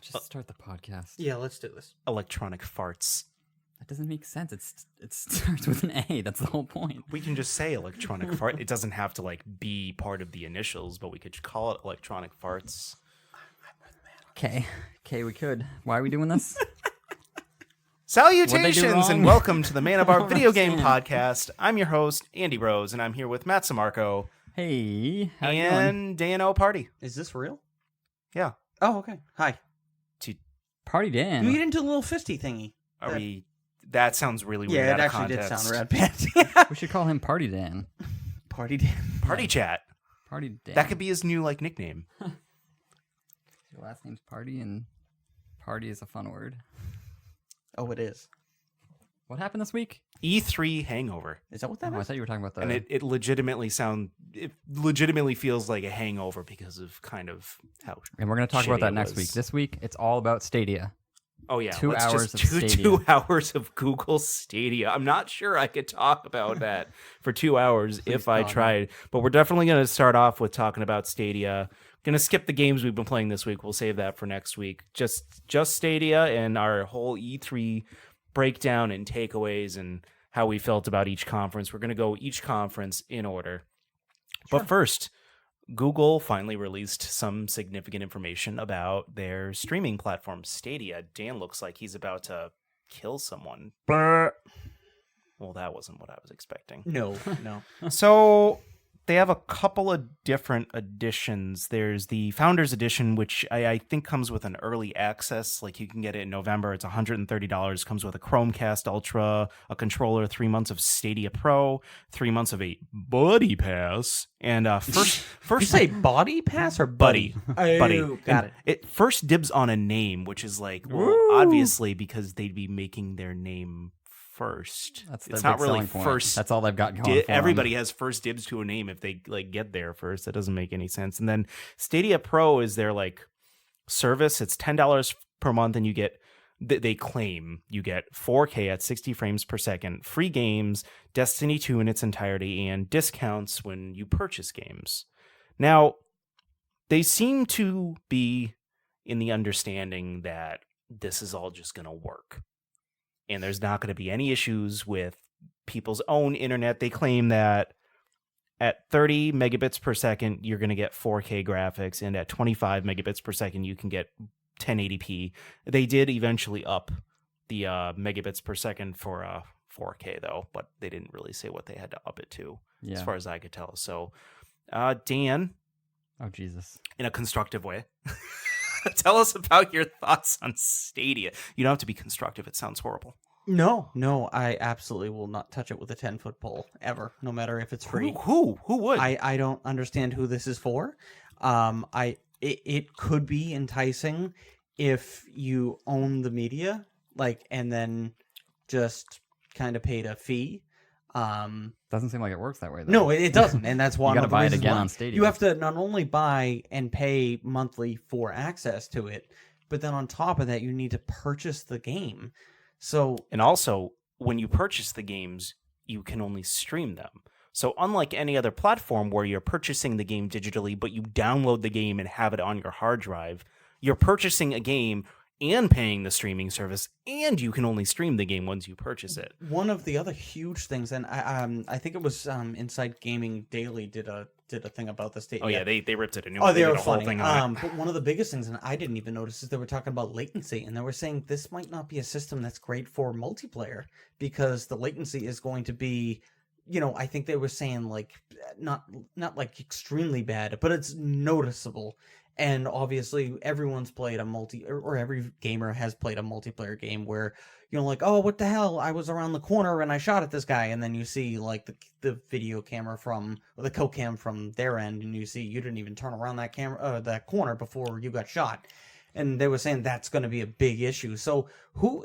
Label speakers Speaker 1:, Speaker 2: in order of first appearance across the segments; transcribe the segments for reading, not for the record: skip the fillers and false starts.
Speaker 1: Just start the podcast.
Speaker 2: Yeah, let's do this.
Speaker 3: Electronic farts.
Speaker 1: That doesn't make sense. It starts with an A. That's the whole point.
Speaker 3: We can just say electronic fart. It doesn't have to be part of the initials, but we could call it electronic farts.
Speaker 1: Okay, we could. Why are we doing this?
Speaker 3: Salutations and welcome to the Man of Our
Speaker 1: don't
Speaker 3: Video Game
Speaker 1: understand.
Speaker 3: Podcast. I'm your host, Andy Rose, and I'm here with Matt Samarco
Speaker 1: Hey, how you doing?
Speaker 3: and Dan O. Party.
Speaker 2: Is this real?
Speaker 3: Yeah.
Speaker 2: Oh, okay. Hi.
Speaker 1: Party Dan.
Speaker 2: You get into a little fisty thingy.
Speaker 3: Are we? That sounds really weird.
Speaker 2: Yeah,
Speaker 3: out
Speaker 2: it
Speaker 3: of
Speaker 2: actually did
Speaker 3: context.
Speaker 2: sound rad bad.
Speaker 1: We should call him Party Dan.
Speaker 2: Party Dan.
Speaker 3: Party chat.
Speaker 1: Party Dan.
Speaker 3: That could be his new nickname.
Speaker 1: Your last name's Party, and Party is a fun word.
Speaker 2: Oh, it is.
Speaker 1: What happened this week?
Speaker 3: E3 Hangover.
Speaker 2: Is that what that
Speaker 1: I
Speaker 2: is?
Speaker 1: thought you were talking about the.
Speaker 3: And it legitimately feels like a hangover because of kind of how.
Speaker 1: And we're going to talk about
Speaker 3: shitty
Speaker 1: that
Speaker 3: it
Speaker 1: next
Speaker 3: was.
Speaker 1: week. This week, it's all about Stadia.
Speaker 3: Oh yeah,
Speaker 1: 2
Speaker 3: let's
Speaker 1: hours
Speaker 3: just
Speaker 1: of
Speaker 3: do
Speaker 1: Stadia.
Speaker 3: 2 hours of Google Stadia. I'm not sure I could talk about that for 2 hours if I
Speaker 1: God.
Speaker 3: tried, but we're definitely going to start off with talking about Stadia. Going to skip the games we've been playing this week. We'll save that for next week. Just Stadia and our whole E3 breakdown and takeaways and how we felt about each conference. We're going to go each conference in order. But first, Google finally released some significant information about their streaming platform, Stadia. Dan looks like he's about to kill someone. Well, that wasn't what I was expecting.
Speaker 2: No.
Speaker 3: So they have a couple of different editions. There's the Founders Edition, which I think comes with an early access. You can get it in November. It's $130. Comes with a Chromecast Ultra, a controller, 3 months of Stadia Pro, 3 months of a Buddy Pass, and
Speaker 2: Did you say body pass or
Speaker 3: Buddy.
Speaker 2: Oh,
Speaker 3: Buddy.
Speaker 2: got
Speaker 3: And
Speaker 2: it.
Speaker 3: It first dibs on a name, which is
Speaker 1: Woo!
Speaker 3: obviously because they'd be making their name first.
Speaker 1: That's their
Speaker 3: It's
Speaker 1: big
Speaker 3: not really
Speaker 1: selling point.
Speaker 3: first.
Speaker 1: That's all they've got going for 'em.
Speaker 3: Everybody has first dibs to a name if they get there first. That doesn't make any sense. And then Stadia Pro is their service. It's $10 per month, and you get they claim you get 4K at 60 frames per second, free games, Destiny 2 in its entirety, and discounts when you purchase games. Now, they seem to be in the understanding that this is all just going to work. And there's not going to be any issues with people's own internet. They claim that at 30 megabits per second, you're going to get 4K graphics, and at 25 megabits per second, you can get 1080p. They did eventually up the megabits per second for 4K, though, but they didn't really say what they had to up it to, as
Speaker 1: Yeah.
Speaker 3: far as I could tell. So, Dan,
Speaker 1: Oh, Jesus.
Speaker 3: in a constructive way, tell us about your thoughts on Stadia. You don't have to be constructive. It sounds horrible.
Speaker 2: No, I absolutely will not touch it with a 10-foot pole ever, no matter if it's free.
Speaker 3: Who would?
Speaker 2: I don't understand who this is for. It could be enticing if you own the media, and then just kind of paid a fee.
Speaker 1: Doesn't seem like it works that way, though.
Speaker 2: No, it doesn't, and that's why
Speaker 1: You gotta buy it again on Stadia.
Speaker 2: You have to not only buy and pay monthly for access to it, but then on top of that, you need to purchase the game. So
Speaker 3: And also, when you purchase the games, you can only stream them. So unlike any other platform where you're purchasing the game digitally, but you download the game and have it on your hard drive, you're purchasing a game and paying the streaming service, and you can only stream the game once you purchase it.
Speaker 2: one of the other huge things, and I think it was Inside Gaming Daily did a thing about the state.
Speaker 3: Oh yeah, they ripped it a new
Speaker 2: Oh,
Speaker 3: one.
Speaker 2: they
Speaker 3: did
Speaker 2: were
Speaker 3: a whole
Speaker 2: funny.
Speaker 3: thing on it.
Speaker 2: But one of the biggest things, and I didn't even notice, is they were talking about latency, and they were saying this might not be a system that's great for multiplayer because the latency is going to be, I think they were saying not extremely bad, but it's noticeable. And obviously, everyone's played or every gamer has played a multiplayer game where oh, what the hell? I was around the corner and I shot at this guy, and then you see the video camera or the co-cam from their end, and you see you didn't even turn around that corner before you got shot. And they were saying that's going to be a big issue. So who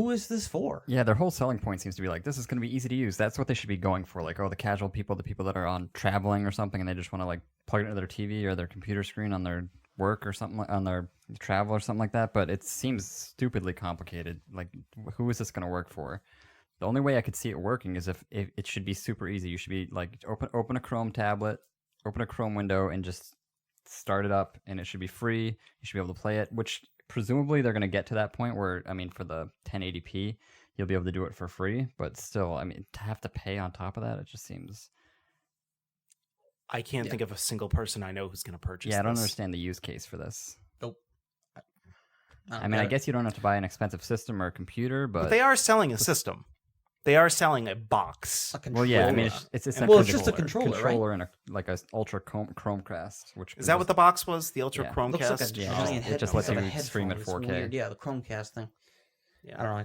Speaker 2: is this for?
Speaker 1: Yeah, their whole selling point seems to be this is going to be easy to use. That's what they should be going for. The casual people, the people that are on traveling or something, and they just want to plug it into their TV or their computer screen on their work or something, on their travel or something like that. But it seems stupidly complicated. Who is this going to work for? The only way I could see it working is if it should be super easy. You should be open a Chrome tablet, open a Chrome window, and just start it up, and it should be free. You should be able to play it, which presumably they're going to get to that point where, I mean, for the 1080p, you'll be able to do it for free. But still, I mean, to have to pay on top of that, it just seems.
Speaker 3: I can't think of a single person I know who's going to purchase.
Speaker 1: Yeah, I don't
Speaker 3: this.
Speaker 1: understand the use case for this.
Speaker 2: Nope.
Speaker 1: I mean, I guess you don't have to buy an expensive system or a computer, but
Speaker 3: they are selling a system. They are selling a box.
Speaker 1: Well, yeah, I mean, it's essentially
Speaker 2: Well, it's just a controller, right?
Speaker 1: and like a Ultra Chromecast. Which
Speaker 3: Is that what the box was? The Ultra
Speaker 1: Yeah.
Speaker 3: Chromecast?
Speaker 2: Looks like a giant
Speaker 1: it just lets
Speaker 2: headphone.
Speaker 1: you stream at
Speaker 2: It's
Speaker 1: 4K.
Speaker 2: weird. Yeah, the Chromecast thing.
Speaker 3: Yeah.
Speaker 2: I don't know.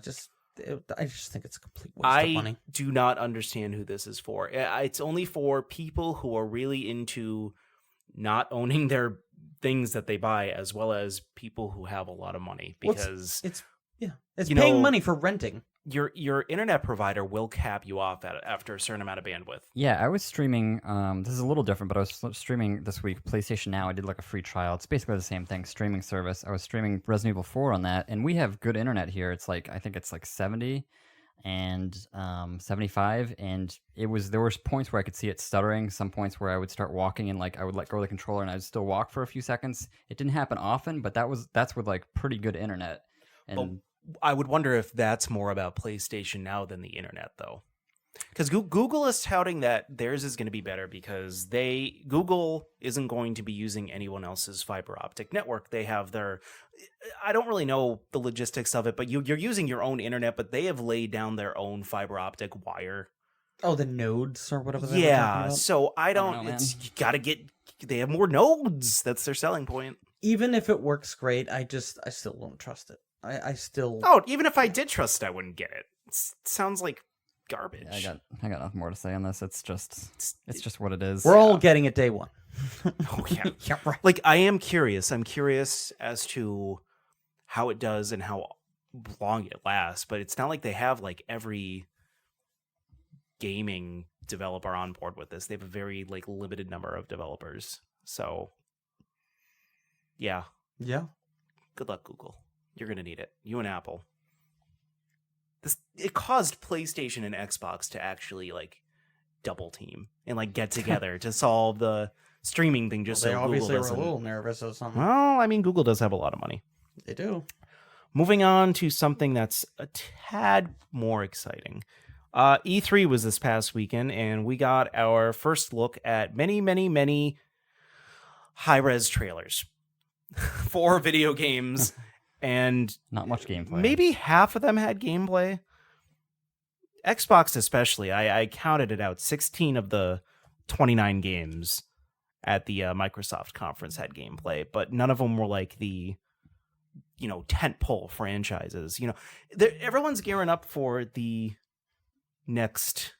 Speaker 2: I just think it's a complete waste of money.
Speaker 3: I do not understand who this is for. It's only for people who are really into not owning their things that they buy, as well as people who have a lot of money, because
Speaker 2: it's paying money for renting.
Speaker 3: Your internet provider will cap you off after a certain amount of bandwidth.
Speaker 1: Yeah, I was streaming. This is a little different, but I was streaming this week PlayStation Now. I did like a free trial. It's basically the same thing, streaming service. I was streaming Resident Evil 4 on that, and we have good internet here. It's like, I think it's like 70 and 75, and there was points where I could see it stuttering. Some points where I would start walking and like I would let go of the controller and I'd still walk for a few seconds. It didn't happen often, but that's with like pretty good internet. And
Speaker 3: I would wonder if that's more about PlayStation Now than the internet, though. Because Google is touting that theirs is going to be better because Google isn't going to be using anyone else's fiber optic network. They have their... I don't really know the logistics of it, but you're using your own internet, but they have laid down their own fiber optic wire.
Speaker 2: Oh, the nodes or whatever.
Speaker 3: Yeah, so I don't know, you gotta get... They have more nodes. That's their selling point.
Speaker 2: Even if it works great, I still don't trust it. I still...
Speaker 3: Oh, even if I did trust it, I wouldn't get it. It sounds like garbage.
Speaker 1: Yeah, I got nothing more to say on this. It's just what it is.
Speaker 2: We're all getting it day one.
Speaker 3: Oh, yeah.
Speaker 2: Yeah, right.
Speaker 3: Like, I am curious. I'm curious as to how it does and how long it lasts, but it's not like they have like every gaming developer on board with this. They have a very like limited number of developers. So yeah. Good luck, Google. You're going to need it. You and Apple. It caused PlayStation and Xbox to actually like double team and like get together to solve the streaming thing. Just
Speaker 2: they
Speaker 3: so
Speaker 2: obviously
Speaker 3: Google
Speaker 2: were a little nervous or something.
Speaker 3: Well, I mean, Google does have a lot of money.
Speaker 2: They do.
Speaker 3: Moving on to something that's a tad more exciting. E3 was this past weekend, and we got our first look at many high-res trailers for video games. And
Speaker 1: not much gameplay.
Speaker 3: Maybe half of them had gameplay. Xbox especially, I counted it out. 16 of the 29 games at the Microsoft conference had gameplay, but none of them were like the, tentpole franchises. Everyone's gearing up for the next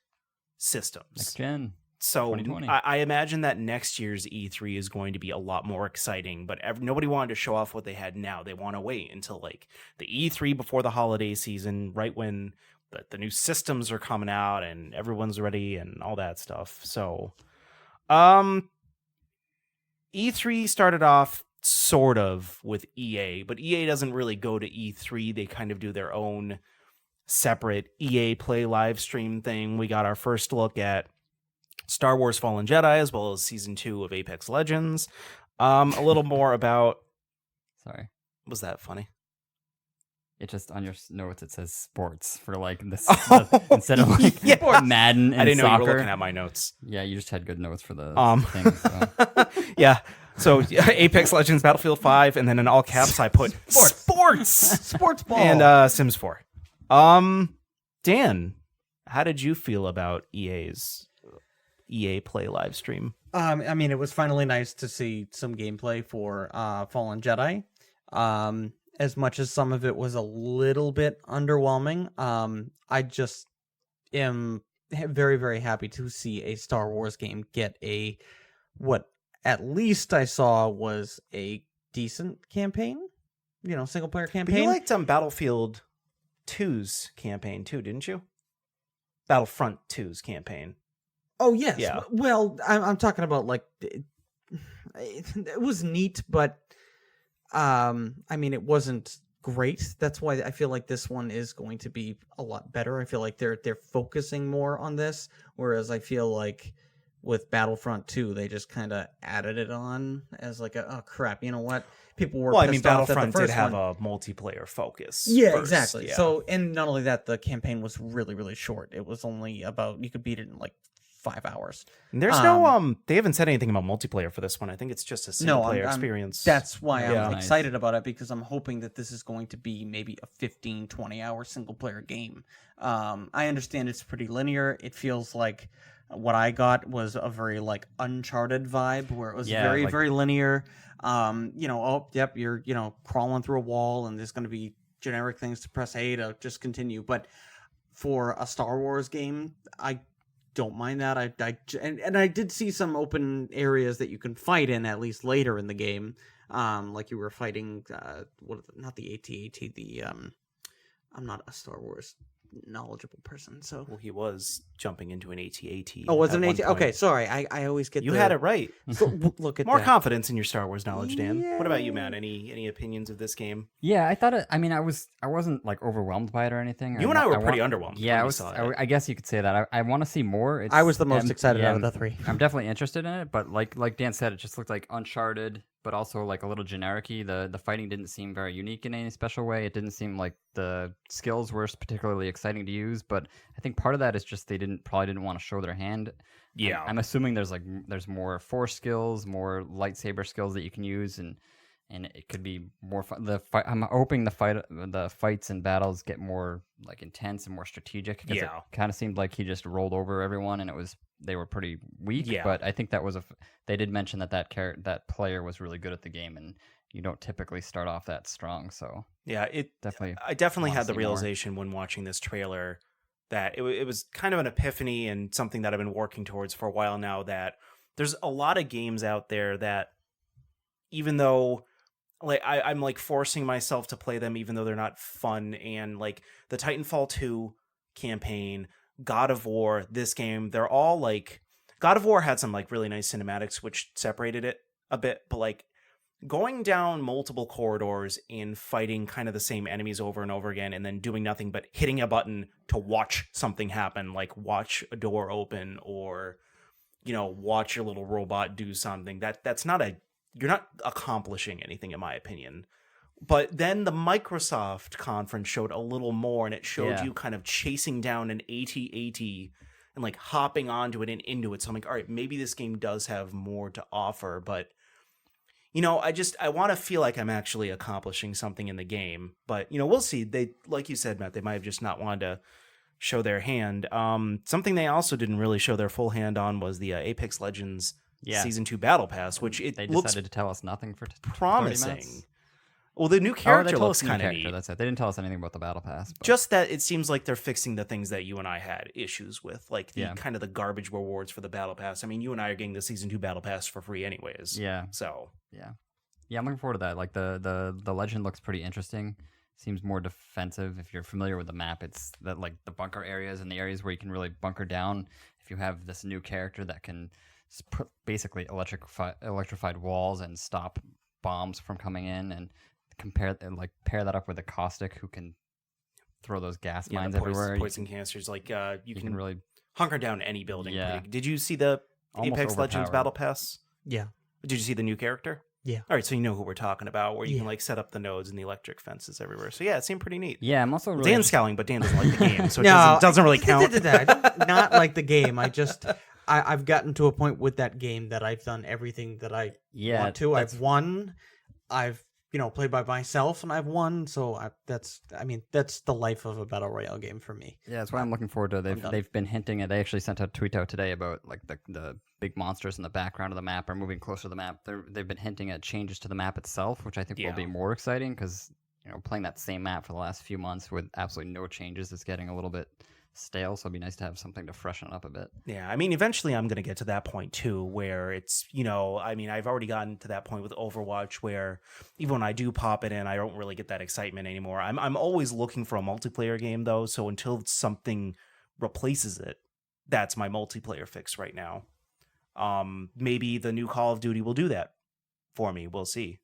Speaker 3: systems.
Speaker 1: Next gen.
Speaker 3: So
Speaker 1: 2020.
Speaker 3: I imagine that next year's E3 is going to be a lot more exciting, but nobody wanted to show off what they had now. They want to wait until like the E3 before the holiday season, right when the new systems are coming out and everyone's ready and all that stuff. So E3 started off sort of with EA, but EA doesn't really go to E3. They kind of do their own separate EA Play live stream thing. We got our first look at Star Wars Fallen Jedi, as well as Season 2 of Apex Legends. A little more about...
Speaker 1: Sorry.
Speaker 3: Was that funny?
Speaker 1: It just, on your notes, it says sports for like this,
Speaker 3: Oh,
Speaker 1: instead of like
Speaker 3: yeah.
Speaker 1: Madden and
Speaker 3: I didn't know
Speaker 1: soccer.
Speaker 3: you were looking at my notes.
Speaker 1: Yeah, you just had good notes for the thing. So.
Speaker 3: Yeah. So Apex Legends, Battlefield 5, and then in all caps I put sports!
Speaker 2: Sports ball!
Speaker 3: And Sims 4. Dan, how did you feel about EA's EA Play live stream?
Speaker 2: I mean, it was finally nice to see some gameplay for Fallen Jedi. As much as some of it was a little bit underwhelming, I just am very, very happy to see a Star Wars game get what at least I saw was a decent campaign, single player campaign.
Speaker 3: But you liked Battlefield 2's campaign too, didn't you? Battlefront 2's campaign.
Speaker 2: Oh, yes.
Speaker 3: Yeah.
Speaker 2: Well, I'm talking about, like, it was neat, but, I mean, it wasn't great. That's why I feel like this one is going to be a lot better. I feel like they're focusing more on this, whereas I feel like with Battlefront 2, they just kind of added it on as like oh crap, you know what? People were pissed off that the
Speaker 3: Battlefront
Speaker 2: first
Speaker 3: did have
Speaker 2: one.
Speaker 3: a multiplayer focus.
Speaker 2: Yeah,
Speaker 3: first,
Speaker 2: exactly.
Speaker 3: yeah.
Speaker 2: So, and not only that, the campaign was really, really short. It was only about, you could beat it in like 5 hours.
Speaker 3: And there's no they haven't said anything about multiplayer for this one. I think it's just a single player experience.
Speaker 2: That's why
Speaker 1: Yeah.
Speaker 2: I'm
Speaker 1: Nice.
Speaker 2: excited about it, because I'm hoping that this is going to be maybe a 15, 20-hour single player game. I understand it's pretty linear. It feels like what I got was a very like Uncharted vibe, where it was very, very linear. Oh, yep, you're, crawling through a wall and there's going to be generic things to press A to just continue. But for a Star Wars game, I don't mind that. And I did see some open areas that you can fight in, at least later in the game. Like you were fighting, not the AT-AT, I'm not a Star Wars knowledgeable person, so
Speaker 3: Well, he was jumping into an AT-AT.
Speaker 2: oh, was it an
Speaker 3: at
Speaker 2: AT?
Speaker 3: one point.
Speaker 2: Okay, sorry, I always get
Speaker 3: You had it right.
Speaker 2: look at
Speaker 3: More
Speaker 2: that.
Speaker 3: confidence in your Star Wars knowledge, Dan. What about you, Matt? Any opinions of this game?
Speaker 1: Yeah, I thought it. I mean, I wasn't like overwhelmed by it or anything.
Speaker 3: You and I were pretty underwhelmed.
Speaker 1: Yeah,
Speaker 3: when we saw it.
Speaker 1: I guess you could say that. I want to see more.
Speaker 2: I was the most excited out of the three.
Speaker 1: I'm definitely interested in it, but like Dan said, it just looked like Uncharted, but also like a little generic-y. The fighting didn't seem very unique in any special way. It didn't seem like the skills were particularly exciting to use, but I think part of that is just they probably didn't want to show their hand.
Speaker 3: Yeah.
Speaker 1: I'm assuming there's more force skills, more lightsaber skills that you can use, and it could be more fun. I'm hoping the fights and battles get more like intense and more strategic. It kind of seemed like he just rolled over everyone, and they were pretty weak.
Speaker 3: Yeah.
Speaker 1: But I think that was they did mention that player was really good at the game, and you don't typically start off that strong. So
Speaker 3: yeah, I definitely had the realization when watching this trailer that it was kind of an epiphany and something that I've been working towards for a while now, that there's a lot of games out there that even though like I'm like forcing myself to play them even though they're not fun, and like the Titanfall 2 campaign, God of War, this game, they're all like God of War had some like really nice cinematics which separated it a bit, but like going down multiple corridors and fighting kind of the same enemies over and over again and then doing nothing but hitting a button to watch something happen, like watch a door open or watch your little robot do something, you're not accomplishing anything in my opinion. But then the Microsoft conference showed a little more, and it showed you kind of chasing down an AT-AT and like hopping onto it and into it. So I'm like, all right, maybe this game does have more to offer, but I want to feel like I'm actually accomplishing something in the game. But, we'll see. They, like you said, Matt, they might have just not wanted to show their hand. Something they also didn't really show their full hand on was the Apex Legends Season 2 Battle Pass, which
Speaker 1: they
Speaker 3: looks
Speaker 1: decided to tell us nothing for
Speaker 3: promising. Well, the new character looks kind of neat.
Speaker 1: That's it. They didn't tell us anything about the Battle Pass. But...
Speaker 3: Just that it seems like they're fixing the things that you and I had issues with, like the kind of the garbage rewards for the Battle Pass. I mean, you and I are getting the Season 2 Battle Pass for free anyways.
Speaker 1: Yeah.
Speaker 3: So...
Speaker 1: Yeah, I'm looking forward to that. Like the legend looks pretty interesting. Seems more defensive. If you're familiar with the map, it's that like the bunker areas and the areas where you can really bunker down. If you have this new character that can basically electrified walls and stop bombs from coming in, and pair that up with a caustic who can throw those gas mines everywhere.
Speaker 3: Poison canisters, like you can
Speaker 1: really
Speaker 3: hunker down any building.
Speaker 1: Yeah.
Speaker 3: Did you see the
Speaker 1: Almost
Speaker 3: Apex Legends
Speaker 1: overpowered.
Speaker 3: Battle Pass?
Speaker 2: Yeah.
Speaker 3: Did you see the new character?
Speaker 2: Yeah.
Speaker 3: All right, so you know who we're talking about, where you can like set up the nodes and the electric fences everywhere. So yeah, it seemed pretty neat.
Speaker 1: Yeah, I'm also really
Speaker 3: Dan's scowling, but Dan doesn't like the game, so it
Speaker 2: No,
Speaker 3: doesn't really count.
Speaker 2: I do not like the game. I've gotten to a point with that game that I've done everything that I want to. I've won. I've played by myself and I've won. So that's the life of a battle royale game for me.
Speaker 1: Yeah, that's why I'm looking forward to. They've been hinting at. They actually sent a tweet out today about like the big monsters in the background of the map are moving closer to the map. They've been hinting at changes to the map itself, which I think will be more exciting because playing that same map for the last few months with absolutely no changes is getting a little bit stale. So it'd be nice to have something to freshen it up a bit.
Speaker 3: Yeah, I mean, eventually I'm going to get to that point too, where it's I've already gotten to that point with Overwatch where even when I do pop it in, I don't really get that excitement anymore. I'm always looking for a multiplayer game though, so until something replaces it, that's my multiplayer fix right now. Maybe the new Call of Duty will do that for me. We'll see.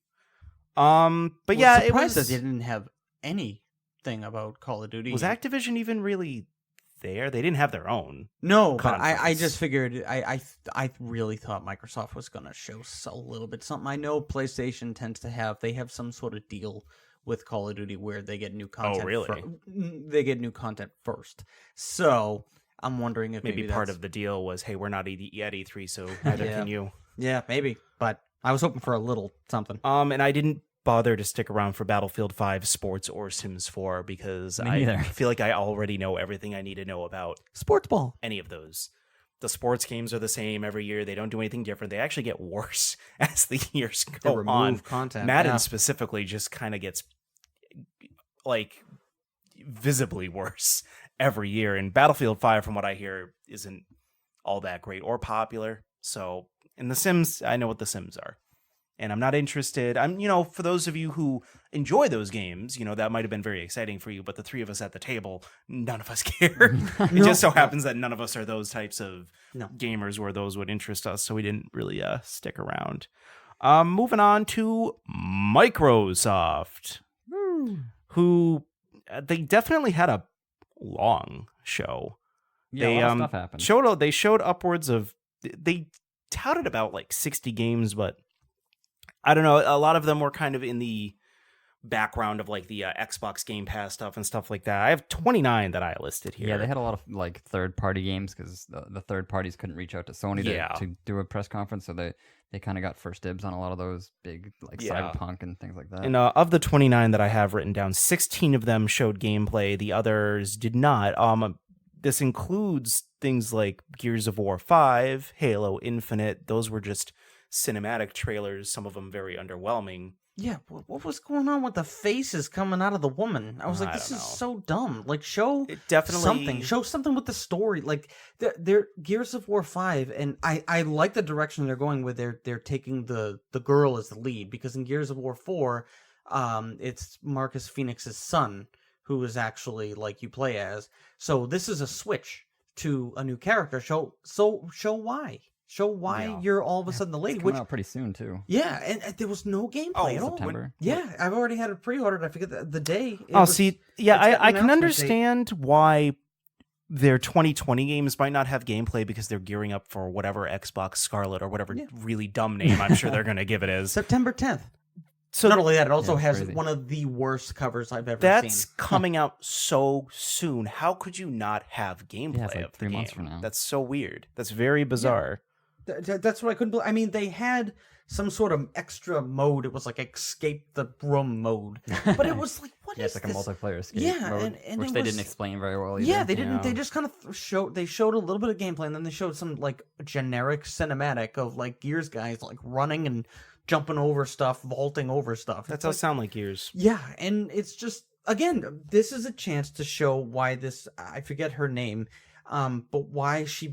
Speaker 3: But yeah,
Speaker 2: surprised
Speaker 3: it was.
Speaker 2: that they didn't have anything about Call of Duty.
Speaker 3: Was Activision even really there. They didn't have their own.
Speaker 2: No, but I
Speaker 3: conference.
Speaker 2: just figured I really thought Microsoft was going to show a little bit something. I know PlayStation tends to have some sort of deal with Call of Duty where they get new content.
Speaker 3: Oh, really?
Speaker 2: They get new content first. So I'm wondering if
Speaker 3: Maybe part of the deal was, hey, we're not at E3, so neither can you.
Speaker 2: Yeah, maybe. But I was hoping for a little something.
Speaker 3: And I didn't bother to stick around for Battlefield 5 Sports or Sims 4 because
Speaker 1: Me
Speaker 3: I
Speaker 1: neither.
Speaker 3: feel like I already know everything I need to know about
Speaker 2: Sports ball.
Speaker 3: any of those. The sports games are the same every year. They don't do anything different. They actually get worse as the years
Speaker 2: They
Speaker 3: go
Speaker 2: remove
Speaker 3: on.
Speaker 2: content.
Speaker 3: Madden
Speaker 2: yeah.
Speaker 3: specifically just kind of gets like visibly worse every year. And Battlefield 5, from what I hear, isn't all that great or popular. So, in The Sims, I know what The Sims are. And I'm not interested. For those of you who enjoy those games, that might have been very exciting for you. But the three of us at the table, none of us care. It just so happens that none of us are those types of gamers where those would interest us. So we didn't really stick around. Moving on to Microsoft, who they definitely had a long show.
Speaker 1: Yeah, a lot of stuff happened.
Speaker 3: They showed upwards of, they touted about like 60 games, but I don't know. A lot of them were kind of in the background of like the Xbox Game Pass stuff and stuff like that. I have 29 that I listed here.
Speaker 1: Yeah, they had a lot of like third-party games because the third parties couldn't reach out to Sony to do a press conference, so they kind of got first dibs on a lot of those big like Cyberpunk and things like that.
Speaker 3: And of the 29 that I have written down, 16 of them showed gameplay. The others did not. This includes things like Gears of War 5, Halo Infinite. Those were just cinematic trailers, some of them very underwhelming.
Speaker 2: Yeah, what was going on with the faces coming out of the woman? I was like, this is so dumb. Like, show something. Show something with the story. Like, they're Gears of War 5, and I like the direction they're going with. They're taking the girl as the lead, because in Gears of War 4, it's Marcus Phoenix's son who is actually, like, you play as. So this is a switch to a new character. Show why. Show why you're all of a sudden the lady.
Speaker 1: It's coming out pretty soon too.
Speaker 2: Yeah, and there was no gameplay at all.
Speaker 1: September.
Speaker 2: Yeah, I've already had it pre-ordered. I forget the day.
Speaker 3: I can understand why their 2020 games might not have gameplay because they're gearing up for whatever Xbox Scarlet or whatever really dumb name I'm sure they're going to give it as.
Speaker 2: September 10th.
Speaker 3: So
Speaker 2: not only that, it also has
Speaker 1: crazy.
Speaker 2: one of the worst covers I've ever seen.
Speaker 3: That's coming out so soon. How could you not have gameplay
Speaker 1: it's like
Speaker 3: of
Speaker 1: 3
Speaker 3: the
Speaker 1: months
Speaker 3: game?
Speaker 1: from now.
Speaker 3: That's so weird. That's very bizarre.
Speaker 2: That's what I couldn't believe. I mean, they had some sort of extra mode. It was like escape the room mode, but it was like, what is
Speaker 1: it's like
Speaker 2: this?
Speaker 1: a multiplayer escape mode,
Speaker 2: and
Speaker 1: which they didn't explain very well either.
Speaker 2: Yeah, they didn't. They just kind of showed a little bit of gameplay, and then they showed some like generic cinematic of like Gears guys like running and jumping over stuff, vaulting over stuff.
Speaker 3: That does sound like Gears.
Speaker 2: Yeah, and it's just, again, this is a chance to show why this, I forget her name, but why she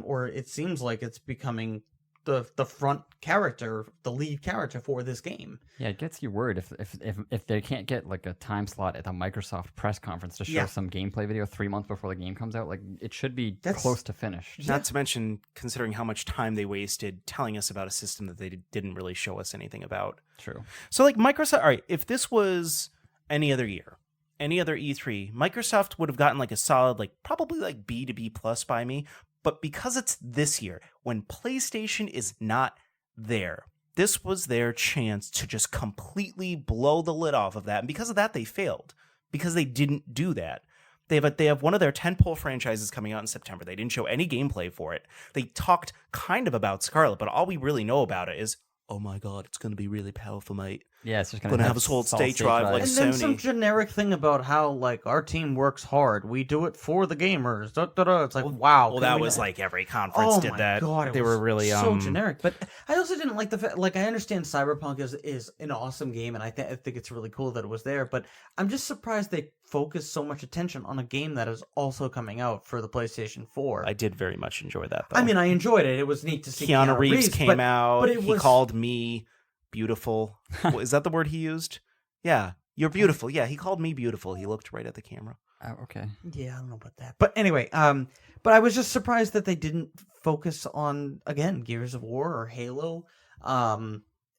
Speaker 2: or it seems like it's becoming the front character, the lead character for this game.
Speaker 1: Yeah, it gets you worried if they can't get like a time slot at the Microsoft press conference to show some gameplay video 3 months before the game comes out. Like, it should be close to finished.
Speaker 3: Not to mention, considering how much time they wasted telling us about a system that they didn't really show us anything about.
Speaker 1: True.
Speaker 3: So, like, Microsoft, all right, if this was any other year, any other E3, Microsoft would have gotten like a solid, like, probably like B to B plus by me. But because it's this year, when PlayStation is not there, this was their chance to just completely blow the lid off of that. And because of that, they failed. Because they didn't do that. They have one of their tentpole franchises coming out in September. They didn't show any gameplay for it. They talked kind of about Scarlet, but all we really know about it is, oh my god, it's going to be really powerful, mate.
Speaker 1: Yeah, it's just
Speaker 3: going to have a solid state drive like
Speaker 2: and
Speaker 3: Sony.
Speaker 2: And then some generic thing about how, like, our team works hard. We do it for the gamers. It's like, wow.
Speaker 3: Well, that was like every conference did that.
Speaker 2: God,
Speaker 3: they were really
Speaker 2: so generic. But I also didn't like the fact, like, I understand Cyberpunk is an awesome game, and I think it's really cool that it was there. But I'm just surprised they focused so much attention on a game that is also coming out for the PlayStation 4.
Speaker 3: I did very much enjoy that, though.
Speaker 2: I mean, I enjoyed it. It was neat to see
Speaker 3: Keanu Reeves came out.
Speaker 2: But
Speaker 3: he called me beautiful. Is that the word he used? Yeah, you're beautiful. Yeah, he called me beautiful. He looked right at the camera.
Speaker 1: Oh, okay.
Speaker 2: Yeah, I don't know about that. But anyway, but I was just surprised that they didn't focus on, again, Gears of War or Halo.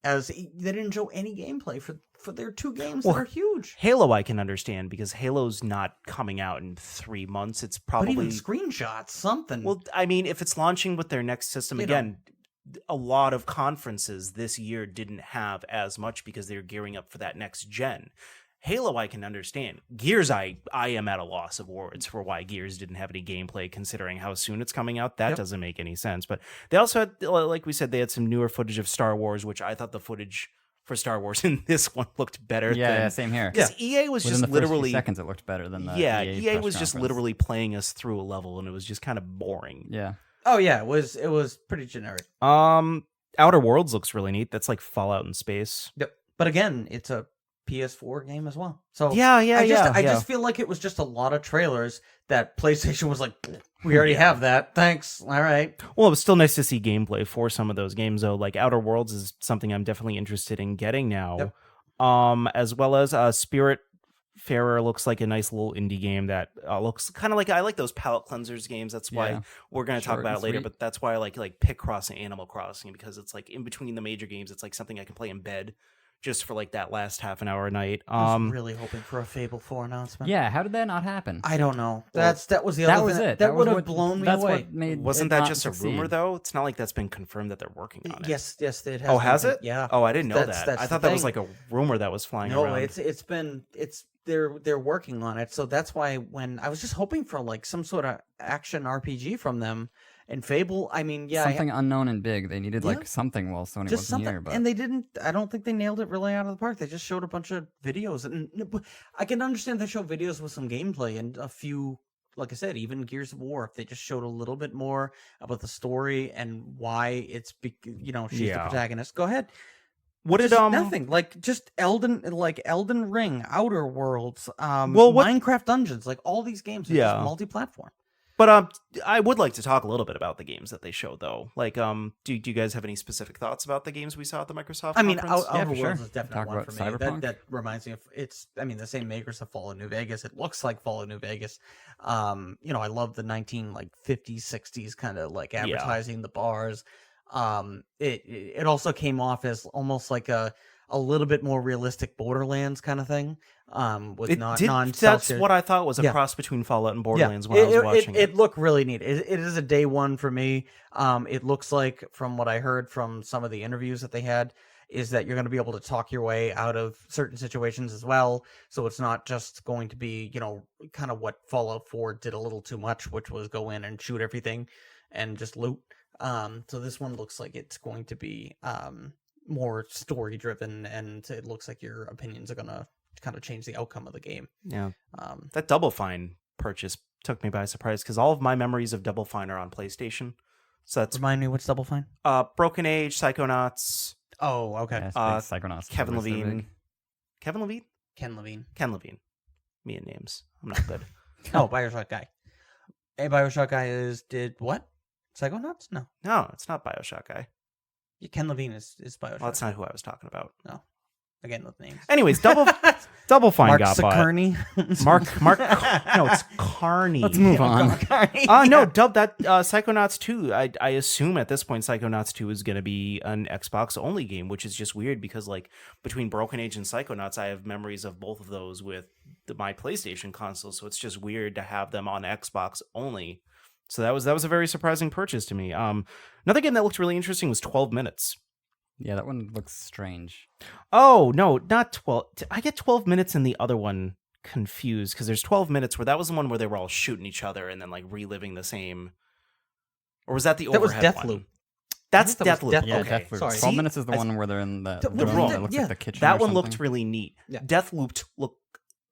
Speaker 2: as they didn't show any gameplay for their 2 games
Speaker 3: Well,
Speaker 2: that are huge.
Speaker 3: Halo I can understand because Halo's not coming out in 3 months. It's probably
Speaker 2: But even screenshots, something.
Speaker 3: well, I mean, if it's launching with their next system
Speaker 2: You know.
Speaker 3: again, a lot of conferences this year didn't have as much because they're gearing up for that next gen. Halo, I can understand. Gears, I am at a loss of words for why Gears didn't have any gameplay, considering how soon it's coming out. That doesn't make any sense. But they also had, like we said, they had some newer footage of Star Wars, which I thought the footage for Star Wars in this one looked better.
Speaker 1: Yeah, same here.
Speaker 3: Because EA was
Speaker 1: Within
Speaker 3: just
Speaker 1: the first few
Speaker 3: literally
Speaker 1: seconds, it looked better than the
Speaker 3: EA
Speaker 1: press
Speaker 3: was just
Speaker 1: conference.
Speaker 3: literally playing us through a level, and it was just kind of boring.
Speaker 1: Yeah.
Speaker 2: Oh yeah, it was pretty generic.
Speaker 3: Outer Worlds looks really neat. That's like Fallout in space.
Speaker 2: Yep. But again, it's a PS4 game as well. So
Speaker 3: I
Speaker 2: just feel like it was just a lot of trailers that PlayStation was like, we already have that. Thanks. All right.
Speaker 3: Well, it was still nice to see gameplay for some of those games, though. Like Outer Worlds is something I'm definitely interested in getting now.
Speaker 2: Yep.
Speaker 3: As well as Spiritfarer looks like a nice little indie game that looks kind of like, I like those palette cleansers games. That's why
Speaker 1: Yeah.
Speaker 3: we're going to talk
Speaker 1: Short
Speaker 3: about
Speaker 1: and
Speaker 3: it later.
Speaker 1: sweet.
Speaker 3: But that's why I like Picross and Animal Crossing, because it's like in between the major games. It's like something I can play in bed just for like that last half an hour a night.
Speaker 2: I was really hoping for a Fable 4 announcement.
Speaker 1: Yeah, how did that not happen?
Speaker 2: I don't know.
Speaker 3: Well,
Speaker 2: That was the
Speaker 1: that
Speaker 2: other
Speaker 1: was
Speaker 2: thing
Speaker 1: it.
Speaker 2: that
Speaker 1: was
Speaker 2: would have
Speaker 1: what-
Speaker 2: blown me
Speaker 1: that's
Speaker 2: away.
Speaker 1: What made
Speaker 3: Wasn't
Speaker 1: it
Speaker 3: that
Speaker 1: not
Speaker 3: just a rumor,
Speaker 1: succeed.
Speaker 3: though? It's not like that's been confirmed that they're working on it.
Speaker 2: Yes, it has.
Speaker 3: Oh, has
Speaker 2: been-
Speaker 3: it?
Speaker 2: Yeah.
Speaker 3: Oh, I didn't know
Speaker 2: That's-
Speaker 3: that.
Speaker 2: that's
Speaker 3: I
Speaker 2: the
Speaker 3: thought that was
Speaker 2: thing.
Speaker 3: like a rumor that was flying
Speaker 2: No,
Speaker 3: around.
Speaker 2: they're working on it. So that's why when I was just hoping for like some sort of action RPG from them, and Fable, I mean, yeah,
Speaker 1: Something unknown and big. They needed
Speaker 2: Yeah.
Speaker 1: like something while Sony
Speaker 2: just
Speaker 1: wasn't
Speaker 2: something,
Speaker 1: here. But
Speaker 2: and they didn't. I don't think they nailed it really out of the park. They just showed a bunch of videos, and I can understand they show videos with some gameplay and a few. Like I said, even Gears of War, if they just showed a little bit more about the story and why it's, she's the
Speaker 3: Yeah.
Speaker 2: protagonist. Go ahead.
Speaker 3: What did
Speaker 2: Just nothing like just Elden Ring, Outer Worlds,
Speaker 3: Well, what-
Speaker 2: Minecraft Dungeons, like all these games are
Speaker 3: Yeah.
Speaker 2: just multi-platform.
Speaker 3: But I would like to talk a little bit about the games that they showed, though. Like, do you guys have any specific thoughts about the games we saw at the Microsoft
Speaker 2: I mean,
Speaker 3: conference?
Speaker 1: Yeah,
Speaker 2: Outer
Speaker 1: for
Speaker 2: Worlds
Speaker 1: sure.
Speaker 2: is definitely
Speaker 1: Talk
Speaker 2: one
Speaker 1: about
Speaker 2: for me.
Speaker 1: Cyberpunk?
Speaker 2: That reminds me of the same makers of Fallout New Vegas. It looks like Fallout New Vegas. I love the 1950s, 60s kind of like advertising, the bars. It also came off as almost like a little bit more realistic Borderlands kind of thing. With
Speaker 3: That's what I thought was a cross between Fallout and Borderlands when I was watching it.
Speaker 2: It looked really neat. It is a day one for me. It looks like, from what I heard from some of the interviews that they had, is that you're going to be able to talk your way out of certain situations as well. So it's not just going to be, kind of what Fallout 4 did a little too much, which was go in and shoot everything and just loot. So this one looks like it's going to be more story driven, and it looks like your opinions are going to kind of change the outcome of the game.
Speaker 3: Yeah. That Double Fine purchase took me by surprise because all of my memories of Double Fine are on PlayStation. So that's
Speaker 2: Remind me, what's Double Fine?
Speaker 3: Broken Age, Psychonauts,
Speaker 2: Oh, okay.
Speaker 1: yeah, it's big. Psychonauts.
Speaker 3: Kevin
Speaker 1: was so
Speaker 3: Levine.
Speaker 1: big.
Speaker 3: Kevin Levine?
Speaker 2: Ken Levine.
Speaker 3: Ken Levine. Me and names. I'm not good.
Speaker 2: Oh, Bioshock guy. A Bioshock guy did what? Psychonauts? No.
Speaker 3: No, it's not Bioshock guy.
Speaker 2: Yeah, Ken Levine is Bioshock.
Speaker 3: Well, that's not who I was talking about.
Speaker 2: No. Again, with names.
Speaker 3: Anyways, Double Fine
Speaker 2: Mark
Speaker 3: got bought.
Speaker 2: Sicarni.
Speaker 3: Mark. No, it's Carney.
Speaker 1: Let's move on.
Speaker 3: No, Psychonauts 2. I assume at this point Psychonauts 2 is going to be an Xbox only game, which is just weird because like between Broken Age and Psychonauts, I have memories of both of those with my PlayStation console, so it's just weird to have them on Xbox only. So that was a very surprising purchase to me. Another game that looked really interesting was 12 Minutes.
Speaker 1: Yeah, that one looks strange.
Speaker 3: Oh, no, not 12. I get 12 Minutes and the other one confused because there's 12 Minutes where that was the one where they were all shooting each other and then like reliving the same. Or was that the
Speaker 2: That was
Speaker 3: overhead
Speaker 2: Deathloop.
Speaker 3: one? That's
Speaker 2: I think that was
Speaker 3: Deathloop.
Speaker 2: Deathloop.
Speaker 1: Yeah,
Speaker 3: Okay.
Speaker 1: Deathloop.
Speaker 2: sorry.
Speaker 1: 12
Speaker 3: See?
Speaker 1: Minutes is the one where they're in the
Speaker 2: The-
Speaker 1: room that looks
Speaker 2: yeah.
Speaker 1: like the kitchen.
Speaker 3: That
Speaker 1: or
Speaker 3: one looked
Speaker 1: something.
Speaker 3: really neat.
Speaker 2: Yeah.
Speaker 3: Deathloop looked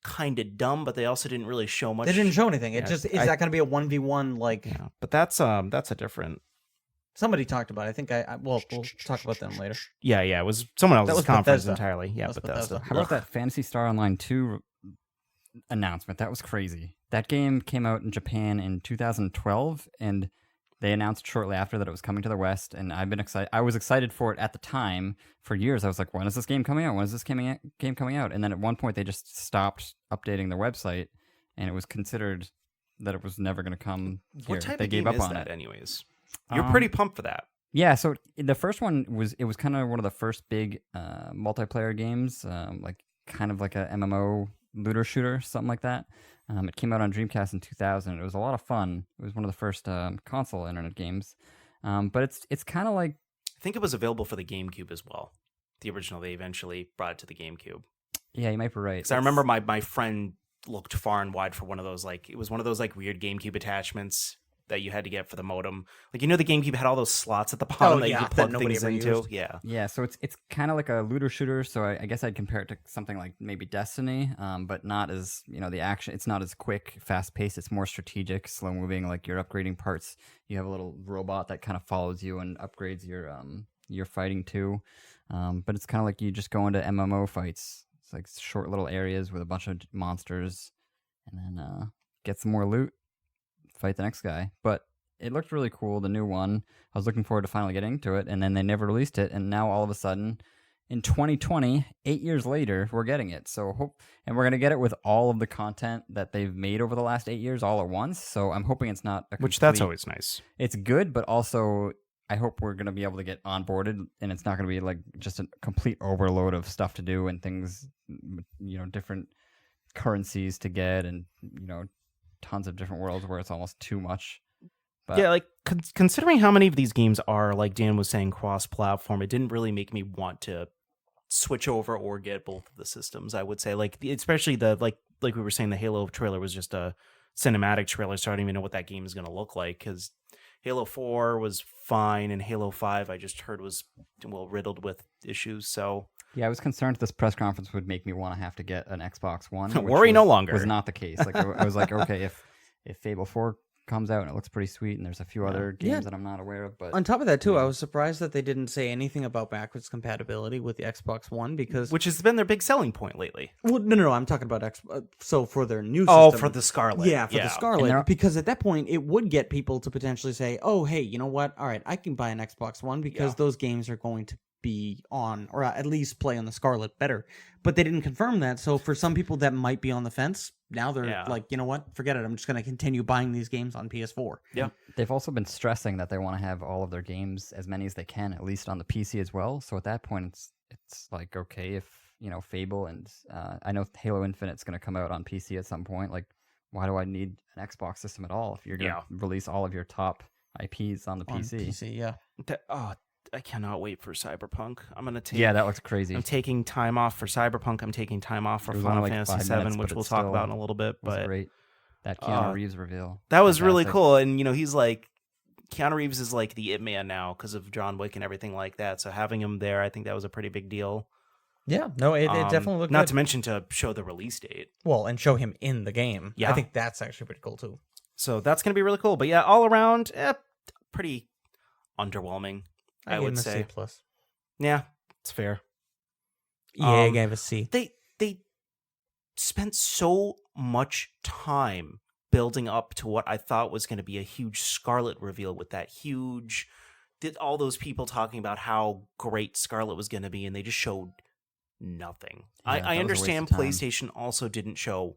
Speaker 3: kind of dumb, but they also didn't really show much.
Speaker 2: They didn't show anything. It
Speaker 3: Yeah,
Speaker 2: just is that going to be a 1v1 like
Speaker 3: Yeah, but that's a different.
Speaker 2: somebody talked about it. I think we'll talk about them later.
Speaker 3: Yeah, it was someone else's
Speaker 2: was
Speaker 3: conference
Speaker 2: Bethesda.
Speaker 3: entirely. Yeah,
Speaker 2: That was
Speaker 3: Bethesda.
Speaker 2: Bethesda.
Speaker 1: How about that Phantasy Star Online 2 announcement? That was crazy. That game came out in Japan in 2012, and they announced shortly after that it was coming to the West, and I've been excited. I was excited for it at the time. For years, I was like, when is this game coming out? When is this game coming out? And then at one point, they just stopped updating their website, and it was considered that it was never going to come here.
Speaker 3: What type
Speaker 1: They
Speaker 3: of
Speaker 1: gave
Speaker 3: game
Speaker 1: up
Speaker 3: is
Speaker 1: on
Speaker 3: that,
Speaker 1: it.
Speaker 3: anyways? You're pretty pumped for that.
Speaker 1: Yeah, so the first one was kind of one of the first big multiplayer games, like kind of like a MMO looter shooter, something like that. It came out on Dreamcast in 2000. It was a lot of fun. It was one of the first console internet games. But it's kind of like,
Speaker 3: I think it was available for the GameCube as well. The original, they eventually brought it to the GameCube.
Speaker 1: yeah, you might be right.
Speaker 3: Because I remember my friend looked far and wide for one of those, like, it was one of those like weird GameCube attachments that you had to get for the modem. Like, the GameCube had all those slots at the bottom that you could plug things into.
Speaker 2: Used.
Speaker 3: Yeah.
Speaker 1: Yeah, so it's kind of like a looter shooter. So I guess I'd compare it to something like maybe Destiny, but not as, the action. It's not as quick, fast paced. It's more strategic, slow moving. Like you're upgrading parts. You have a little robot that kind of follows you and upgrades your fighting too. But it's kind of like you just go into MMO fights. It's like short little areas with a bunch of monsters, and then get some more loot, fight the next guy. But it looked really cool, the new one. I was looking forward to finally getting into it, and then they never released it, and now all of a sudden in 2020, 8 years later, we're getting it. And we're going to get it with all of the content that they've made over the last 8 years all at once. So I'm hoping it's not
Speaker 3: Which that's always nice.
Speaker 1: It's good, but also I hope we're going to be able to get onboarded, and it's not going to be like just a complete overload of stuff to do and things, different currencies to get, and tons of different worlds where it's almost too much. But
Speaker 3: yeah, like considering how many of these games are, like Dan was saying, cross-platform, it didn't really make me want to switch over or get both of the systems. I would say, like, especially the like we were saying, the Halo trailer was just a cinematic trailer, so I don't even know what that game is going to look like, because Halo 4 was fine, and Halo 5 I just heard was riddled with issues. So
Speaker 1: yeah, I was concerned this press conference would make me want to have to get an Xbox One.
Speaker 3: Worry no longer.
Speaker 1: Was not the case. Like I was like, okay, if Fable 4 comes out and it looks pretty sweet, and there's a few other games that I'm not aware of, but
Speaker 2: on top of that too, I was surprised that they didn't say anything about backwards compatibility with the Xbox One, because
Speaker 3: which has been their big selling point lately.
Speaker 2: Well, no, I'm talking about so for their new system.
Speaker 3: Oh, for the Scarlet.
Speaker 2: Yeah, for the Scarlet, because at that point it would get people to potentially say, oh, hey, you know what? All right, I can buy an Xbox One because those games are going to be on, or at least play on the Scarlet better. But they didn't confirm that, so for some people that might be on the fence, now they're like, you know what? Forget it. I'm just going to continue buying these games on PS4.
Speaker 3: Yeah.
Speaker 1: They've also been stressing that they want to have all of their games, as many as they can, at least on the PC as well. So at that point, it's like, okay, if, Fable and I know Halo Infinite's going to come out on PC at some point. Like, why do I need an Xbox system at all if you're going to release all of your top IPs on the PC?
Speaker 2: PC, yeah.
Speaker 3: I cannot wait for Cyberpunk. I'm gonna take.
Speaker 1: Yeah, that looks crazy.
Speaker 3: I'm taking time off for Cyberpunk. I'm taking time off for Final Fantasy 7, which we'll talk about in a little bit. But
Speaker 1: great. That Keanu Reeves reveal.
Speaker 3: That was really cool, and he's like, Keanu Reeves is like the it man now because of John Wick and everything like that. So having him there, I think that was a pretty big deal.
Speaker 2: Yeah, no, it definitely looked
Speaker 3: not
Speaker 2: good.
Speaker 3: to mention to show the release date.
Speaker 2: Well, and show him in the game.
Speaker 3: Yeah,
Speaker 2: I think that's actually pretty cool too.
Speaker 3: So that's gonna be really cool. But yeah, all around, pretty underwhelming. I would say
Speaker 2: C+.
Speaker 3: Yeah, it's fair.
Speaker 2: EA gave a C.
Speaker 3: They spent so much time building up to what I thought was going to be a huge Scarlet reveal with that huge. Did all those people talking about how great Scarlet was going to be, and they just showed nothing.
Speaker 1: Yeah,
Speaker 3: I understand PlayStation also didn't show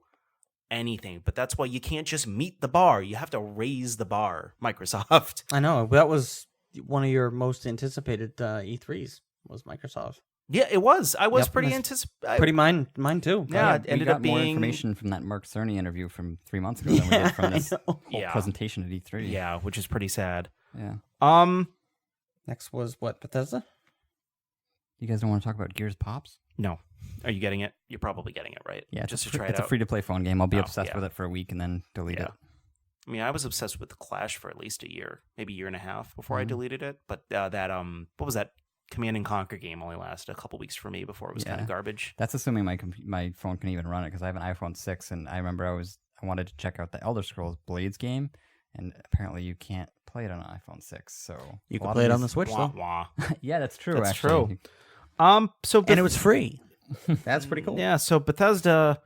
Speaker 3: anything, but that's why you can't just meet the bar. You have to raise the bar, Microsoft.
Speaker 2: I know. That was one of your most anticipated E3s, was Microsoft.
Speaker 3: Yeah, it was. I was pretty anticipated.
Speaker 2: Pretty mine too.
Speaker 3: Yeah, it ended up being
Speaker 1: more information from that Mark Cerny interview from 3 months ago than we did from this whole presentation at E3.
Speaker 3: Yeah, which is pretty sad.
Speaker 1: Yeah.
Speaker 2: Next was what, Bethesda?
Speaker 1: You guys don't want to talk about Gears Pops?
Speaker 3: No. Are you getting it? You're probably getting it, right?
Speaker 1: Yeah,
Speaker 3: just to try it out.
Speaker 1: It's a free-to-play phone game. I'll be obsessed with it for a week and then delete it.
Speaker 3: I mean, I was obsessed with Clash for at least a year, maybe a year and a half before I deleted it. But what was that Command and Conquer game only lasted a couple weeks for me before it was kind of garbage.
Speaker 1: That's assuming my phone can even run it, because I have an iPhone 6, and I remember I wanted to check out the Elder Scrolls Blades game, and apparently you can't play it on an iPhone 6. So
Speaker 2: you can play it on the Switch though.
Speaker 1: Yeah, that's true.
Speaker 3: That's
Speaker 1: actually.
Speaker 3: true.
Speaker 2: And it was free. That's pretty cool.
Speaker 3: Yeah. So Bethesda,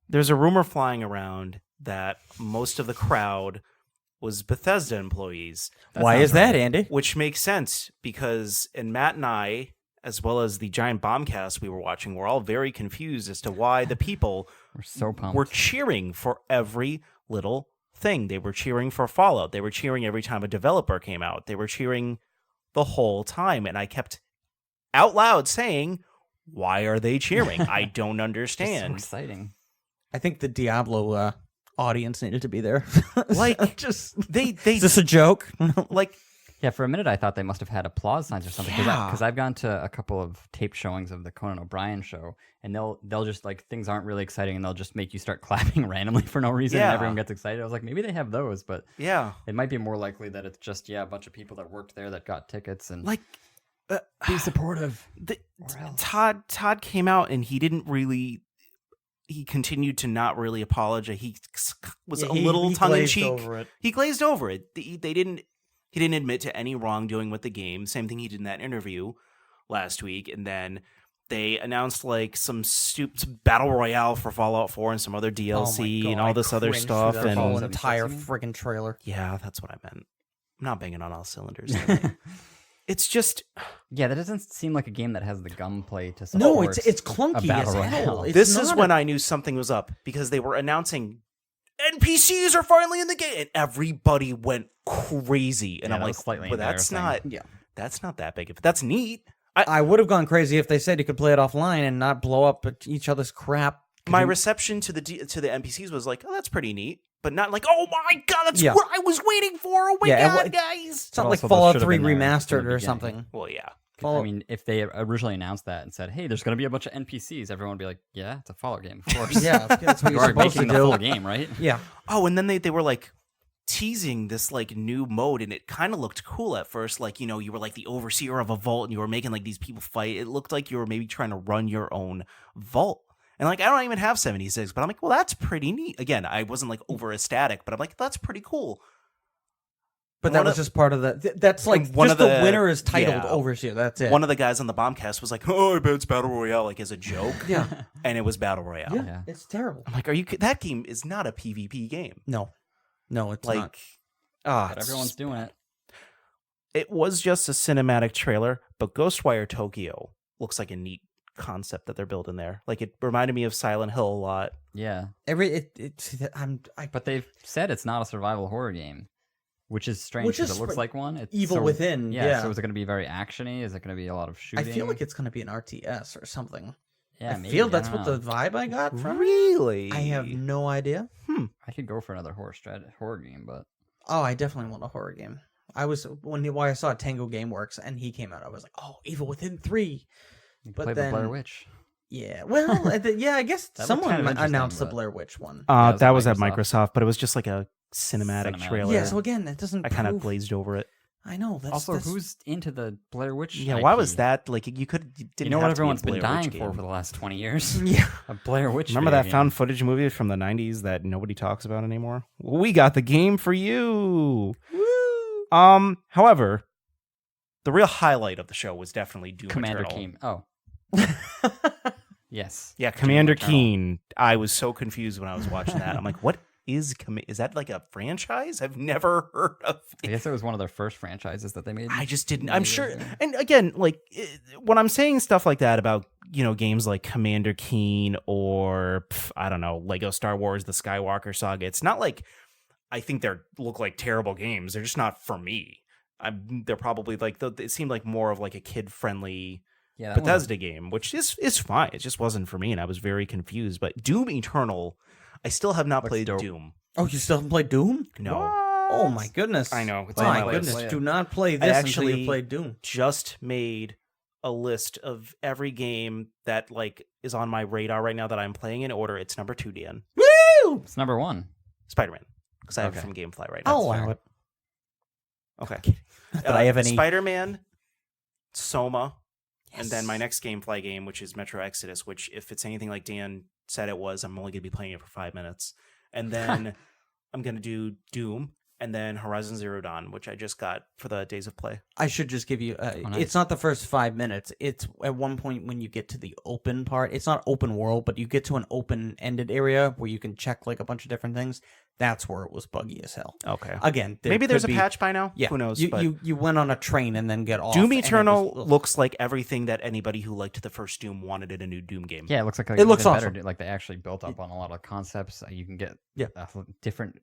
Speaker 3: there's a rumor flying around that most of the crowd was Bethesda employees.
Speaker 2: Why is that, Andy?
Speaker 3: Which makes sense, because Matt and I, as well as the Giant Bombcast we were watching, were all very confused as to why the people
Speaker 1: We're so pumped.
Speaker 3: were cheering for every little thing. They were cheering for Fallout. They were cheering every time a developer came out. They were cheering the whole time, and I kept out loud saying, "Why are they cheering? I don't
Speaker 1: Just so
Speaker 3: understand."
Speaker 1: exciting.
Speaker 2: I think the Diablo audience needed to be there.
Speaker 3: Like,
Speaker 2: just
Speaker 3: They
Speaker 2: is this a joke?
Speaker 3: like
Speaker 1: Yeah, for a minute I thought they must have had applause signs or something
Speaker 3: Yeah.
Speaker 1: because I've gone to a couple of tape showings of the Conan O'Brien show, and they'll just like things aren't really exciting, and they'll just make you start clapping randomly for no reason, and
Speaker 3: Yeah.
Speaker 1: everyone gets excited. I was like, maybe they have those, but
Speaker 3: yeah,
Speaker 1: it might be more likely that it's just a bunch of people that worked there that got tickets and
Speaker 3: like
Speaker 1: be supportive.
Speaker 3: the,
Speaker 1: Or else.
Speaker 3: Todd came out and he didn't really. He continued to not really apologize. He was a little tongue in cheek. He glazed over it. He didn't admit to any wrongdoing with the game. Same thing he did in that interview last week. And then they announced like some battle royale for Fallout 4 and some other DLC and all this other stuff.
Speaker 2: That
Speaker 3: And
Speaker 2: whole
Speaker 1: 76,
Speaker 2: entire
Speaker 1: you mean?
Speaker 2: friggin' trailer.
Speaker 3: yeah, that's what I meant. I'm not banging on all cylinders tonight. It's just
Speaker 1: Yeah, that doesn't seem like a game that has the gunplay to support.
Speaker 2: No, it's clunky
Speaker 1: battle
Speaker 2: as
Speaker 1: royale.
Speaker 2: hell. It's
Speaker 3: this is
Speaker 2: not
Speaker 3: when I knew something was up because they were announcing NPCs are finally in the game, and everybody went crazy. And
Speaker 1: Yeah,
Speaker 3: I'm
Speaker 1: that
Speaker 3: like,
Speaker 1: was slightly
Speaker 3: well, that's
Speaker 1: embarrassing.
Speaker 3: not that's not that big. That's neat.
Speaker 2: I would have gone crazy if they said you could play it offline and not blow up each other's crap.
Speaker 3: My reception to the NPCs was like, oh, that's pretty neat, but not like, oh my god, that's
Speaker 2: Yeah.
Speaker 3: what I was waiting for. Oh my
Speaker 2: Yeah,
Speaker 3: god,
Speaker 2: it-
Speaker 3: guys.
Speaker 2: It's not like
Speaker 1: also those
Speaker 2: Fallout
Speaker 1: should have
Speaker 2: 3
Speaker 1: been there from the
Speaker 2: remastered or
Speaker 1: beginning.
Speaker 2: something.
Speaker 3: Well, yeah.
Speaker 1: I mean, if they originally announced that and said, "Hey, there's going to be a bunch of NPCs," everyone would be like, "Yeah, it's a Fallout game, of course."
Speaker 2: Yeah, that's what
Speaker 1: you
Speaker 2: you're
Speaker 1: are
Speaker 2: supposed to
Speaker 1: making the full
Speaker 2: do.
Speaker 1: game, right?
Speaker 2: Yeah.
Speaker 3: Oh, and then they were like teasing this like new mode, and it kind of looked cool at first. Like, you were like the overseer of a vault, and you were making like these people fight. It looked like you were maybe trying to run your own vault. And like, I don't even have 76, but I'm like, well, that's pretty neat. Again, I wasn't like over ecstatic, but I'm like, that's pretty cool.
Speaker 2: But that was just part of the. That's like
Speaker 3: one
Speaker 2: just
Speaker 3: of
Speaker 2: the
Speaker 3: the-
Speaker 2: winner is titled
Speaker 3: yeah.
Speaker 2: Overseer. That's it.
Speaker 3: One of the guys on the Bombcast was like, oh, I bet it's Battle Royale, like as a joke.
Speaker 2: Yeah.
Speaker 3: And it was Battle Royale.
Speaker 2: Yeah, it's terrible.
Speaker 3: I'm like, are you? That game is not a PvP game.
Speaker 2: No, it's
Speaker 3: Like,
Speaker 2: not.
Speaker 1: But everyone's doing it.
Speaker 3: it was just a cinematic trailer, but Ghostwire Tokyo looks like a neat concept that they're building there. Like, it reminded me of Silent Hill a lot.
Speaker 1: Yeah,
Speaker 2: But
Speaker 1: but they've said it's not a survival horror game, which is strange
Speaker 2: Which
Speaker 1: because
Speaker 2: is
Speaker 1: it looks like one. It's
Speaker 2: Evil Within, yeah.
Speaker 1: So is it going to be very actiony? Is it going to be a lot of shooting?
Speaker 2: I feel like it's going to be an RTS or something.
Speaker 1: Yeah,
Speaker 2: I
Speaker 1: maybe,
Speaker 2: feel that's
Speaker 1: don't
Speaker 2: what the
Speaker 1: know.
Speaker 2: vibe I got from it.
Speaker 3: Really?
Speaker 2: I have no idea.
Speaker 1: I could go for another horror game, but
Speaker 2: Oh, I definitely want a horror game. When I saw Tango Gameworks and he came out, I was like, oh, Evil Within 3.
Speaker 1: you could
Speaker 2: But
Speaker 1: play the Blair
Speaker 2: then-
Speaker 1: Witch.
Speaker 2: Yeah, well, I guess
Speaker 1: That looked
Speaker 2: someone
Speaker 1: kind of interesting,
Speaker 2: announced the
Speaker 1: but-
Speaker 2: Blair Witch one.
Speaker 3: That was
Speaker 1: at
Speaker 3: at Microsoft, but it was just like a cinematic
Speaker 1: Cinematic.
Speaker 3: trailer.
Speaker 2: Yeah, so again, that doesn't
Speaker 3: I kind of
Speaker 2: prove-
Speaker 3: glazed over it.
Speaker 2: I know.
Speaker 1: Also, who's into the Blair Witch?
Speaker 3: Yeah, why was
Speaker 1: IP?
Speaker 3: that? Like, you didn't
Speaker 1: You know
Speaker 3: have
Speaker 1: what
Speaker 3: to be a
Speaker 1: everyone's been
Speaker 3: Blair
Speaker 1: dying
Speaker 3: Witch
Speaker 1: for
Speaker 3: game.
Speaker 1: the last 20 years?
Speaker 2: Yeah.
Speaker 1: A Blair Witch.
Speaker 3: Remember
Speaker 1: video
Speaker 3: that
Speaker 1: game.
Speaker 3: found footage movie from the 90s that nobody talks about anymore? We got the game for you.
Speaker 2: Woo!
Speaker 3: However, the real highlight of the show was definitely Doom
Speaker 1: Commander
Speaker 3: Eternal.
Speaker 1: Keen. Oh, yes.
Speaker 3: Yeah,
Speaker 1: Doom
Speaker 3: Commander
Speaker 1: Eternal.
Speaker 3: Keen. I was so confused when I was watching that. I'm like, what is that like a franchise? I've never heard of
Speaker 1: I
Speaker 3: it.
Speaker 1: guess it was one of their first franchises that they made.
Speaker 3: I just didn't.
Speaker 1: many
Speaker 3: I'm
Speaker 1: years
Speaker 3: sure.
Speaker 1: ago.
Speaker 3: And again, like when I'm saying stuff like that about games like Commander Keen or I don't know, Lego Star Wars: The Skywalker Saga, it's not like I think they look like terrible games. They're just not for me. They're probably like it seemed like more of like a kid friendly
Speaker 1: Yeah, that one was-
Speaker 3: Bethesda game, which is fine. It just wasn't for me, and I was very confused. But Doom Eternal, I still have not
Speaker 1: Looks
Speaker 3: played
Speaker 1: dope.
Speaker 3: Doom.
Speaker 2: Oh, you still haven't played Doom?
Speaker 3: No.
Speaker 2: Oh my goodness!
Speaker 3: I know, it's
Speaker 2: Oh
Speaker 3: on
Speaker 2: my
Speaker 3: my
Speaker 2: goodness!
Speaker 1: list.
Speaker 2: Do not play this until
Speaker 3: actually-
Speaker 2: you play Doom.
Speaker 3: Just made a list of every game that like is on my radar right now that I'm playing in order. It's number 2, Dan.
Speaker 2: Woo!
Speaker 1: It's number 1.
Speaker 3: Spider-Man, because I have it
Speaker 1: Okay.
Speaker 3: from GameFly right now.
Speaker 2: I'll allow it.
Speaker 3: Okay.
Speaker 2: Not that I have any.
Speaker 3: Spider-Man, Soma, and then
Speaker 2: Yes.
Speaker 3: my next GameFly game, which is Metro Exodus, which if it's anything like Dan said it was, I'm only going to be playing it for 5 minutes. And then I'm going to do Doom, and then Horizon Zero Dawn, which I just got for the Days of Play.
Speaker 2: I should just give you.
Speaker 1: nice.
Speaker 2: It's not the first 5 minutes. It's at one point when you get to the open part. It's not open world, but you get to an open-ended area where you can check like a bunch of different things. That's where it was buggy as hell.
Speaker 3: Okay.
Speaker 2: Again, there
Speaker 3: Maybe there's a
Speaker 2: could be-
Speaker 3: patch by now.
Speaker 2: Yeah,
Speaker 3: Who knows?
Speaker 2: You,
Speaker 3: but
Speaker 2: you went on a train and then get off.
Speaker 3: Doom
Speaker 2: and it
Speaker 3: Eternal
Speaker 2: was-
Speaker 3: looks like everything that anybody who liked the first Doom wanted in a new Doom game.
Speaker 1: Yeah, it looks like
Speaker 2: It looks
Speaker 1: even
Speaker 2: awesome.
Speaker 1: better. Like they actually built up on a lot of concepts. You can get
Speaker 2: Yeah.
Speaker 1: different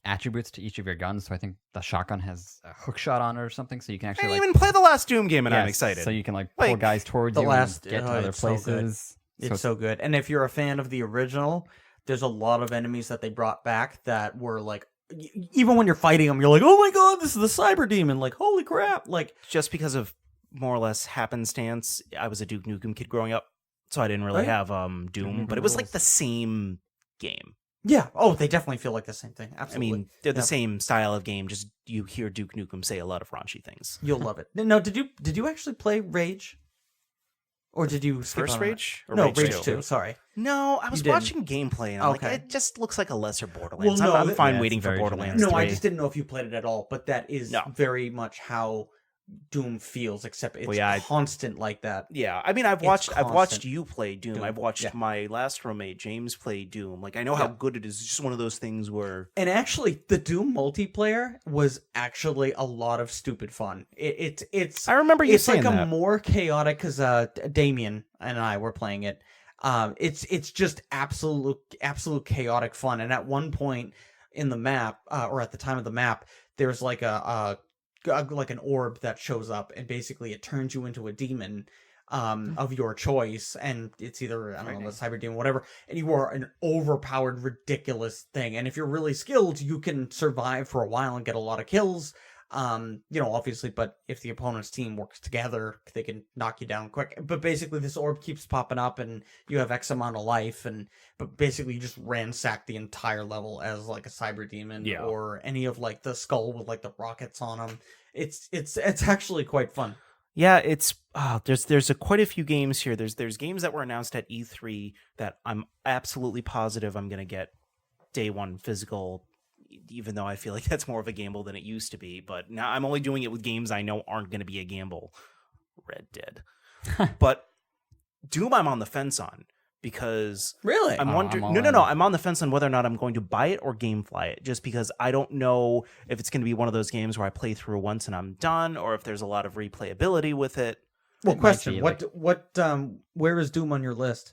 Speaker 1: attributes to each of your guns. So I think the shotgun has a hook shot on it or something, so you can
Speaker 3: I
Speaker 1: actually
Speaker 3: didn't
Speaker 1: like
Speaker 3: even play the last Doom game, and I'm
Speaker 1: yes,
Speaker 3: excited.
Speaker 1: So you can like pull
Speaker 3: Like,
Speaker 1: guys towards
Speaker 2: the
Speaker 1: you
Speaker 2: last-
Speaker 1: and get to
Speaker 2: oh,
Speaker 1: other
Speaker 2: it's so good.
Speaker 1: places.
Speaker 2: It's so good. And if you're a fan of the original, there's a lot of enemies that they brought back that were like, even when you're fighting them, you're like, oh my god, this is the cyber demon. Like, holy crap. Like,
Speaker 3: just because of more or less happenstance, I was a Duke Nukem kid growing up, so I didn't really
Speaker 2: Right.
Speaker 3: have Doom,
Speaker 1: Nukem
Speaker 3: but it was like
Speaker 1: rules.
Speaker 3: the same game.
Speaker 2: yeah. Oh, they definitely feel like the same thing.
Speaker 3: I
Speaker 2: Absolutely.
Speaker 3: mean, they're the
Speaker 2: Yeah.
Speaker 3: same style of game, just you hear Duke Nukem say a lot of raunchy things.
Speaker 2: You'll love it. No, did you actually play Rage? Or did you skip
Speaker 3: First
Speaker 2: on it?
Speaker 3: Rage? Or
Speaker 2: No,
Speaker 3: Rage
Speaker 2: Rage
Speaker 3: 2?
Speaker 2: 2. Sorry.
Speaker 3: No, I was
Speaker 2: didn't.
Speaker 3: watching gameplay, and I'm
Speaker 2: Okay.
Speaker 3: like, it just looks like a lesser Borderlands.
Speaker 2: Well, no,
Speaker 3: I'm fine
Speaker 1: yeah,
Speaker 3: waiting
Speaker 1: it's
Speaker 3: for
Speaker 1: very
Speaker 3: Borderlands
Speaker 2: No,
Speaker 3: 3.
Speaker 2: I just didn't know if you played it at all, but that is
Speaker 3: No.
Speaker 2: very much how Doom feels, except it's
Speaker 3: yeah,
Speaker 2: constant like that.
Speaker 3: Yeah, I mean, I've
Speaker 2: It's
Speaker 3: watched
Speaker 2: constant.
Speaker 3: you play Doom.
Speaker 2: Doom,
Speaker 3: I've watched
Speaker 2: yeah.
Speaker 3: my last roommate James play Doom. Like, I know how
Speaker 2: Yeah.
Speaker 3: good it is. It's just one of those things where
Speaker 2: And actually, the Doom multiplayer was actually a lot of stupid fun. It's
Speaker 3: I remember you
Speaker 2: it's
Speaker 3: saying
Speaker 2: like a
Speaker 3: that.
Speaker 2: more chaotic because Damien and I were playing it. It's just absolute chaotic fun. And at one point in the map, or at the time of the map, there's like like an orb that shows up, and basically it turns you into a demon of your choice, and it's either, I don't know, the cyber demon, whatever, and you are an overpowered, ridiculous thing. And if you're really skilled, you can survive for a while and get a lot of kills. Obviously, but if the opponent's team works together, they can knock you down quick. But basically, this orb keeps popping up, and you have X amount of life, but basically, you just ransack the entire level as like a cyber demon,
Speaker 3: Yeah.
Speaker 2: or any of like the skull with like the rockets on them. It's actually quite fun.
Speaker 3: Yeah, it's there's quite a few games here. There's games that were announced at E3 that I'm absolutely positive I'm gonna get day one physical, even though I feel like that's more of a gamble than it used to be. But now I'm only doing it with games I know aren't gonna be a gamble. Red Dead, but Doom I'm on the fence on, because
Speaker 2: Really?
Speaker 3: I'm
Speaker 1: Oh,
Speaker 3: wondering.
Speaker 1: I'm all
Speaker 3: No.
Speaker 1: in.
Speaker 3: I'm on the fence on whether or not I'm going to buy it or GameFly it, just because I don't know if it's going to be one of those games where I play through once and I'm done, or if there's a lot of replayability with it.
Speaker 2: Well,
Speaker 1: It might
Speaker 2: question:
Speaker 1: be,
Speaker 2: where is Doom on your list?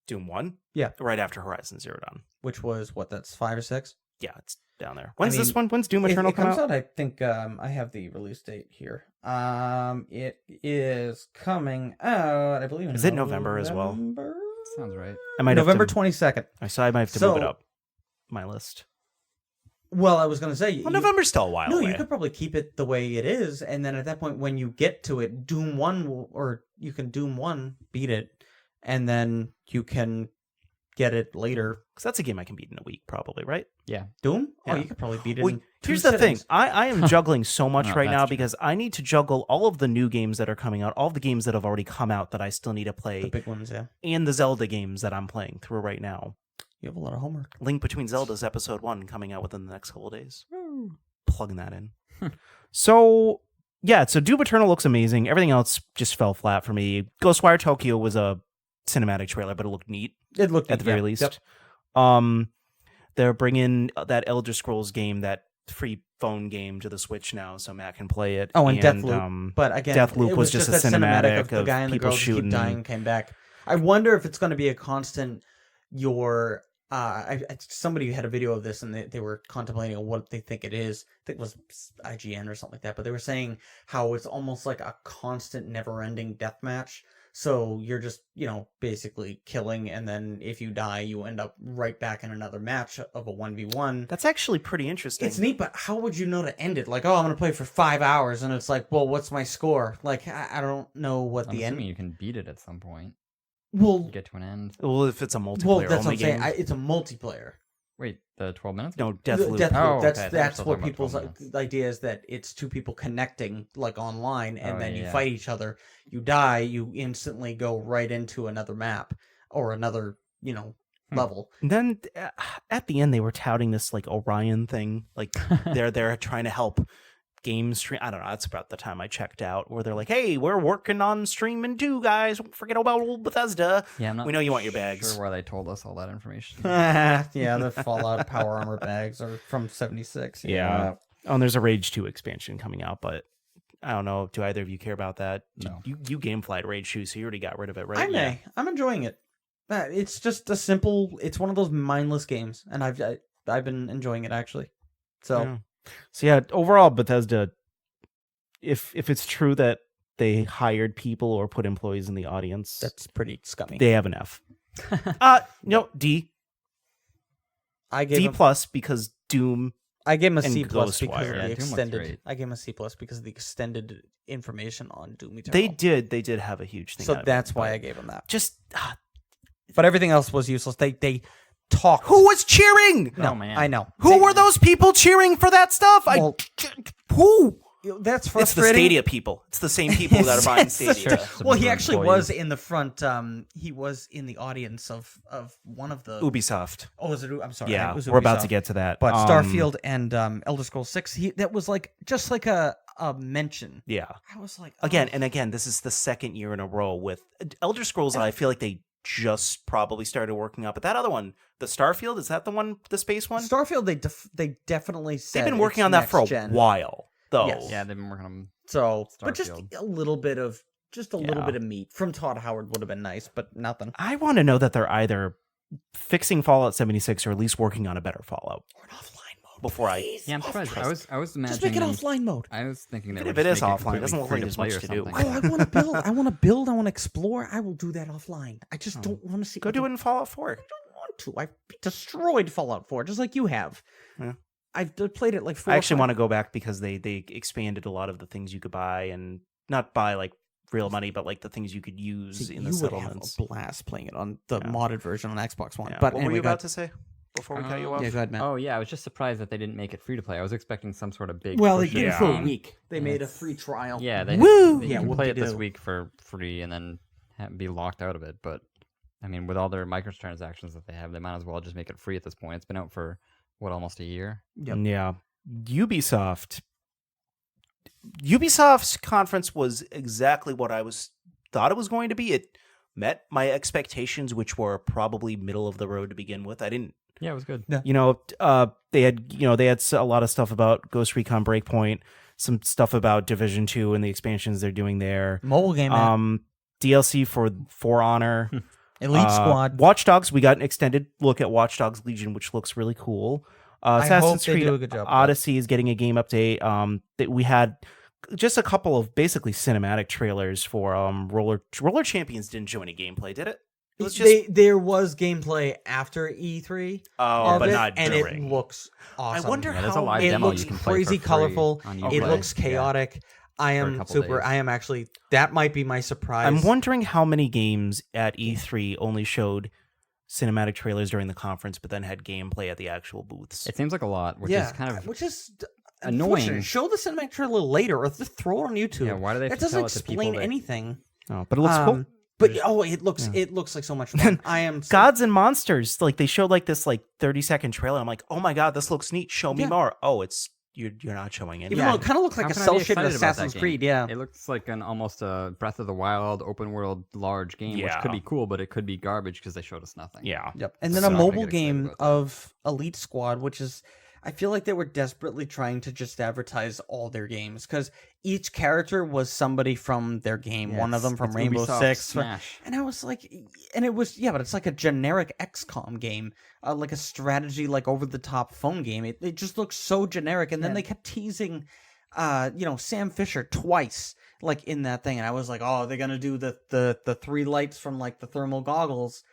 Speaker 3: Doom 1?
Speaker 2: Yeah.
Speaker 3: Right after Horizon Zero Dawn.
Speaker 2: Which was that's 5 or 6?
Speaker 3: Yeah, it's down there. When's this
Speaker 2: mean,
Speaker 3: one? When's Doom Eternal
Speaker 2: it
Speaker 3: come
Speaker 2: comes
Speaker 3: out?
Speaker 2: I think I have the release date here. It is coming out, I believe.
Speaker 3: Is it November as well?
Speaker 1: Sounds right.
Speaker 3: I might
Speaker 2: November
Speaker 3: have to,
Speaker 2: 22nd.
Speaker 3: so I might have to move it up my list.
Speaker 2: Well, I was going to say,
Speaker 3: Well, November's still a while
Speaker 2: no,
Speaker 3: away.
Speaker 2: you could probably keep it the way it is, and then at that point, when you get to it, Doom 1 or you can Doom 1 beat it, and then you can get it later.
Speaker 3: Because that's a game I can beat in a week, probably, right?
Speaker 1: Yeah.
Speaker 2: Doom? Oh,
Speaker 3: Yeah.
Speaker 2: you could probably beat it
Speaker 3: Well,
Speaker 2: in 2
Speaker 3: here's the thing.
Speaker 2: sittings.
Speaker 3: I am juggling so much
Speaker 1: No,
Speaker 3: right now
Speaker 1: that's true.
Speaker 3: because I need to juggle all of the new games that are coming out, all of the games that have already come out that I still need to play,
Speaker 2: The big ones, yeah.
Speaker 3: and the Zelda games that I'm playing through right now.
Speaker 2: You have a lot of homework.
Speaker 3: Link Between Zeldas Episode 1 coming out within the next couple of days. Plugging that in. So, yeah, so Doom Eternal looks amazing. Everything else just fell flat for me. Ghostwire Tokyo was a cinematic trailer, but it looked neat
Speaker 2: It looked
Speaker 3: at the very
Speaker 2: yeah,
Speaker 3: least.
Speaker 2: yep.
Speaker 3: They're bringing that Elder Scrolls game, that free phone game, to the Switch now, so Matt can play it.
Speaker 2: Oh, and Deathloop. But again,
Speaker 3: Deathloop
Speaker 2: it
Speaker 3: was just
Speaker 2: that
Speaker 3: a cinematic
Speaker 2: of the
Speaker 3: of
Speaker 2: guy and the
Speaker 3: people
Speaker 2: girl who
Speaker 3: shooting.
Speaker 2: keep dying and came back. I wonder if it's going to be a constant. Somebody had a video of this, and they were contemplating what they think it is. I think it was IGN or something like that. But they were saying how it's almost like a constant, never-ending deathmatch. So you're just, basically killing, and then if you die, you end up right back in another match of a 1v1.
Speaker 3: That's actually pretty interesting.
Speaker 2: It's neat, but how would you know to end it? Like, oh, I'm going to play for 5 hours, and it's like, well, what's my score? Like, I don't know what
Speaker 1: I'm
Speaker 2: the end...
Speaker 1: assuming you can beat it at some point.
Speaker 2: Well,
Speaker 1: You get to an end.
Speaker 3: Well, if it's a multiplayer
Speaker 2: well, that's what
Speaker 3: only
Speaker 2: I'm saying.
Speaker 3: game.
Speaker 2: It's a multiplayer.
Speaker 1: Wait, the 12 minutes?
Speaker 3: No, Deathloop.
Speaker 2: Deathloop.
Speaker 1: Oh, okay. I thought you were
Speaker 2: That's
Speaker 1: still
Speaker 2: what
Speaker 1: talking about
Speaker 2: people's
Speaker 1: 12 minutes.
Speaker 2: idea is, that it's two people connecting like online, and
Speaker 1: Oh,
Speaker 2: then you
Speaker 1: yeah.
Speaker 2: fight each other. You die, you instantly go right into another map or another, level.
Speaker 3: And then at the end, they were touting this like Orion thing. Like they're trying to help game stream. I don't know. That's about the time I checked out, where they're like, "Hey, we're working on streaming too, guys. Don't forget about old Bethesda."
Speaker 1: Yeah, I'm not
Speaker 3: We know you want your bags.
Speaker 1: Sure where they told us all that information.
Speaker 2: Yeah, the Fallout Power Armor bags are from 76.
Speaker 3: Yeah. Oh, and there's a Rage 2 expansion coming out, but I don't know. Do either of you care about that?
Speaker 1: No.
Speaker 3: You gameflied Rage 2, so you already got rid of it, right?
Speaker 2: I may. I'm enjoying it. It's just it's one of those mindless games, and I've been enjoying it, actually. So
Speaker 3: So yeah, overall, Bethesda, if it's true that they hired people or put employees in the audience,
Speaker 2: that's pretty scummy.
Speaker 3: they have an F. D.
Speaker 2: I gave
Speaker 3: D
Speaker 2: him,
Speaker 3: plus because Doom.
Speaker 2: I gave him a
Speaker 3: and
Speaker 2: C plus because
Speaker 3: Ghostwire.
Speaker 2: of
Speaker 1: Yeah,
Speaker 2: the
Speaker 1: Doom looks
Speaker 2: extended.
Speaker 1: great.
Speaker 2: I gave him a C plus because of the extended information on Doom Eternal.
Speaker 3: They did have a huge thing.
Speaker 2: So
Speaker 3: out of
Speaker 2: that's
Speaker 3: it,
Speaker 2: why
Speaker 3: but
Speaker 2: I gave him that.
Speaker 3: just
Speaker 2: But everything else was useless. They talked.
Speaker 3: who was cheering?
Speaker 2: No,
Speaker 1: Oh, man.
Speaker 2: I know.
Speaker 3: Who were those people cheering for that stuff?
Speaker 2: Well,
Speaker 3: Who?
Speaker 2: That's
Speaker 3: It's the
Speaker 2: frustrating.
Speaker 3: Stadia people. It's the same people that are buying
Speaker 2: It's the-
Speaker 3: Stadia.
Speaker 2: Well, he
Speaker 1: Some
Speaker 2: actually
Speaker 1: employees.
Speaker 2: was in the front. He was in the audience of one of the.
Speaker 3: Ubisoft.
Speaker 2: Oh, was it? I'm sorry.
Speaker 3: Yeah,
Speaker 2: it was
Speaker 3: we're about
Speaker 2: Ubisoft.
Speaker 3: to get to that.
Speaker 2: But Starfield and Elder Scrolls 6. That was just like a mention.
Speaker 3: Yeah.
Speaker 2: I was like,
Speaker 3: Again, this is the second year in a row with Elder Scrolls. I feel like they just probably started working up. But that other one, the Starfield, is that the one, the space one?
Speaker 2: Starfield. They definitely said
Speaker 3: They've been working
Speaker 2: it's
Speaker 3: on that for a
Speaker 2: next gen.
Speaker 3: while, though.
Speaker 2: Yes.
Speaker 1: Yeah, they've been working on.
Speaker 2: So, but just
Speaker 1: Starfield.
Speaker 2: a little bit of little
Speaker 3: Yeah.
Speaker 2: bit of meat from Todd Howard would have been nice, but nothing.
Speaker 3: I want to know that they're either fixing Fallout 76 or at least working on a better Fallout
Speaker 2: Or an offline mode.
Speaker 3: before
Speaker 1: Yeah, I'm surprised. I was imagining.
Speaker 2: Just make it offline mode.
Speaker 1: I was thinking that
Speaker 3: Even if it is offline, it
Speaker 1: completely
Speaker 3: doesn't look
Speaker 1: free
Speaker 3: like
Speaker 1: to
Speaker 3: there's
Speaker 1: play
Speaker 3: much
Speaker 1: or
Speaker 3: to do.
Speaker 1: something.
Speaker 2: Oh, I want to build. I want to build. I want to explore. I will do that offline. I just don't want to see.
Speaker 3: Go do it in Fallout 4.
Speaker 2: I don't want to. I destroyed Fallout 4 just like you have.
Speaker 3: Yeah.
Speaker 2: I've played it like 4.
Speaker 3: I actually want to go back because they expanded a lot of the things you could buy, and not buy like real money, but like the things you could use in the settlements.
Speaker 2: Would have a blast playing it on the
Speaker 3: Yeah.
Speaker 2: modded version on Xbox One.
Speaker 3: Yeah.
Speaker 2: But
Speaker 3: What
Speaker 2: anyway,
Speaker 3: were you
Speaker 2: go
Speaker 3: about
Speaker 2: ahead.
Speaker 3: to say before we cut you off?
Speaker 2: Yeah, go ahead, Matt.
Speaker 1: Oh yeah, I was just surprised that they didn't make it free to play. I was expecting some sort of big.
Speaker 2: Well, they
Speaker 1: push
Speaker 2: did it
Speaker 1: of
Speaker 2: for a
Speaker 1: game.
Speaker 2: week. They
Speaker 1: And
Speaker 2: made a
Speaker 1: it's-
Speaker 2: free trial.
Speaker 1: Yeah, they
Speaker 3: Woo!
Speaker 1: you
Speaker 2: Yeah,
Speaker 1: can play it this
Speaker 2: whoop-de-doo.
Speaker 1: week for free and then be locked out of it. But I mean, with all their microtransactions that they have, they might as well just make it free at this point. It's been out for almost a year.
Speaker 2: Yep.
Speaker 3: Yeah. Ubisoft's conference was exactly what I thought it was going to be. It met my expectations, which were probably middle of the road to begin with. I didn't,
Speaker 1: Yeah, it was good.
Speaker 3: they had a lot of stuff about Ghost Recon Breakpoint, some stuff about Division 2 and the expansions they're doing there.
Speaker 2: Mobile game. Matt.
Speaker 3: DLC for Honor.
Speaker 2: Elite Squad.
Speaker 3: Watch Dogs, we got an extended look at Watch Dogs Legion, which looks really cool.
Speaker 2: I
Speaker 3: Assassin's
Speaker 2: hope they
Speaker 3: Creed
Speaker 2: do a good job with that.
Speaker 3: Odyssey is getting a game update. That we had just a couple of basically cinematic trailers for Roller Champions. Didn't show any gameplay, did it? It was just
Speaker 2: There was gameplay after E3.
Speaker 3: but
Speaker 2: of it,
Speaker 3: not
Speaker 2: and
Speaker 3: during.
Speaker 2: it looks awesome.
Speaker 3: I wonder
Speaker 1: Yeah, there's a
Speaker 3: how
Speaker 1: live
Speaker 2: it
Speaker 1: demo
Speaker 2: looks
Speaker 1: you can play
Speaker 2: crazy
Speaker 1: for free
Speaker 2: colorful.
Speaker 1: on
Speaker 2: It
Speaker 1: Uplay.
Speaker 2: looks
Speaker 1: Yeah.
Speaker 2: chaotic. I
Speaker 1: For a
Speaker 2: am
Speaker 1: couple
Speaker 2: super.
Speaker 1: days.
Speaker 2: I am actually. That might be my surprise.
Speaker 3: I'm wondering how many games at E3 only showed cinematic trailers during the conference, but then had gameplay at the actual booths.
Speaker 1: It seems like a lot, which
Speaker 2: yeah,
Speaker 1: is kind of
Speaker 2: which is
Speaker 1: annoying.
Speaker 2: unfortunate. Show the cinematic trailer later, or just throw it on YouTube.
Speaker 1: Yeah, why do they have
Speaker 2: That
Speaker 1: to
Speaker 2: doesn't
Speaker 1: tell it to people
Speaker 2: explain
Speaker 1: that-
Speaker 2: anything.
Speaker 3: Oh, but it looks cool.
Speaker 2: But it looks like so much fun. I am so-
Speaker 3: Gods and Monsters, like they showed like this 30-second trailer. I'm like, oh my god, this looks neat. Show me
Speaker 2: Yeah.
Speaker 3: more. Oh, you're not showing any.
Speaker 2: Even though it kind of looks like
Speaker 1: How
Speaker 2: a
Speaker 1: can I be
Speaker 2: cell shaded
Speaker 1: excited about that
Speaker 2: Assassin's
Speaker 1: game?
Speaker 2: Creed. Yeah.
Speaker 1: It looks like almost a Breath of the Wild open world large game, which
Speaker 3: Yeah.
Speaker 1: could be cool, but it could be garbage because they showed us nothing.
Speaker 3: Yeah.
Speaker 2: Yep. And then
Speaker 1: So
Speaker 2: a
Speaker 1: I'm not gonna
Speaker 2: mobile
Speaker 1: get excited
Speaker 2: game
Speaker 1: about that.
Speaker 2: of Elite Squad, which is, I feel like they were desperately trying to just advertise all their games because each character was somebody from their game.
Speaker 1: Yeah,
Speaker 2: One of them from
Speaker 1: it's
Speaker 2: Rainbow
Speaker 1: Ubisoft
Speaker 2: Six.
Speaker 1: Smash.
Speaker 2: And I was like, and it was, yeah, but it's like a generic XCOM game, like a strategy, like over the top phone game. It just looks so generic. And then they kept teasing, Sam Fisher twice, like in that thing. And I was like, oh, they're going to do the three lights from like the thermal goggles.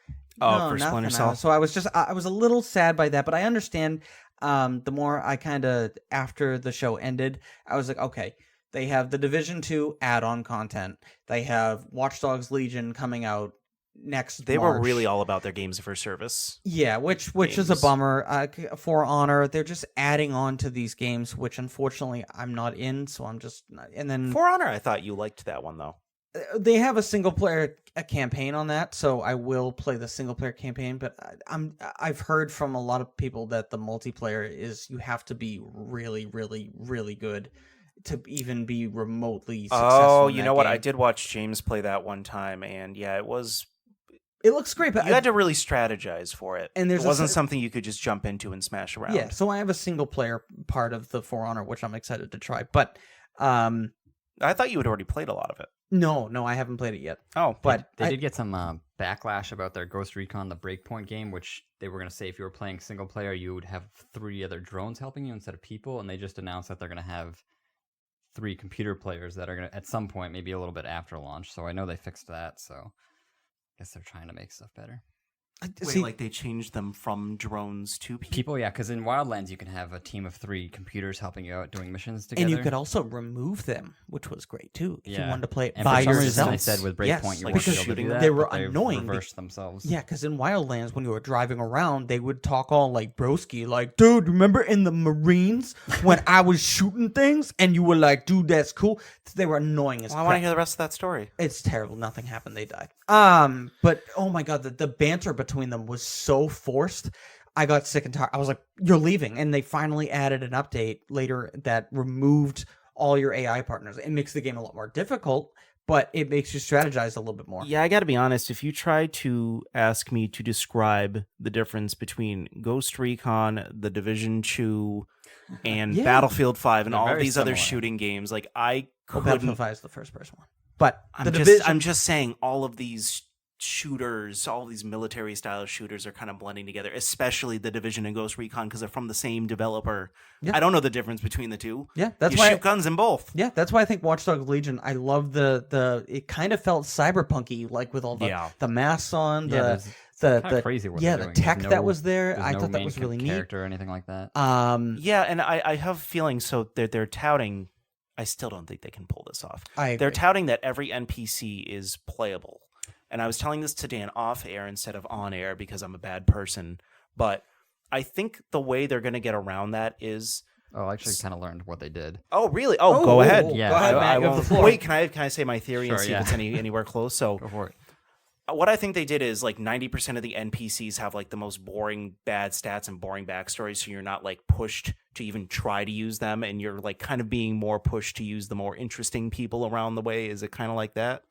Speaker 3: Oh,
Speaker 2: No,
Speaker 3: for
Speaker 2: nothing.
Speaker 3: Splinter Cell.
Speaker 2: So I was a little sad by that, but I understand. The more I kind of, after the show ended, I was like, okay, they have the Division 2 add-on content. They have Watch Dogs Legion coming out next
Speaker 3: They were
Speaker 2: March.
Speaker 3: really all about their games for service.
Speaker 2: Yeah, which is a
Speaker 3: games.
Speaker 2: bummer. For Honor, they're just adding on to these games, which unfortunately I'm not in, so I'm just not. And then
Speaker 3: For Honor, I thought you liked that one though.
Speaker 2: they have a single player campaign on that, so I will play the single player campaign. But I've heard from a lot of people that the multiplayer is you have to be really, really, really good to even be remotely successful.
Speaker 3: Oh,
Speaker 2: in
Speaker 3: you
Speaker 2: that
Speaker 3: know what?
Speaker 2: game.
Speaker 3: I did watch James play that one time, and yeah, it was.
Speaker 2: It looks great, but
Speaker 3: You had to really strategize for it.
Speaker 2: And there's
Speaker 3: it
Speaker 2: a
Speaker 3: wasn't
Speaker 2: cer-
Speaker 3: something you could just jump into and smash around.
Speaker 2: yeah. So I have a single player part of the For Honor, which I'm excited to try. But
Speaker 3: I thought you had already played a lot of it.
Speaker 2: no, I haven't played it yet.
Speaker 3: Oh,
Speaker 2: But
Speaker 1: They
Speaker 2: I-
Speaker 1: did get some backlash about their Ghost Recon the Breakpoint game, which they were going to say if you were playing single player, you would have 3 other drones helping you instead of people, and they just announced that they're going to have 3 computer players that are going to, at some point, maybe a little bit after launch. So I know they fixed that, so I guess they're trying to make stuff better.
Speaker 3: Wait, like they changed them from drones to people?
Speaker 1: People, yeah, because in Wildlands you can have a team of 3 computers helping you out doing missions together.
Speaker 2: And you could also remove them, which was great too. If you
Speaker 1: Yeah.
Speaker 2: wanted to play it
Speaker 1: And
Speaker 2: by
Speaker 1: for some reason
Speaker 2: yourself.
Speaker 1: they said with Breakpoint
Speaker 2: Yes,
Speaker 1: you
Speaker 3: like
Speaker 1: weren't able to
Speaker 3: shooting
Speaker 1: do
Speaker 3: them.
Speaker 1: that,
Speaker 2: They were
Speaker 1: but they've
Speaker 2: annoying
Speaker 1: reversed themselves.
Speaker 2: Yeah, because in Wildlands, when you were driving around, they would talk all like broski, like, dude, remember in the Marines when I was shooting things and you were like, dude, that's cool. They were annoying as
Speaker 3: Well, I want to
Speaker 2: crap.
Speaker 3: hear the rest of that story.
Speaker 2: It's terrible. Nothing happened. They died. But oh my god, the banter between them was so forced. I got sick and tired. I was like, "You're leaving," and they finally added an update later that removed all your AI partners. It makes the game a lot more difficult, but it makes you strategize a little bit more.
Speaker 3: Yeah, I got to be honest. If you try to ask me to describe the difference between Ghost Recon, The Division 2, and
Speaker 2: Yeah.
Speaker 3: Battlefield 5, and
Speaker 1: They're
Speaker 3: all
Speaker 1: very
Speaker 3: these other
Speaker 1: similar.
Speaker 3: shooting games, like I
Speaker 2: Well,
Speaker 3: couldn't.
Speaker 2: Battlefield 5 is the first person one, but
Speaker 3: I'm just saying all of these shooters, all of these military style shooters are kind of blending together, especially The Division and Ghost Recon because they're from the same developer.
Speaker 2: Yeah.
Speaker 3: I don't know the difference between the two.
Speaker 2: Yeah, that's
Speaker 3: you
Speaker 2: why.
Speaker 3: shoot guns in both.
Speaker 2: Yeah, that's why I think Watch Dogs Legion. I love the. It kind of felt cyberpunky, like with all the
Speaker 3: Yeah.
Speaker 2: the masks on,
Speaker 1: Yeah,
Speaker 2: the
Speaker 1: crazy what
Speaker 2: yeah,
Speaker 1: they're
Speaker 2: the
Speaker 1: doing.
Speaker 2: tech
Speaker 1: There's
Speaker 2: that
Speaker 1: no-
Speaker 2: was there.
Speaker 1: there's
Speaker 2: I
Speaker 1: no
Speaker 2: thought that
Speaker 1: main
Speaker 2: was really neat.
Speaker 1: character or anything like that.
Speaker 3: Yeah, and I have feelings. So they're touting. I still don't think they can pull this off.
Speaker 2: I
Speaker 3: They're
Speaker 2: agree.
Speaker 3: touting that every NPC is playable. And I was telling this to Dan off air instead of on air because I'm a bad person. But I think the way they're going to get around that is.
Speaker 1: Oh, I actually kind of learned what they did.
Speaker 3: Oh, really? Oh, go ahead.
Speaker 1: Yeah,
Speaker 2: go ahead,
Speaker 1: I-
Speaker 2: Matt.
Speaker 1: I
Speaker 2: You have the
Speaker 1: won't-
Speaker 2: floor.
Speaker 3: Wait, can I say my theory and
Speaker 1: Sure,
Speaker 3: see
Speaker 1: yeah.
Speaker 3: if it's anywhere close? So
Speaker 1: Go for it.
Speaker 3: what I think they did is like 90% of the NPCs have like the most boring bad stats and boring backstories, so you're not like pushed to even try to use them, and you're like kind of being more pushed to use the more interesting people around the way. Is it kind of like that?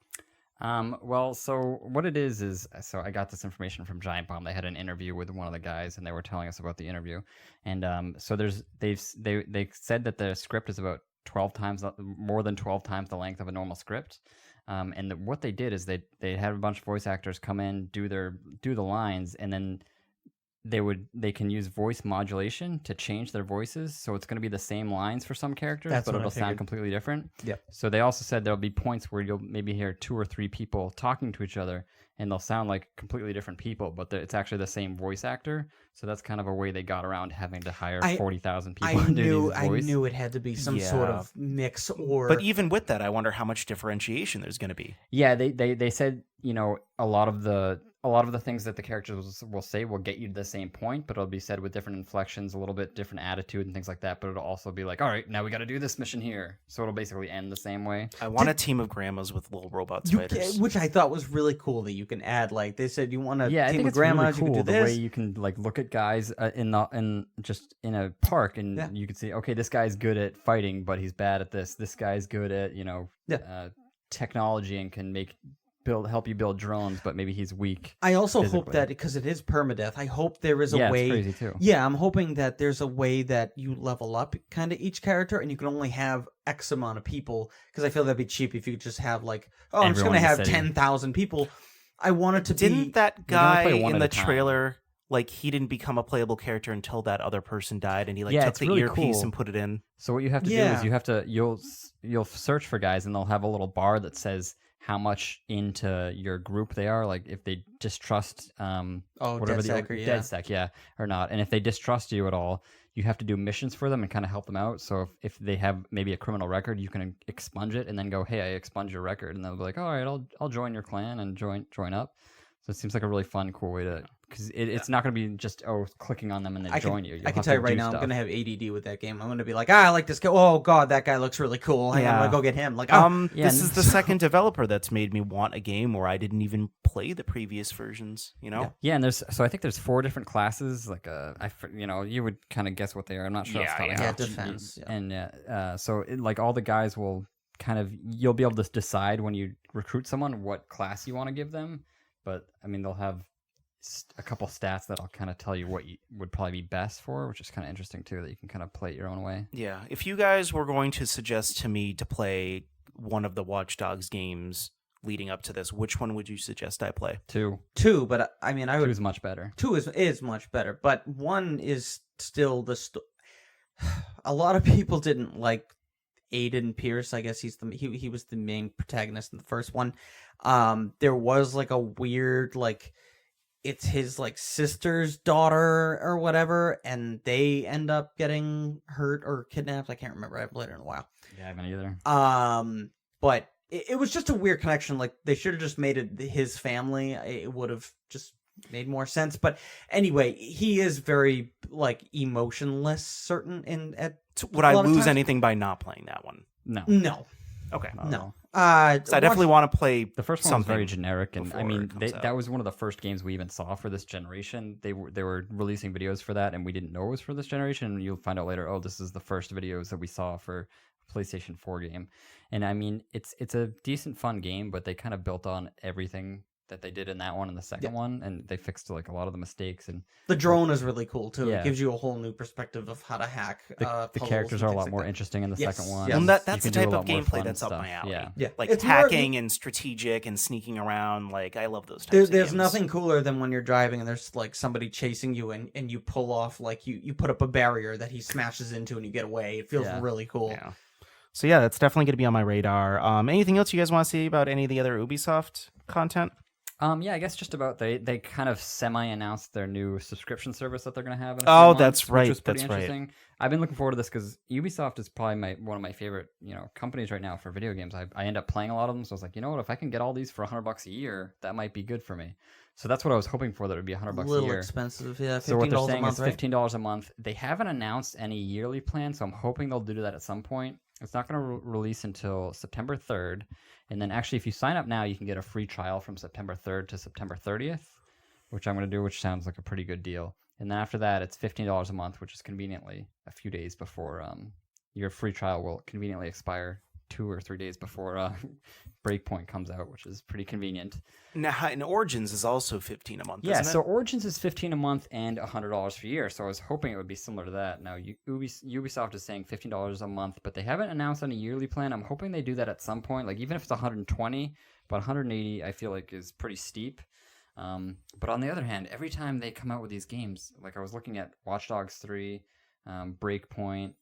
Speaker 1: Well, so what it is so I got this information from Giant Bomb. They had an interview with one of the guys, and they were telling us about the interview. And so they said that the script is about 12 times more than 12 times the length of a normal script. And what they did is they had a bunch of voice actors come in, do the lines, and then they can use voice modulation to change their voices, so it's going to be the same lines for some characters,
Speaker 2: That's
Speaker 1: but
Speaker 2: what I
Speaker 1: it'll sound
Speaker 2: figured.
Speaker 1: completely different.
Speaker 2: Yep.
Speaker 1: So they also said there'll be points where you'll maybe hear 2 or 3 people talking to each other, and they'll sound like completely different people, but it's actually the same voice actor. So that's kind of a way they got around having to hire 40,000 people
Speaker 2: I
Speaker 1: to do
Speaker 2: knew
Speaker 1: these voice.
Speaker 2: I knew it had to be some sort
Speaker 3: Yeah.
Speaker 2: of mix or.
Speaker 3: But even with that, I wonder how much differentiation there's going to be.
Speaker 1: Yeah, they said, a lot of the things that the characters will say will get you to the same point, but it'll be said with different inflections, a little bit different attitude and things like that. But it'll also be like, all right, now we got to do this mission here. So it'll basically end the same way.
Speaker 3: I want a team of grandmas with little robot spiders.
Speaker 2: which I thought was really cool that you can add. Like they said, you want a
Speaker 1: Yeah, I
Speaker 2: team
Speaker 1: think
Speaker 2: of
Speaker 1: it's really
Speaker 2: grandmas,
Speaker 1: cool
Speaker 2: you can
Speaker 1: the
Speaker 2: do
Speaker 1: way
Speaker 2: this.
Speaker 1: you can like look at guys in a park, and
Speaker 2: Yeah.
Speaker 1: you can see, okay, this guy's good at fighting, but he's bad at this. This guy's good at technology and can help you build drones, but maybe he's weak.
Speaker 2: I also hope
Speaker 1: physically.
Speaker 2: that because it is permadeath, I hope there is a
Speaker 1: Yeah,
Speaker 2: way.
Speaker 1: it's crazy too.
Speaker 2: Yeah, I'm hoping that there's a way that you level up kind of each character, and you can only have X amount of people. Because I feel that'd be cheap if you could just have like, oh, I'm just
Speaker 1: Everyone
Speaker 2: gonna
Speaker 1: in the
Speaker 2: have
Speaker 1: city.
Speaker 2: 10,000 people. I want it to be.
Speaker 3: Didn't that
Speaker 1: can only
Speaker 3: guy
Speaker 1: play one
Speaker 3: in
Speaker 1: at
Speaker 3: the
Speaker 1: a time.
Speaker 3: trailer, like, he didn't become a playable character until that other person died, and he like
Speaker 1: Yeah,
Speaker 3: took
Speaker 1: it's
Speaker 3: the
Speaker 1: really
Speaker 3: earpiece
Speaker 1: cool.
Speaker 3: and put it in?
Speaker 1: So what you have to do
Speaker 2: Yeah.
Speaker 1: is you'll search for guys, and they'll have a little bar that says how much into your group they are, like if they distrust whatever DedSec, yeah, or not. And if they distrust you at all, you have to do missions for them and kind of help them out. So if they have maybe a criminal record, you can expunge it and then go, hey, I expunge your record, and they'll be like, all right, I'll join your clan and join up. So it seems like a really fun, cool way to, because it's not going to be just clicking on them and they join you. You'll
Speaker 2: I can
Speaker 1: have
Speaker 2: tell
Speaker 1: to
Speaker 2: you right
Speaker 1: do
Speaker 2: now,
Speaker 1: stuff.
Speaker 2: I'm gonna have ADD with that game. I'm gonna be like, I like this guy. Oh god, that guy looks really cool. Hey, I'm
Speaker 3: Yeah.
Speaker 2: gonna go get him. Like,
Speaker 1: Yeah,
Speaker 3: This
Speaker 1: and
Speaker 3: is the second developer that's made me want a game where I didn't even play the previous versions.
Speaker 1: Yeah, and I think there's 4 different classes. Like you would kind of guess what they are. I'm not sure. off the top of my
Speaker 2: yeah,
Speaker 1: head.
Speaker 2: defense. Yeah.
Speaker 1: And so like all the guys will you'll be able to decide when you recruit someone what class you want to give them. But I mean, they'll have a couple stats that'll kind of tell you what you would probably be best for, which is kind of interesting too. That you can kind of play it your own way.
Speaker 3: Yeah. If you guys were going to suggest to me to play one of the Watch Dogs games, leading up to this, which one would you suggest I play?
Speaker 1: 2.
Speaker 2: Two, but I mean, I
Speaker 1: 2
Speaker 2: would
Speaker 1: is much better.
Speaker 2: two is much better, but one is still a lot of people didn't like Aiden Pierce. I guess he was the main protagonist in the first one. There was like a weird like it's his like sister's daughter or whatever, and they end up getting hurt or kidnapped. I can't remember. I haven't played it in a while.
Speaker 1: Yeah, I haven't either.
Speaker 2: But it was just a weird connection. Like they should have just made it his family. It would have just made more sense. But anyway, he is very like emotionless.
Speaker 3: Would I lose anything by not playing that one?
Speaker 2: No.
Speaker 3: Okay.
Speaker 2: No.
Speaker 3: So I definitely want to play
Speaker 1: the first one was very generic, and I mean
Speaker 3: that
Speaker 1: was one of the first games we even saw for this generation. They were releasing videos for that, and we didn't know it was for this generation. And you'll find out later, oh, this is the first videos that we saw for PlayStation 4 game. And I mean, it's a decent, fun game, but they kind of built on everything that they did in that one and the second one, and they fixed like a lot of the mistakes. And
Speaker 2: the drone is really cool too.
Speaker 1: Yeah.
Speaker 2: It gives you a whole new perspective of how to hack.
Speaker 1: The characters are a lot more interesting in the second one.
Speaker 2: Yes.
Speaker 3: Well, that's the type of gameplay that's up my alley.
Speaker 1: Yeah.
Speaker 3: Like
Speaker 2: it's
Speaker 3: hacking and strategic and sneaking around. Like I love those types of games.
Speaker 2: There's nothing cooler than when you're driving and there's like somebody chasing you and you pull off like you put up a barrier that he smashes into and you get away. It feels really cool.
Speaker 3: Yeah. So yeah, that's definitely going to be on my radar. Anything else you guys want to see about any of the other Ubisoft content?
Speaker 1: Yeah, I guess just about they kind of semi-announced their new subscription service that they're going to have in a few months,
Speaker 3: that's right.
Speaker 1: Which was pretty
Speaker 3: That's
Speaker 1: interesting.
Speaker 3: right.
Speaker 1: I've been looking forward to this because Ubisoft is probably one of my favorite companies right now for video games. I end up playing a lot of them, so I was like, you know what, if I can get all these for $100 a year, that might be good for me. So that's what I was hoping for. That it would be $100 a year.
Speaker 2: A little expensive, yeah.
Speaker 1: So what they're saying
Speaker 2: $15
Speaker 1: is $15 a month. They haven't announced any yearly plan, so I'm hoping they'll do that at some point. It's not going to release until September 3rd. And then actually, if you sign up now, you can get a free trial from September 3rd to September 30th, which I'm going to do, which sounds like a pretty good deal. And then after that, it's $15 a month, which is conveniently a few days before your free trial will conveniently expire 2 or 3 days before Breakpoint comes out, which is pretty convenient.
Speaker 3: Now, and Origins is also $15 a month.
Speaker 1: Yeah,
Speaker 3: isn't it?
Speaker 1: so Origins is $15 a month and $100 per year. So I was hoping it would be similar to that. Now Ubisoft is saying $15 a month, but they haven't announced any yearly plan. I'm hoping they do that at some point. Like even if it's 120, but 180, I feel like is pretty steep. But on the other hand, every time they come out with these games, like I was looking at Watch Dogs 3, Breakpoint.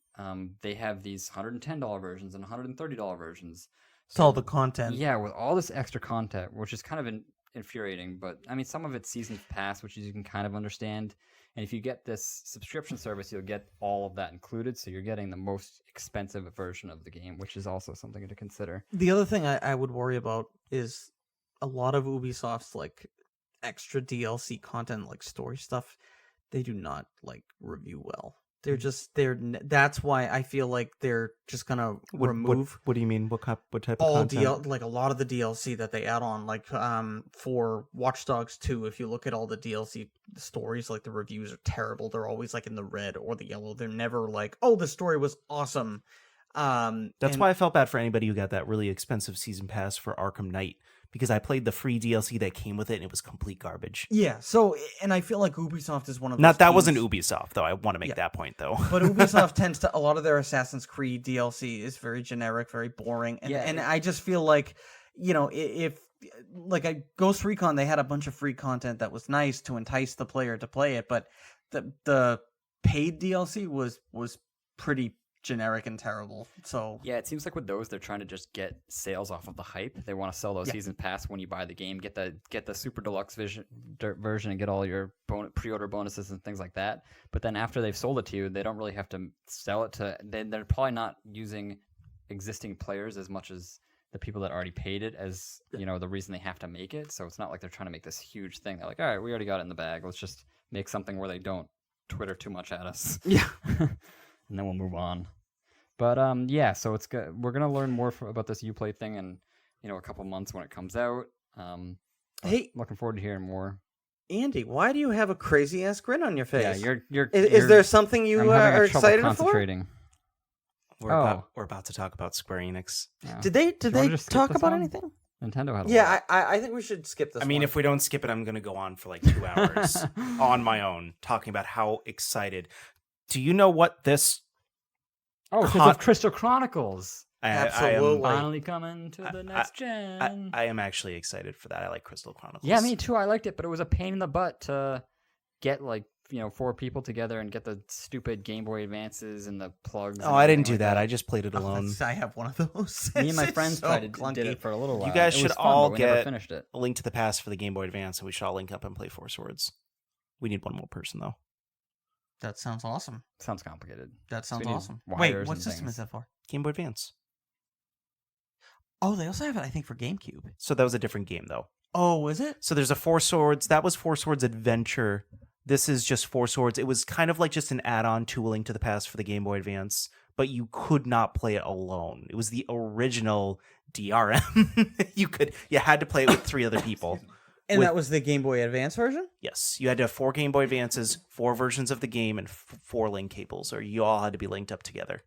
Speaker 1: They have these $110 versions and $130 versions.
Speaker 2: It's all the content.
Speaker 1: Yeah, with all this extra content, which is kind of infuriating. But I mean, some of it's season pass, which you can kind of understand. And if you get this subscription service, you'll get all of that included. So you're getting the most expensive version of the game, which is also something to consider.
Speaker 2: The other thing I would worry about is a lot of Ubisoft's like extra DLC content, like story stuff. They do not like review well. That's why I feel like they're just gonna remove.
Speaker 3: What do you mean? What type of
Speaker 2: all
Speaker 3: content?
Speaker 2: like a lot of the DLC that they add on, like for Watch Dogs 2, if you look at all the DLC stories, like the reviews are terrible. They're always like in the red or the yellow. They're never like, oh, the story was awesome.
Speaker 3: That's why I felt bad for anybody who got that really expensive season pass for Arkham Knight, because I played the free DLC that came with it and it was complete garbage.
Speaker 2: Yeah, so, and I feel like Ubisoft is one of those
Speaker 3: That
Speaker 2: teams,
Speaker 3: wasn't Ubisoft, though. I want to make that point, though.
Speaker 2: But Ubisoft tends to, a lot of their Assassin's Creed DLC is very generic, very boring. And I just feel like, if like Ghost Recon, they had a bunch of free content that was nice to entice the player to play it, but the paid DLC was pretty generic and terrible. So
Speaker 1: yeah, it seems like with those, they're trying to just get sales off of the hype. They want to sell those season pass when you buy the game, get the super deluxe version and get all your pre-order bonuses and things like that. But then after they've sold it to you, they don't really have to sell it to. They're probably not using existing players as much as the people that already paid it as the reason they have to make it. So it's not like they're trying to make this huge thing. They're like, all right, we already got it in the bag. Let's just make something where they don't Twitter too much at us.
Speaker 2: Yeah.
Speaker 1: And then we'll move on. But so it's good. We're gonna learn more about this Uplay thing in a couple months when it comes out.
Speaker 2: Hey,
Speaker 1: looking forward to hearing more.
Speaker 2: Andy, why do you have a crazy ass grin on your face?
Speaker 1: Yeah, you're.
Speaker 2: Is there something you are excited
Speaker 1: concentrating
Speaker 2: for?
Speaker 3: We're about to talk about Square Enix.
Speaker 1: Yeah.
Speaker 2: Did they talk about
Speaker 1: one?
Speaker 2: anything?
Speaker 1: Nintendo had.
Speaker 2: Yeah, I think we should skip this.
Speaker 3: I mean, if we don't skip it, I'm gonna go on for like 2 hours on my own talking about how excited. Do you know what this?
Speaker 1: Oh, because of Crystal Chronicles.
Speaker 2: Absolutely.
Speaker 1: Finally coming to the next gen.
Speaker 3: I am actually excited for that. I like Crystal Chronicles.
Speaker 1: Yeah, me too. I liked it, but it was a pain in the butt to get 4 people together and get the stupid Game Boy Advances and the plugs.
Speaker 3: Oh, I didn't do that. I just played it alone.
Speaker 2: I have one of those.
Speaker 1: Me and my
Speaker 2: It's
Speaker 1: friends
Speaker 2: so
Speaker 1: tried to
Speaker 2: clunky.
Speaker 1: did it for a little while.
Speaker 3: You guys
Speaker 1: It
Speaker 3: should
Speaker 1: was fun,
Speaker 3: all
Speaker 1: but we never
Speaker 3: get
Speaker 1: finished it.
Speaker 3: A Link to the Past for the Game Boy Advance, and we should all link up and play Four Swords. We need one more person, though.
Speaker 2: That sounds awesome.
Speaker 1: Sounds complicated.
Speaker 2: That sounds
Speaker 1: we need
Speaker 2: awesome.
Speaker 1: wires
Speaker 2: Wait,
Speaker 1: and
Speaker 2: what system
Speaker 1: things.
Speaker 2: is that for?
Speaker 3: Game Boy Advance.
Speaker 2: Oh, they also have it, I think, for GameCube.
Speaker 3: So that was a different game, though.
Speaker 2: Oh, is it?
Speaker 3: So there's a Four Swords. That was Four Swords Adventure. This is just Four Swords. It was kind of like just an add-on to A Link to the Past for the Game Boy Advance, but you could not play it alone. It was the original DRM. You had to play it with 3 other people.
Speaker 2: And
Speaker 3: With-
Speaker 2: that was the Game Boy Advance version?
Speaker 3: Yes, you had to have 4 Game Boy Advances, 4 versions of the game, and 4 link cables, or you all had to be linked up together.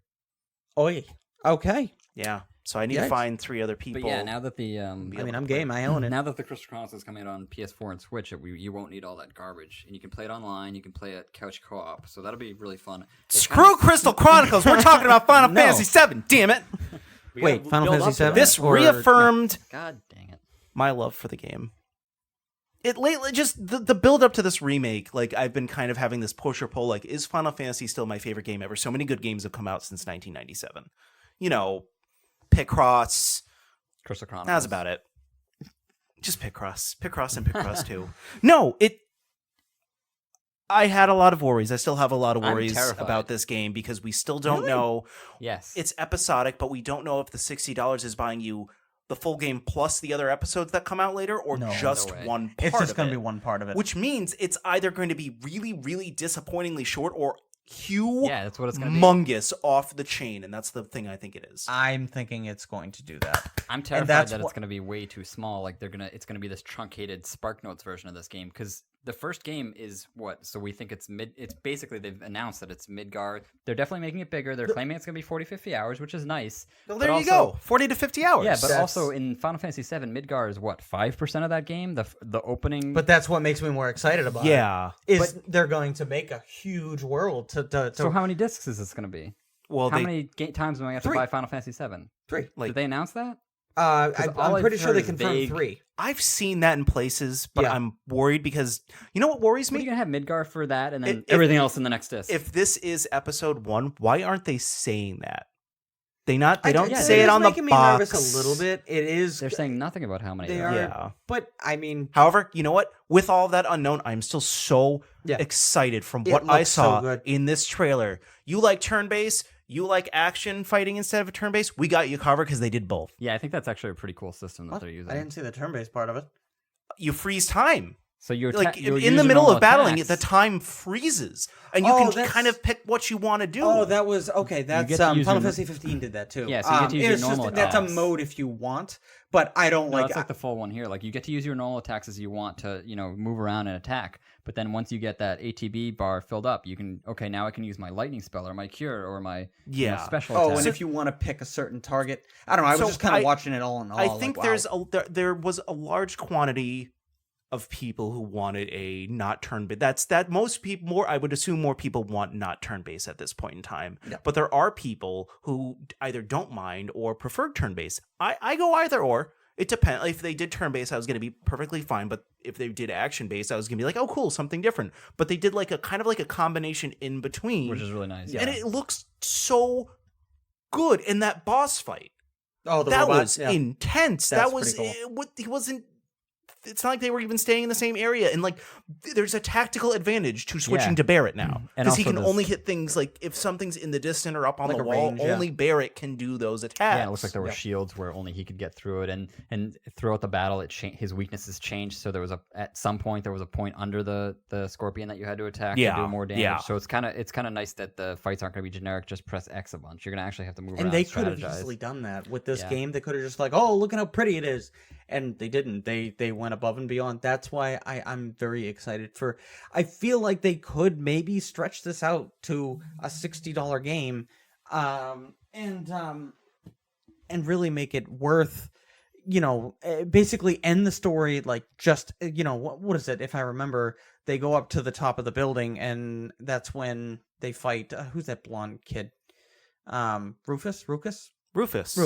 Speaker 2: Oh, yeah. Okay.
Speaker 3: Yeah, so I need to
Speaker 2: Yikes.
Speaker 3: find 3 other people.
Speaker 1: But yeah, now that the
Speaker 2: I mean, I'm game. I own it.
Speaker 1: now that the Crystal Chronicles is coming out on PS4 and Switch, you won't need all that garbage, and you can play it online. You can play it couch co-op, so that'll be really fun.
Speaker 3: Screw Crystal Chronicles. We're talking about Final
Speaker 2: No.
Speaker 3: Fantasy VII. Damn it!
Speaker 2: Wait, Final
Speaker 1: build up
Speaker 2: Fantasy
Speaker 1: to that.
Speaker 2: VII?
Speaker 3: This
Speaker 2: Or-
Speaker 3: reaffirmed
Speaker 1: God dang it!
Speaker 3: my love for the game. It lately just the build up to this remake, like I've been kind of having this push or pull, like is Final Fantasy still my favorite game ever? So many good games have come out since 1997. You know, Picross.
Speaker 1: Crystal Chronicles.
Speaker 3: That's about it. Just Picross and Picross 2. No, I had a lot of worries. I still have a lot of
Speaker 1: I'm
Speaker 3: worries
Speaker 1: terrified.
Speaker 3: about this game because we still don't
Speaker 2: Really?
Speaker 3: know.
Speaker 1: Yes.
Speaker 3: It's episodic, but we don't know if the $60 is buying you the full game plus the other episodes that come out later, or
Speaker 2: No,
Speaker 3: just
Speaker 1: no way.
Speaker 3: one part
Speaker 2: It's just
Speaker 3: of
Speaker 2: going to
Speaker 3: it.
Speaker 2: be one part of it.
Speaker 3: Which means it's either going to be really, really disappointingly short or
Speaker 1: yeah, that's what it's gonna be.
Speaker 3: humongous off the chain, and that's the thing I think it is.
Speaker 2: I'm thinking it's going to do that.
Speaker 1: I'm terrified
Speaker 2: that's
Speaker 1: that
Speaker 2: what-
Speaker 1: it's going to be way too small. Like it's going to be this truncated SparkNotes version of this game because the first game is what? So we think it's mid. It's basically they've announced that it's Midgard. They're definitely making it bigger. They're claiming it's going to be 40, 50 hours, which is nice.
Speaker 3: Well,
Speaker 1: But
Speaker 3: there you
Speaker 1: also-
Speaker 3: go, 40 to 50 hours.
Speaker 1: Yeah, but
Speaker 2: That's-
Speaker 1: also in Final Fantasy VII, Midgard is what 5% of that game. The opening.
Speaker 2: But that's what makes me more excited about it.
Speaker 3: yeah.
Speaker 2: Is they're going to make a huge world to
Speaker 1: so how many discs is this going to be?
Speaker 3: Well,
Speaker 1: How
Speaker 3: they
Speaker 1: many times am I going to have to
Speaker 2: 3.
Speaker 1: buy Final Fantasy VII?
Speaker 2: 3.
Speaker 3: like
Speaker 1: Did they announce that?
Speaker 2: I'm
Speaker 1: all I've
Speaker 2: pretty sure
Speaker 1: heard
Speaker 2: they
Speaker 1: is
Speaker 2: confirmed
Speaker 1: vague-
Speaker 2: 3.
Speaker 3: I've seen that in places, but
Speaker 2: Yeah.
Speaker 3: I'm worried because you know what worries
Speaker 1: What are
Speaker 3: me?
Speaker 1: you going to have Midgard for that and then
Speaker 3: If-
Speaker 1: everything else in the next disc?
Speaker 3: If this is episode 1, why aren't they saying that? They don't
Speaker 1: yeah,
Speaker 3: say
Speaker 1: it
Speaker 3: it
Speaker 2: is
Speaker 3: on the
Speaker 2: making
Speaker 3: box.
Speaker 2: me nervous a little bit. It is.
Speaker 1: They're saying nothing about how many
Speaker 2: They
Speaker 1: there
Speaker 2: are.
Speaker 3: Yeah.
Speaker 2: But I mean,
Speaker 3: However, you know what? With all that unknown, I'm still so
Speaker 2: Yeah.
Speaker 3: excited from
Speaker 2: It
Speaker 3: what I
Speaker 2: looks so
Speaker 3: saw
Speaker 2: good.
Speaker 3: in this trailer. You like turn-based? You like action fighting instead of a turn-based? We got you covered because they did both.
Speaker 1: Yeah, I think that's actually a pretty cool system that
Speaker 2: what?
Speaker 1: they're using.
Speaker 2: I didn't see the turn-based part of it.
Speaker 3: You freeze time.
Speaker 1: So you're
Speaker 3: Like
Speaker 1: you're
Speaker 3: in
Speaker 1: using
Speaker 3: the middle
Speaker 1: normal
Speaker 3: of battling,
Speaker 1: attacks.
Speaker 3: the time freezes, and you
Speaker 2: Oh,
Speaker 3: can
Speaker 2: that's-
Speaker 3: kind of pick what you want to do.
Speaker 2: Oh, that was okay. That's
Speaker 1: get to use
Speaker 2: Final
Speaker 1: your-
Speaker 2: Fantasy 15 did that too.
Speaker 1: Yeah, so you get to use your
Speaker 2: it's just-
Speaker 1: normal
Speaker 2: That's a
Speaker 1: attacks.
Speaker 2: mode if you want, but I don't
Speaker 1: No,
Speaker 2: like.
Speaker 1: it's like the full one here. Like you get to use your normal attacks as you want to, move around and attack. But then once you get that ATB bar filled up, you can now I can use my lightning spell or my cure or my
Speaker 3: Yeah.
Speaker 1: special
Speaker 2: Oh,
Speaker 1: attack.
Speaker 2: and if you want to pick a certain target, I don't know. I was
Speaker 3: So
Speaker 2: just kind of
Speaker 3: I-
Speaker 2: watching it all in all.
Speaker 3: I
Speaker 2: like,
Speaker 3: think
Speaker 2: wow.
Speaker 3: there was a large quantity of people who wanted a not turn based. That most people I would assume more people want not turn based at this point in time.
Speaker 2: Yeah.
Speaker 3: But there are people who either don't mind or prefer turn based. I go either or. It depends. If they did turn based, I was going to be perfectly fine. But if they did action based, I was going to be like, oh, cool, something different. But they did like a kind of like a combination in between,
Speaker 1: which is really nice.
Speaker 3: and it looks so good in that boss fight.
Speaker 2: Oh, the
Speaker 3: That
Speaker 2: robot?
Speaker 3: was
Speaker 2: Yeah.
Speaker 3: intense.
Speaker 2: That's
Speaker 3: That was
Speaker 2: pretty cool.
Speaker 3: he wasn't. It's not like they were even staying in the same area, and like there's a tactical advantage to switching
Speaker 1: Yeah.
Speaker 3: to Barrett now
Speaker 1: And
Speaker 3: because he
Speaker 1: also
Speaker 3: can
Speaker 1: this-
Speaker 3: only hit things like if something's in the distant or up on
Speaker 2: Like
Speaker 3: the
Speaker 2: a
Speaker 3: wall.
Speaker 2: range, yeah.
Speaker 3: Only Barrett can do those attacks.
Speaker 1: Yeah, it looks like there were
Speaker 2: Yeah.
Speaker 1: shields where only he could get through it, and throughout the battle, his weaknesses changed. So there was at some point there was a point under the scorpion that you had to attack to
Speaker 3: Yeah,
Speaker 1: do more damage.
Speaker 3: yeah.
Speaker 1: So it's kind of nice that the fights aren't going to be generic. Just press X a bunch. You're going to actually have to move around
Speaker 2: And they
Speaker 1: and
Speaker 2: could have
Speaker 1: strategize.
Speaker 2: easily done that with this
Speaker 1: Yeah.
Speaker 2: game. They could have just like, oh, look at how pretty it is, and they didn't. They went above and beyond. That's why I'm very excited for. I feel like they could maybe stretch this out to a $60 game, and really make it worth. Basically end the story like just what is it? If I remember, they go up to the top of the building, and that's when they fight. Who's that blonde kid? Rufus.
Speaker 3: Rufus.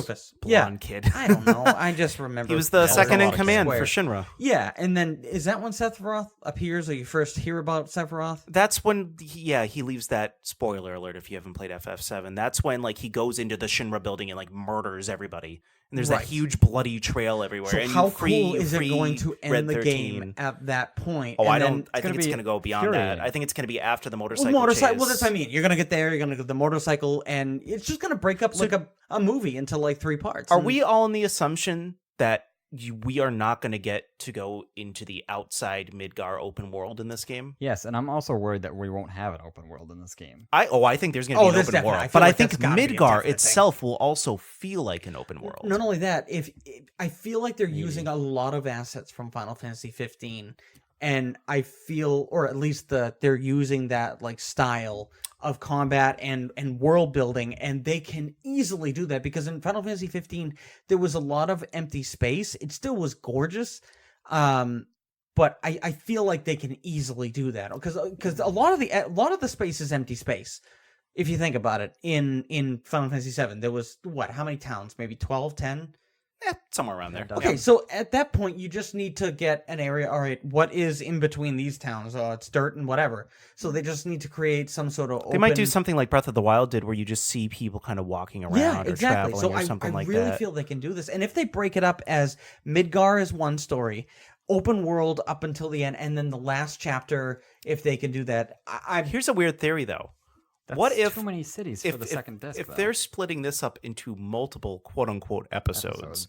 Speaker 2: Yeah.
Speaker 3: Blonde kid.
Speaker 2: I don't know. I just remember
Speaker 3: He was the
Speaker 2: that
Speaker 3: second
Speaker 2: a
Speaker 3: in
Speaker 2: lot of
Speaker 3: command
Speaker 2: Square.
Speaker 3: for Shinra.
Speaker 2: Yeah, and then is that when Sephiroth appears, or you first hear about Sephiroth?
Speaker 3: That's when, he leaves that, spoiler alert if you haven't played FF7, that's when, like, he goes into the Shinra building and, like, murders everybody. And there's
Speaker 2: Right.
Speaker 3: that huge bloody trail everywhere.
Speaker 2: So
Speaker 3: and
Speaker 2: how
Speaker 3: you free,
Speaker 2: cool
Speaker 3: you
Speaker 2: is it
Speaker 3: free
Speaker 2: going to end
Speaker 3: Red
Speaker 2: the
Speaker 3: 13.
Speaker 2: game at that point?
Speaker 3: Oh,
Speaker 2: And
Speaker 3: I
Speaker 2: then
Speaker 3: don't. I think it's
Speaker 1: be
Speaker 3: going to go beyond that.
Speaker 1: infuriating.
Speaker 3: I think it's going to be after the
Speaker 2: Well,
Speaker 3: motorcycle
Speaker 2: motorcycle.
Speaker 3: chase.
Speaker 2: Well, that's what I mean. You're gonna get there. You're gonna get the motorcycle, and it's just gonna break up like a movie into like 3 parts.
Speaker 3: Are
Speaker 2: And
Speaker 3: we all in the assumption that we are not going to get to go into the outside Midgar open world in this game?
Speaker 1: Yes, and I'm also worried that we won't have an open world in this game.
Speaker 3: I think there's going to be an
Speaker 2: there's
Speaker 3: open
Speaker 2: definitely- I
Speaker 3: world,
Speaker 2: feel
Speaker 3: but I
Speaker 2: like
Speaker 3: think
Speaker 2: that's gotta be a
Speaker 3: Midgar
Speaker 2: definite thing.
Speaker 3: itself will also feel like an open world.
Speaker 2: Not only that, I feel like they're using a lot of assets from Final Fantasy 15, and I feel, or at least they're using that like style of combat and world building, and they can easily do that because in Final Fantasy 15 there was a lot of empty space. It still was gorgeous, but I feel like they can easily do that because a lot of the space is empty space. If you think about it, in Final Fantasy 7 there was how many towns? Maybe 12, 10?
Speaker 3: Somewhere around there.
Speaker 2: Okay, so at that point, you just need to get an area. All right, what is in between these towns? Oh, it's dirt and whatever. So they just need to create some sort of.
Speaker 3: They might do something like Breath of the Wild did, where you just see people kind of walking around or traveling
Speaker 2: So
Speaker 3: or something
Speaker 2: I
Speaker 3: like
Speaker 2: really
Speaker 3: that.
Speaker 2: feel they can do this, and if they break it up as Midgar is one story, open world up until the end, and then the last chapter, if they can do that,
Speaker 3: Here's a weird theory, though.
Speaker 1: That's
Speaker 3: What if
Speaker 1: too many cities for the second disc?
Speaker 3: If
Speaker 1: though.
Speaker 3: they're splitting this up into multiple quote unquote episodes,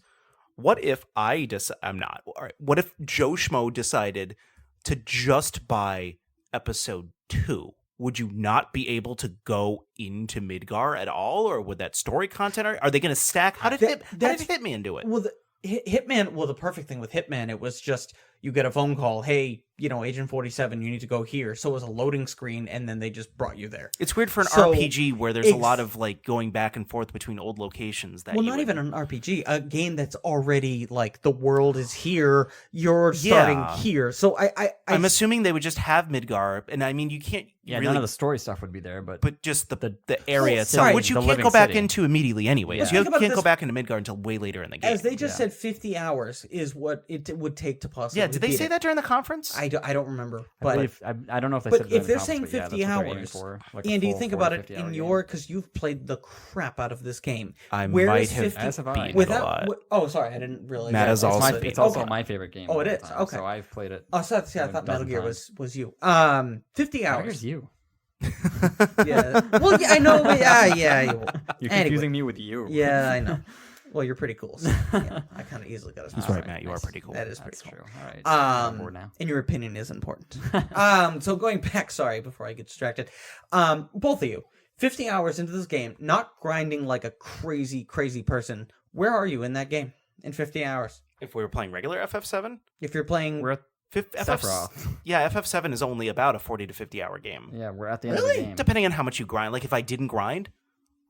Speaker 3: what if I'm not. All right, what if Joe Schmo decided to just buy episode 2? Would you not be able to go into Midgar at all, or would that story content are they going to stack? How did Hitman do it?
Speaker 2: Well, Hitman. Well, the perfect thing with Hitman, it was just you get a phone call. Hey, Agent 47, you need to go here. So it was a loading screen, and then they just brought you there.
Speaker 3: It's weird for an
Speaker 2: So,
Speaker 3: RPG where there's a lot of like going back and forth between old locations. That
Speaker 2: Well, not even an RPG, a game that's already like the world is here. You're starting here. So
Speaker 3: I'm assuming they would just have Midgar, and I mean you can't.
Speaker 1: Yeah,
Speaker 3: really,
Speaker 1: none of the story stuff would be there, but
Speaker 3: just the area
Speaker 2: Well,
Speaker 3: itself,
Speaker 2: right,
Speaker 3: which you
Speaker 1: the
Speaker 3: can't
Speaker 1: living
Speaker 3: go back
Speaker 1: city.
Speaker 3: into immediately anyways.
Speaker 2: Let's
Speaker 3: You
Speaker 2: think about
Speaker 3: can't
Speaker 2: this-
Speaker 3: go back into Midgar until way later in the game.
Speaker 2: as they just said, 50 hours is what it would take to possibly.
Speaker 3: Yeah, did they
Speaker 2: beat
Speaker 3: say
Speaker 2: it.
Speaker 3: that during the conference?
Speaker 2: I don't remember,
Speaker 1: I,
Speaker 2: but
Speaker 1: believe, I don't know if they
Speaker 2: but
Speaker 1: said it
Speaker 2: if
Speaker 1: in
Speaker 2: they're
Speaker 1: the
Speaker 2: saying
Speaker 1: conference, but yeah,
Speaker 2: 50
Speaker 1: that's what they're aiming
Speaker 2: hours,
Speaker 1: for, like a
Speaker 2: Andy,
Speaker 1: full
Speaker 2: think
Speaker 1: 40,
Speaker 2: about it
Speaker 1: 50 hour
Speaker 2: in
Speaker 1: game.
Speaker 2: your, because you've played the crap out of this game.
Speaker 3: I
Speaker 2: Where
Speaker 3: might
Speaker 2: is
Speaker 3: have
Speaker 2: 50
Speaker 1: As have I.
Speaker 3: beaten it a
Speaker 2: Without,
Speaker 3: lot.
Speaker 2: oh, sorry, I didn't realize.
Speaker 3: Matt
Speaker 2: that.
Speaker 3: is
Speaker 1: It's,
Speaker 3: also
Speaker 1: it's also
Speaker 2: Okay.
Speaker 1: my favorite game.
Speaker 2: Oh,
Speaker 1: of
Speaker 2: it
Speaker 1: all
Speaker 2: is?
Speaker 1: time,
Speaker 2: Okay.
Speaker 1: So I've played it.
Speaker 2: Oh, so that's, yeah, I
Speaker 1: a
Speaker 2: thought Metal
Speaker 1: dozen
Speaker 2: Gear
Speaker 1: times.
Speaker 2: was you. 50
Speaker 1: Metal
Speaker 2: hours.
Speaker 1: Gear's you.
Speaker 2: Yeah. Well, yeah, I know. Yeah.
Speaker 1: You're
Speaker 2: Anyway.
Speaker 1: confusing me with you.
Speaker 2: Yeah, I know. Well, you're pretty cool. So, yeah, I kind of easily got a
Speaker 3: That's
Speaker 2: spot.
Speaker 3: right, Matt. You are pretty cool.
Speaker 2: That is pretty
Speaker 1: That's
Speaker 2: cool.
Speaker 1: true. All right. I'm on board now.
Speaker 2: And your opinion is important. So going back, sorry, before I get distracted. Both of you, 50 hours into this game, not grinding like a crazy person. Where are you in that game in 50 hours?
Speaker 3: If we were playing regular FF7,
Speaker 2: If you're playing,
Speaker 1: We're at Sephiroth.
Speaker 3: Yeah, FF7 is only about a 40 to 50 hour game.
Speaker 1: Yeah, we're at the end
Speaker 2: Really?
Speaker 1: of the game.
Speaker 3: Depending on how much you grind. Like if I didn't grind,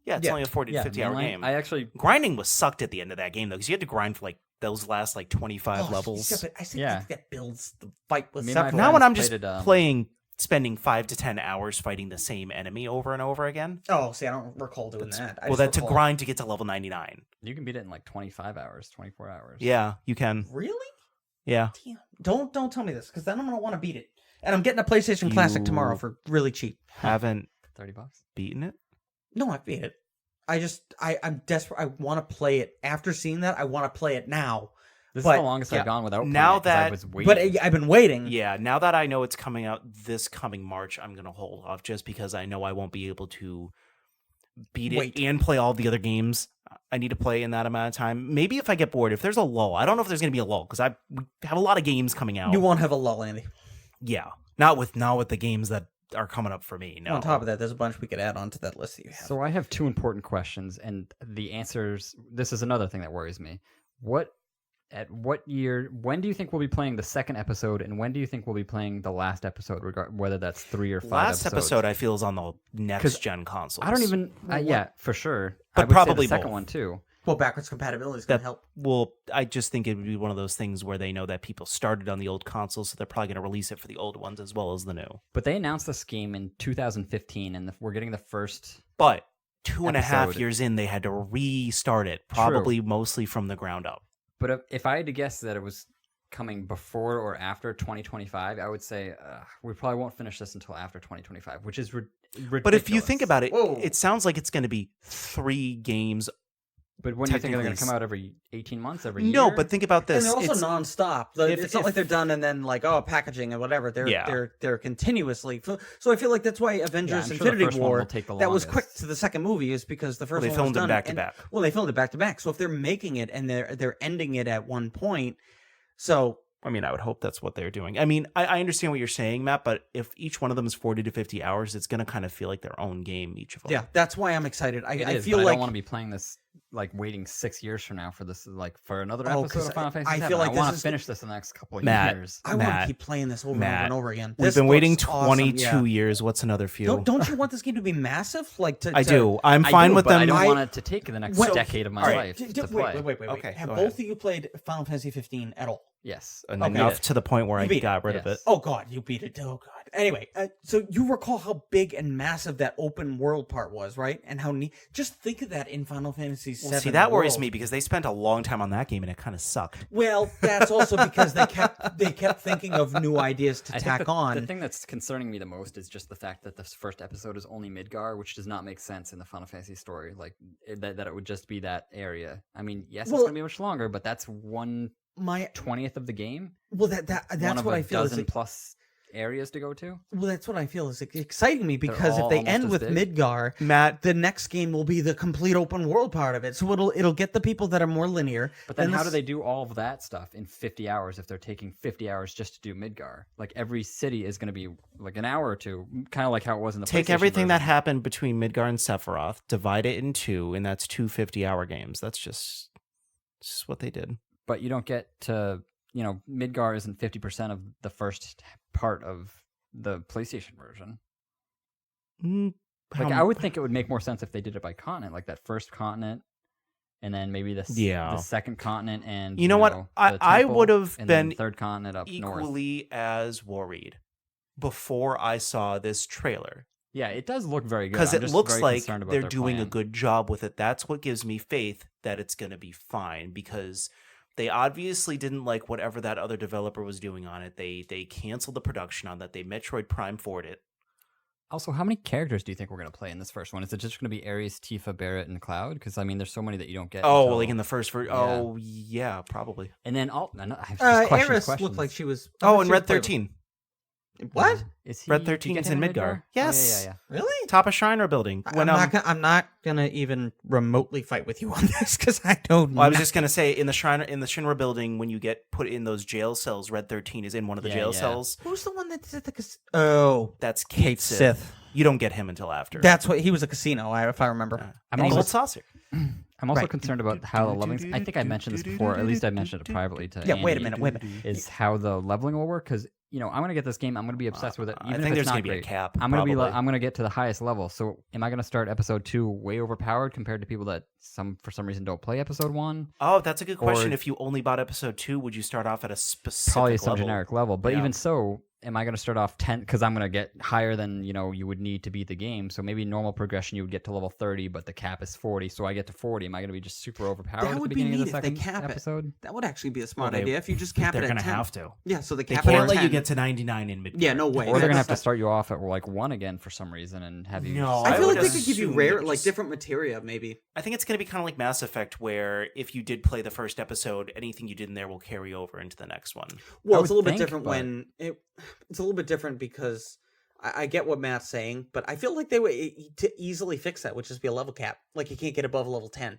Speaker 3: yeah, it's
Speaker 2: Yeah.
Speaker 3: only a 40 to 50 hour
Speaker 1: mainline,
Speaker 3: game.
Speaker 1: I actually
Speaker 3: Grinding was sucked at the end of that game though, because you had to grind for like those last like 25 levels.
Speaker 2: I think
Speaker 1: Yeah.
Speaker 2: that builds the fight with
Speaker 1: Me and my
Speaker 2: Sephiroth.
Speaker 3: Now when I'm
Speaker 1: played
Speaker 3: just
Speaker 1: it,
Speaker 3: spending 5 to 10 hours fighting the same enemy over and over again.
Speaker 2: Oh, see, I don't recall doing that. I
Speaker 3: Well,
Speaker 2: just
Speaker 3: that's to
Speaker 2: recall-
Speaker 3: grind to get to level 99.
Speaker 1: you can beat it in like 25 hours, 24 hours.
Speaker 3: Yeah, you can.
Speaker 2: Really?
Speaker 3: Yeah.
Speaker 2: Damn. Don't tell me this, because then I'm gonna want to beat it. And I'm getting a PlayStation Classic tomorrow
Speaker 3: You-
Speaker 2: for really cheap.
Speaker 3: Haven't
Speaker 1: $30.
Speaker 3: beaten it?
Speaker 2: No, I beat it. I'm desperate. I want to play it. After seeing that, I want to play it now.
Speaker 1: This
Speaker 2: But,
Speaker 1: is the longest
Speaker 2: yeah.
Speaker 1: I've gone without
Speaker 3: Now
Speaker 1: playing it 'cause I
Speaker 3: that-
Speaker 1: was waiting.
Speaker 2: But I've been waiting.
Speaker 3: Yeah, now that I know it's coming out this coming March, I'm going to hold off just because I know I won't be able to beat it
Speaker 2: Wait.
Speaker 3: and play all the other games I need to play in that amount of time. Maybe if I get bored, if there's a lull. I don't know if there's going to be a lull because we have a lot of games coming out.
Speaker 2: You won't have a lull, Andy.
Speaker 3: Yeah. Not with the games that are coming up for me. No.
Speaker 2: On top of that, there's a bunch we could add on to that list that you have.
Speaker 1: So I have two important questions, and the answers. This is another thing that worries me. At what year? When do you think we'll be playing the second episode, and when do you think we'll be playing the last episode? Whether that's 3 or 5.
Speaker 3: Last
Speaker 1: episodes?
Speaker 3: episode I feel is on the next gen consoles.
Speaker 1: I don't even. Yeah, for sure.
Speaker 3: But
Speaker 1: I would say
Speaker 3: probably
Speaker 1: the second
Speaker 3: both.
Speaker 1: one too.
Speaker 2: Well, backwards compatibility is going to help.
Speaker 3: Well, I just think it would be one of those things where they know that people started on the old consoles, so they're probably going to release it for the old ones as well as the new.
Speaker 1: But they announced this game in 2015, and we're getting the first.
Speaker 3: But 2.5
Speaker 1: episode.
Speaker 3: years in, they had to restart it, probably mostly from the ground up.
Speaker 1: But if I had to guess that it was coming before or after 2025, I would say we probably won't finish this until after 2025, which is ridiculous.
Speaker 3: But if you think about it,
Speaker 2: Whoa.
Speaker 3: it sounds like it's going to be 3 games.
Speaker 1: But when do you think they're going to come out every 18 months, every year?
Speaker 3: No, but think about this.
Speaker 2: And they're also
Speaker 3: It's-
Speaker 2: nonstop. It's not like they're done and then like packaging and whatever. They're continuously. So I feel like that's why Avengers
Speaker 1: I'm sure the
Speaker 2: Infinity
Speaker 1: first one
Speaker 2: War
Speaker 1: will take the
Speaker 2: that was
Speaker 1: longest.
Speaker 2: quick to the second movie is because the first
Speaker 3: they
Speaker 2: one
Speaker 3: filmed
Speaker 2: was
Speaker 3: it
Speaker 2: done
Speaker 3: back to
Speaker 2: and-
Speaker 3: back.
Speaker 2: Well, they filmed it back to back. So if they're making it and they're ending it at one point, so.
Speaker 3: I mean, I would hope that's what they're doing. I mean, I understand what you're saying, Matt, but if each one of them is 40 to 50 hours, it's going to kind of feel like their own game, each of them.
Speaker 2: Yeah, that's why I'm excited. I
Speaker 1: It is,
Speaker 2: feel
Speaker 1: but I
Speaker 2: like
Speaker 1: don't want to be playing this like waiting 6 years from now for this, like for another
Speaker 2: Oh,
Speaker 1: episode
Speaker 2: 'cause
Speaker 1: of Final Fantasy
Speaker 2: I
Speaker 1: VII.
Speaker 2: feel like
Speaker 1: I
Speaker 2: this
Speaker 1: want to
Speaker 2: is-
Speaker 1: finish this in the next couple of
Speaker 3: Matt,
Speaker 1: years.
Speaker 2: I want to
Speaker 3: Matt,
Speaker 2: keep playing this over
Speaker 3: Matt,
Speaker 2: and over again.
Speaker 3: We've
Speaker 2: This
Speaker 3: been waiting
Speaker 2: looks
Speaker 3: 22
Speaker 2: awesome. Yeah.
Speaker 3: years. What's another few?
Speaker 2: Don't you want this game to be massive? Like
Speaker 3: I do. I'm
Speaker 1: I
Speaker 3: fine
Speaker 1: do,
Speaker 3: with
Speaker 1: but
Speaker 3: them.
Speaker 1: I don't
Speaker 2: I-
Speaker 1: want it to take the next
Speaker 2: Well,
Speaker 1: decade of my
Speaker 3: all right,
Speaker 1: life to play.
Speaker 2: Wait.
Speaker 3: Okay,
Speaker 2: Have
Speaker 3: go
Speaker 2: both
Speaker 3: ahead.
Speaker 2: of you played Final Fantasy 15 at all?
Speaker 1: Yes.
Speaker 3: And
Speaker 2: Okay.
Speaker 3: enough to the point where
Speaker 2: You
Speaker 3: I
Speaker 2: beat it.
Speaker 3: got rid of it.
Speaker 1: Yes.
Speaker 2: Oh God, you beat it. Oh God. Anyway, so you recall how big and massive that open world part was, right? And how neat. Just think of that in Final Fantasy VII.
Speaker 3: Well, see, that worries
Speaker 2: world.
Speaker 3: me because they spent a long time on that game and it kind of sucked.
Speaker 2: Well, that's also because they kept thinking of new ideas to
Speaker 1: I think
Speaker 2: tack on.
Speaker 1: The thing that's concerning me the most is just the fact that this first episode is only Midgar, which does not make sense in the Final Fantasy story. Like that it would just be that area. I mean, yes, it's
Speaker 2: Well-
Speaker 1: going to be much longer, but that's 1/20th of the game.
Speaker 2: Well, that's
Speaker 1: one of
Speaker 2: what
Speaker 1: a
Speaker 2: I feel is
Speaker 1: dozen plus areas to go to.
Speaker 2: well, that's what I feel is exciting me because if
Speaker 1: all
Speaker 2: they
Speaker 1: almost
Speaker 2: end
Speaker 1: as
Speaker 2: with
Speaker 1: big.
Speaker 2: Midgar,
Speaker 3: Matt,
Speaker 2: the next game will be the complete open world part of it. So it'll get the people that are more linear.
Speaker 1: But then how
Speaker 2: this-
Speaker 1: do they do all of that stuff in 50 hours if they're taking 50 hours just to do Midgar? Like every city is going to be like an hour or two, kind of like how it was in the
Speaker 3: take
Speaker 1: PlayStation
Speaker 3: everything that
Speaker 1: version.
Speaker 3: happened between Midgar and Sephiroth, divide it in 2, and that's 2 50-hour games. That's just what they did.
Speaker 1: But you don't get to, Midgar isn't 50% of the first part of the PlayStation version. Like I would think it would make more sense if they did it by continent, like that first continent, and then maybe the second continent, and
Speaker 3: You know what?
Speaker 1: the
Speaker 3: I
Speaker 1: temple,
Speaker 3: would have
Speaker 1: and then
Speaker 3: been
Speaker 1: the third continent up north.
Speaker 3: equally as worried before I saw this trailer.
Speaker 1: Yeah, it does look very good.
Speaker 3: Because
Speaker 1: I'm
Speaker 3: it
Speaker 1: just
Speaker 3: looks
Speaker 1: very
Speaker 3: like
Speaker 1: concerned about
Speaker 3: they're
Speaker 1: their
Speaker 3: doing a
Speaker 1: plan.
Speaker 3: good job with it. That's what gives me faith that it's going to be fine, because they obviously didn't like whatever that other developer was doing on it. They canceled the production on that. They Metroid Prime for'd it.
Speaker 1: Also, how many characters do you think we're going to play in this first one? Is it just going to be Ares, Tifa, Barrett, and Cloud? Because, I mean, there's so many that you don't get.
Speaker 3: Oh,
Speaker 1: until-
Speaker 3: like in the first version?
Speaker 1: Yeah.
Speaker 3: Oh, yeah, probably.
Speaker 1: And then, I have just questions.
Speaker 2: Eris looked like she was.
Speaker 3: Oh, and
Speaker 2: she was
Speaker 3: Red
Speaker 2: playable.
Speaker 3: 13.
Speaker 2: What?
Speaker 1: Is he,
Speaker 3: Red
Speaker 1: you
Speaker 3: 13
Speaker 1: get
Speaker 3: is
Speaker 1: him
Speaker 3: in Midgar.
Speaker 1: Oh,
Speaker 3: Yes.
Speaker 1: yeah.
Speaker 2: Really?
Speaker 3: Top of Shriner building. When,
Speaker 2: I'm not gonna even remotely fight with you on this because I don't.
Speaker 3: Well, I was just gonna say in the Shinra building, when you get put in those jail cells, Red 13 is in one of the
Speaker 1: Yeah,
Speaker 3: jail
Speaker 1: yeah.
Speaker 3: cells.
Speaker 2: Who's the one that's at the Oh,
Speaker 3: That's
Speaker 2: Kate
Speaker 3: Kate
Speaker 2: Sith.
Speaker 3: You don't get him until after.
Speaker 2: That's what he was a casino. If I remember.
Speaker 1: I'm
Speaker 3: and
Speaker 1: also-
Speaker 3: Gold Saucer.
Speaker 1: I'm also
Speaker 2: Right.
Speaker 1: concerned about how the leveling. I think I mentioned this before. At least I mentioned it privately to
Speaker 2: Yeah. Wait a
Speaker 1: Andy,
Speaker 2: minute.
Speaker 1: Is how the leveling will work, because I'm gonna get this game. I'm gonna be obsessed with it.
Speaker 3: I
Speaker 1: Even
Speaker 3: think
Speaker 1: if
Speaker 3: there's
Speaker 1: it's not
Speaker 3: gonna be a
Speaker 1: great.
Speaker 3: cap.
Speaker 1: I'm gonna be.
Speaker 3: probably.
Speaker 1: I'm gonna get to the highest level. So am I gonna start episode 2 way overpowered compared to people that for some reason don't play episode 1?
Speaker 3: Oh, that's a good question.
Speaker 1: Or-
Speaker 3: If you only bought episode 2, would you start off at a specific
Speaker 1: Probably some
Speaker 3: level?
Speaker 1: generic level. But
Speaker 3: Yeah.
Speaker 1: even so, am I going to start off 10? Because I'm going to get higher than you would need to beat the game. So maybe normal progression you would get to level 30, but the cap is 40. So I get to 40. Am I going to be just super overpowered
Speaker 2: That
Speaker 1: at
Speaker 2: would
Speaker 1: the
Speaker 2: be
Speaker 1: beginning of
Speaker 2: neat
Speaker 1: the
Speaker 2: if they
Speaker 1: second
Speaker 2: cap it.
Speaker 1: episode?
Speaker 2: That would actually be a smart
Speaker 3: Well, they-
Speaker 2: idea if you just cap
Speaker 3: They're
Speaker 2: it at
Speaker 3: gonna
Speaker 2: 10.
Speaker 3: have to.
Speaker 2: Yeah. So they
Speaker 3: They
Speaker 2: cap it
Speaker 3: can't
Speaker 2: at
Speaker 3: let
Speaker 2: 10.
Speaker 3: you get to 99 in mid.
Speaker 2: Yeah. No way.
Speaker 1: Or they're going to
Speaker 2: That's-
Speaker 1: have to start you off at like 1 again for some reason and have you.
Speaker 3: No,
Speaker 2: I feel
Speaker 3: would
Speaker 2: like they could give you
Speaker 3: assume
Speaker 2: rare,
Speaker 3: they're
Speaker 2: like
Speaker 3: just-
Speaker 2: different materia, maybe.
Speaker 3: I think it's going to be kind of like Mass Effect, where if you did play the first episode, anything you did in there will carry over into the next one.
Speaker 2: Well,
Speaker 1: I
Speaker 2: it's a
Speaker 1: would
Speaker 2: little bit
Speaker 1: think,
Speaker 2: different
Speaker 1: but-
Speaker 2: when it's a little bit different because I get what Matt's saying, but I feel like they would to easily fix that would just be a level cap. Like you can't get above level 10.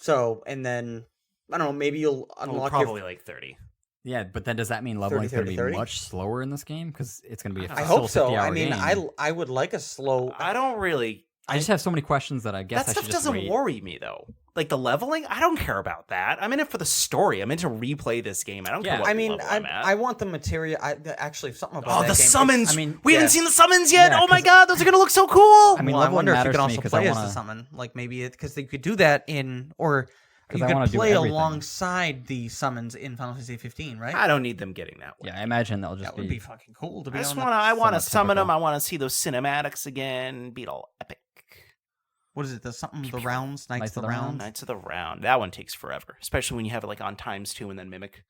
Speaker 2: So, and then I don't know, maybe you'll unlock
Speaker 3: Probably like 30.
Speaker 1: Yeah, but then does that mean leveling is going to be
Speaker 2: 30?
Speaker 1: much slower in this game? Because it's going to be a
Speaker 2: I
Speaker 1: still
Speaker 2: hope so.
Speaker 1: 50-hour
Speaker 2: I mean,
Speaker 1: game.
Speaker 2: I would like a slow.
Speaker 3: I don't really.
Speaker 1: I just have so many questions that I guess
Speaker 3: That
Speaker 1: I
Speaker 3: stuff
Speaker 1: should just
Speaker 3: doesn't
Speaker 1: wait.
Speaker 3: worry me though. Like the leveling, I don't care about that. I'm in it for the story. I'm in to replay this game. I don't
Speaker 1: Yeah.
Speaker 3: care what
Speaker 2: I mean,
Speaker 3: level I'm at.
Speaker 2: I want the materia. Actually, something about
Speaker 3: Oh,
Speaker 2: that
Speaker 3: the
Speaker 2: game.
Speaker 3: summons!
Speaker 1: I mean,
Speaker 3: we
Speaker 2: yeah.
Speaker 3: haven't seen the summons yet.
Speaker 1: Yeah,
Speaker 3: Oh my
Speaker 1: 'cause-
Speaker 3: god, those are gonna look so cool.
Speaker 1: I mean,
Speaker 2: Well, I
Speaker 1: leveling
Speaker 2: wonder if you
Speaker 1: matters
Speaker 2: could
Speaker 1: to me
Speaker 2: also
Speaker 1: 'cause
Speaker 2: play
Speaker 1: I
Speaker 2: as the
Speaker 1: wanna-
Speaker 2: summon. Like maybe because they could do that in, or
Speaker 1: 'Cause
Speaker 2: you
Speaker 1: I
Speaker 2: could
Speaker 1: wanna do
Speaker 2: play
Speaker 1: everything.
Speaker 2: alongside the summons in Final Fantasy 15, right?
Speaker 3: I don't need them getting that way.
Speaker 1: Yeah, I imagine that'll just
Speaker 2: That would be fucking cool to be
Speaker 3: I just
Speaker 2: on.
Speaker 3: want to. I want to
Speaker 1: somewhat
Speaker 3: summon them.
Speaker 1: typical.
Speaker 3: I want to see those cinematics again. Be all epic.
Speaker 2: what is it? The rounds, Knights of the Round.
Speaker 3: Knights of the Round. That one takes forever, especially when you have it like on times 2 and then Mimic.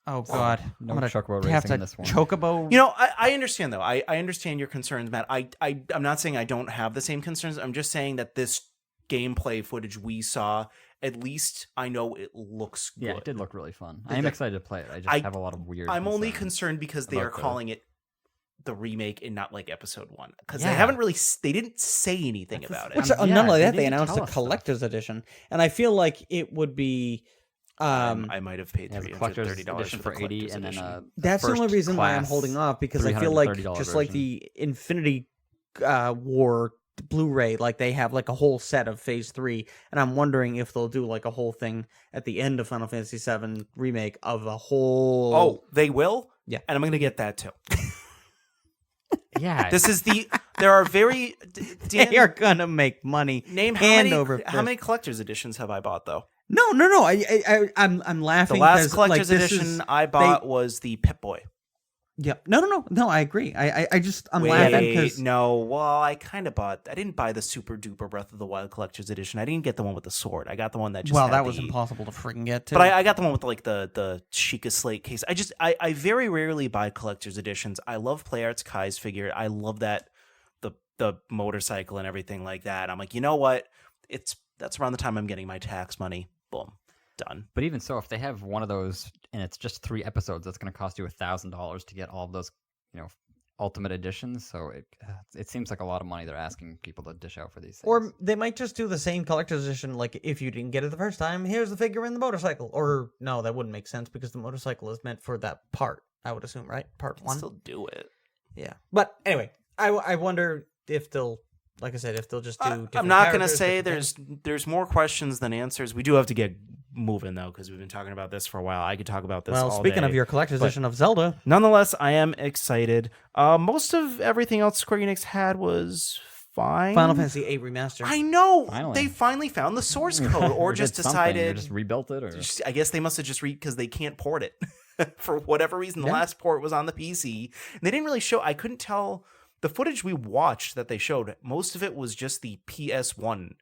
Speaker 2: Oh God,
Speaker 1: No
Speaker 2: I'm gonna
Speaker 1: chocobo
Speaker 2: have
Speaker 1: racing
Speaker 2: to
Speaker 1: in this one.
Speaker 2: chocobo.
Speaker 3: You know, I understand though. I understand your concerns, Matt. I'm not saying I don't have the same concerns. I'm just saying that this gameplay footage we saw, at least I know it looks good.
Speaker 1: Yeah, it did look really fun. I am excited to play it. I just have a lot of weird.
Speaker 3: I'm only
Speaker 1: concerns
Speaker 3: concerned because they are
Speaker 1: about
Speaker 3: calling it the remake and not like episode 1, because
Speaker 1: Yeah.
Speaker 3: they haven't really, they didn't say anything about it.
Speaker 2: Which,
Speaker 1: Yeah,
Speaker 2: not only
Speaker 1: they
Speaker 2: that,
Speaker 1: need
Speaker 2: they
Speaker 1: to
Speaker 2: announced
Speaker 1: tell
Speaker 2: a
Speaker 1: us
Speaker 2: collector's edition, and I feel like it would be.
Speaker 3: I might have paid
Speaker 1: Yeah, the
Speaker 3: $330
Speaker 1: collector's
Speaker 3: for
Speaker 1: edition for 80,
Speaker 3: collector's
Speaker 1: and then
Speaker 3: edition.
Speaker 2: That's the only
Speaker 1: first
Speaker 2: reason why I'm
Speaker 1: class
Speaker 2: holding off, because I feel like
Speaker 1: $330
Speaker 2: just like
Speaker 1: version.
Speaker 2: the Infinity War Blu-ray, like they have like a whole set of Phase 3, and I'm wondering if they'll do like a whole thing at the end of Final Fantasy VII Remake of a whole.
Speaker 3: Oh, they will?
Speaker 2: Yeah.
Speaker 3: And I'm going to get that too.
Speaker 1: Yeah,
Speaker 3: This is there are very, Dan,
Speaker 2: They are gonna make money.
Speaker 3: name
Speaker 2: hand
Speaker 3: how
Speaker 2: over
Speaker 3: many collector's editions have I bought though?
Speaker 2: No. I'm
Speaker 3: The
Speaker 2: laughing.
Speaker 3: last
Speaker 2: 'cause,
Speaker 3: collector's
Speaker 2: like, this
Speaker 3: edition
Speaker 2: is-
Speaker 3: I bought was the Pip-Boy.
Speaker 2: Yeah. No. I agree. I'm
Speaker 3: Wait,
Speaker 2: laughing because
Speaker 3: no. Well, I kind of bought. I didn't buy the super duper Breath of the Wild collector's edition. I didn't get the one with the sword. I got the one that just.
Speaker 2: well,
Speaker 3: had
Speaker 2: that was
Speaker 3: the-
Speaker 2: impossible to freaking get to.
Speaker 3: But I got the one with like the Sheikah Slate case. I very rarely buy collector's editions. I love PlayArt's Kai's figure. I love that the motorcycle and everything like that. I'm like, you know what? That's around the time I'm getting my tax money. Boom, done.
Speaker 1: But even so, if they have one of those and it's just 3 episodes, that's going to cost you $1,000 to get all of those, ultimate editions. So it seems like a lot of money they're asking people to dish out for these things.
Speaker 2: Or they might just do the same collector's edition, like if you didn't get it the first time, here's the figure and the motorcycle. Or no, that wouldn't make sense because the motorcycle is meant for that part, I would assume, right? Part 1?
Speaker 3: Still do it.
Speaker 2: Yeah. But anyway, I wonder if they'll, like I said, if they'll just do different
Speaker 3: I'm not going to
Speaker 2: characters,
Speaker 3: say
Speaker 2: different
Speaker 3: there's more questions than answers. We do have to get moving though, because we've been talking about this for a while. I could talk about this
Speaker 2: Well,
Speaker 3: all
Speaker 2: speaking
Speaker 3: day.
Speaker 2: of your collector's
Speaker 3: but-
Speaker 2: edition of Zelda,
Speaker 3: Nonetheless, I am excited. Most of everything else Square Enix had was fine.
Speaker 2: Final Fantasy VIII Remaster.
Speaker 3: I know.
Speaker 1: Finally.
Speaker 3: They finally found the source code, or
Speaker 1: did
Speaker 3: just
Speaker 1: something,
Speaker 3: decided.
Speaker 1: or just rebuilt it, or
Speaker 3: I guess they must have just because they can't port it for whatever reason. The last port was on the PC, and they didn't really show. I couldn't tell the footage we watched that they showed. Most of it was just the PS1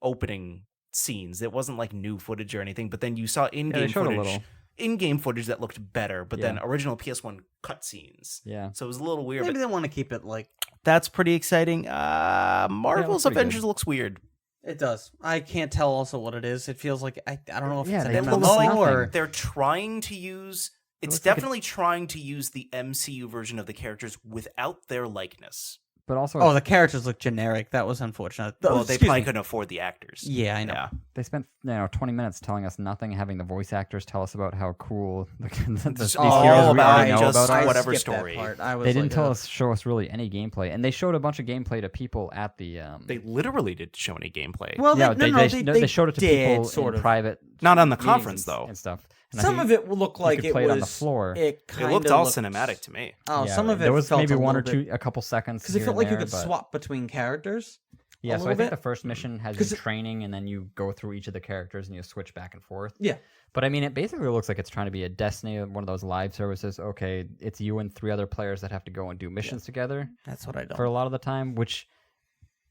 Speaker 3: opening scenes. It wasn't like new footage or anything. But then you saw
Speaker 1: they
Speaker 3: in-game
Speaker 1: showed a
Speaker 3: footage.
Speaker 1: little.
Speaker 3: In-game footage that looked better, but then
Speaker 1: Yeah.
Speaker 3: original PS1 cutscenes.
Speaker 1: Yeah.
Speaker 3: So it was a little weird.
Speaker 2: Maybe
Speaker 3: But
Speaker 2: they want to keep it like
Speaker 3: that's pretty exciting. Marvel's
Speaker 1: pretty good.
Speaker 3: Avengers looks weird.
Speaker 2: it does. I can't tell also what it is. It feels like I don't know if
Speaker 1: Yeah,
Speaker 2: it's an
Speaker 1: they
Speaker 3: It
Speaker 1: told
Speaker 3: looks
Speaker 1: us
Speaker 3: like
Speaker 2: MMO or
Speaker 3: they're trying to use. It's
Speaker 1: looks like
Speaker 3: definitely trying to use the MCU version of the characters without their likeness.
Speaker 1: But also,
Speaker 2: oh, the characters look generic. That was unfortunate.
Speaker 3: Well, they
Speaker 2: Excuse
Speaker 3: probably
Speaker 2: me.
Speaker 3: couldn't afford the actors.
Speaker 2: Yeah, I know.
Speaker 3: Yeah.
Speaker 1: they spent 20 minutes telling us nothing, having the voice actors tell us about how cool these
Speaker 3: It's
Speaker 1: heroes
Speaker 3: all
Speaker 1: we
Speaker 3: about
Speaker 1: already know
Speaker 3: just
Speaker 1: about are.
Speaker 2: I
Speaker 3: whatever
Speaker 2: skipped that
Speaker 3: story.
Speaker 2: part. I was
Speaker 1: They didn't
Speaker 2: like,
Speaker 1: show us really any gameplay, and they showed a bunch of gameplay to people at the.
Speaker 3: They literally did show any gameplay.
Speaker 2: Well,
Speaker 1: yeah,
Speaker 2: they
Speaker 1: showed it to
Speaker 2: did,
Speaker 1: people
Speaker 2: sort
Speaker 1: in
Speaker 2: of.
Speaker 1: private.
Speaker 3: Not on the
Speaker 1: meetings
Speaker 3: conference,
Speaker 1: and-
Speaker 3: though.
Speaker 1: and stuff. And I
Speaker 2: Some
Speaker 1: think
Speaker 2: of it looked like
Speaker 1: could
Speaker 2: it
Speaker 1: play
Speaker 2: was
Speaker 1: it on the floor.
Speaker 2: It
Speaker 3: It looked all cinematic to me.
Speaker 2: Oh,
Speaker 1: yeah,
Speaker 2: some of it
Speaker 1: there was
Speaker 2: felt
Speaker 1: maybe
Speaker 2: a
Speaker 1: one or
Speaker 2: little bit-
Speaker 1: two, a couple seconds
Speaker 2: because it
Speaker 1: here
Speaker 2: felt
Speaker 1: and
Speaker 2: like you
Speaker 1: there,
Speaker 2: could
Speaker 1: but-
Speaker 2: swap between characters.
Speaker 1: Yeah,
Speaker 2: a
Speaker 1: so I
Speaker 2: little
Speaker 1: think
Speaker 2: bit.
Speaker 1: the first mission has
Speaker 2: 'Cause
Speaker 1: you training, and then you go through each of the characters and you switch back and forth.
Speaker 2: Yeah.
Speaker 1: But I mean, it basically looks like it's trying to be a Destiny, one of those live services. Okay, it's you and 3 other players that have to go and do missions together
Speaker 2: That's what I don't.
Speaker 1: for a lot of the time, which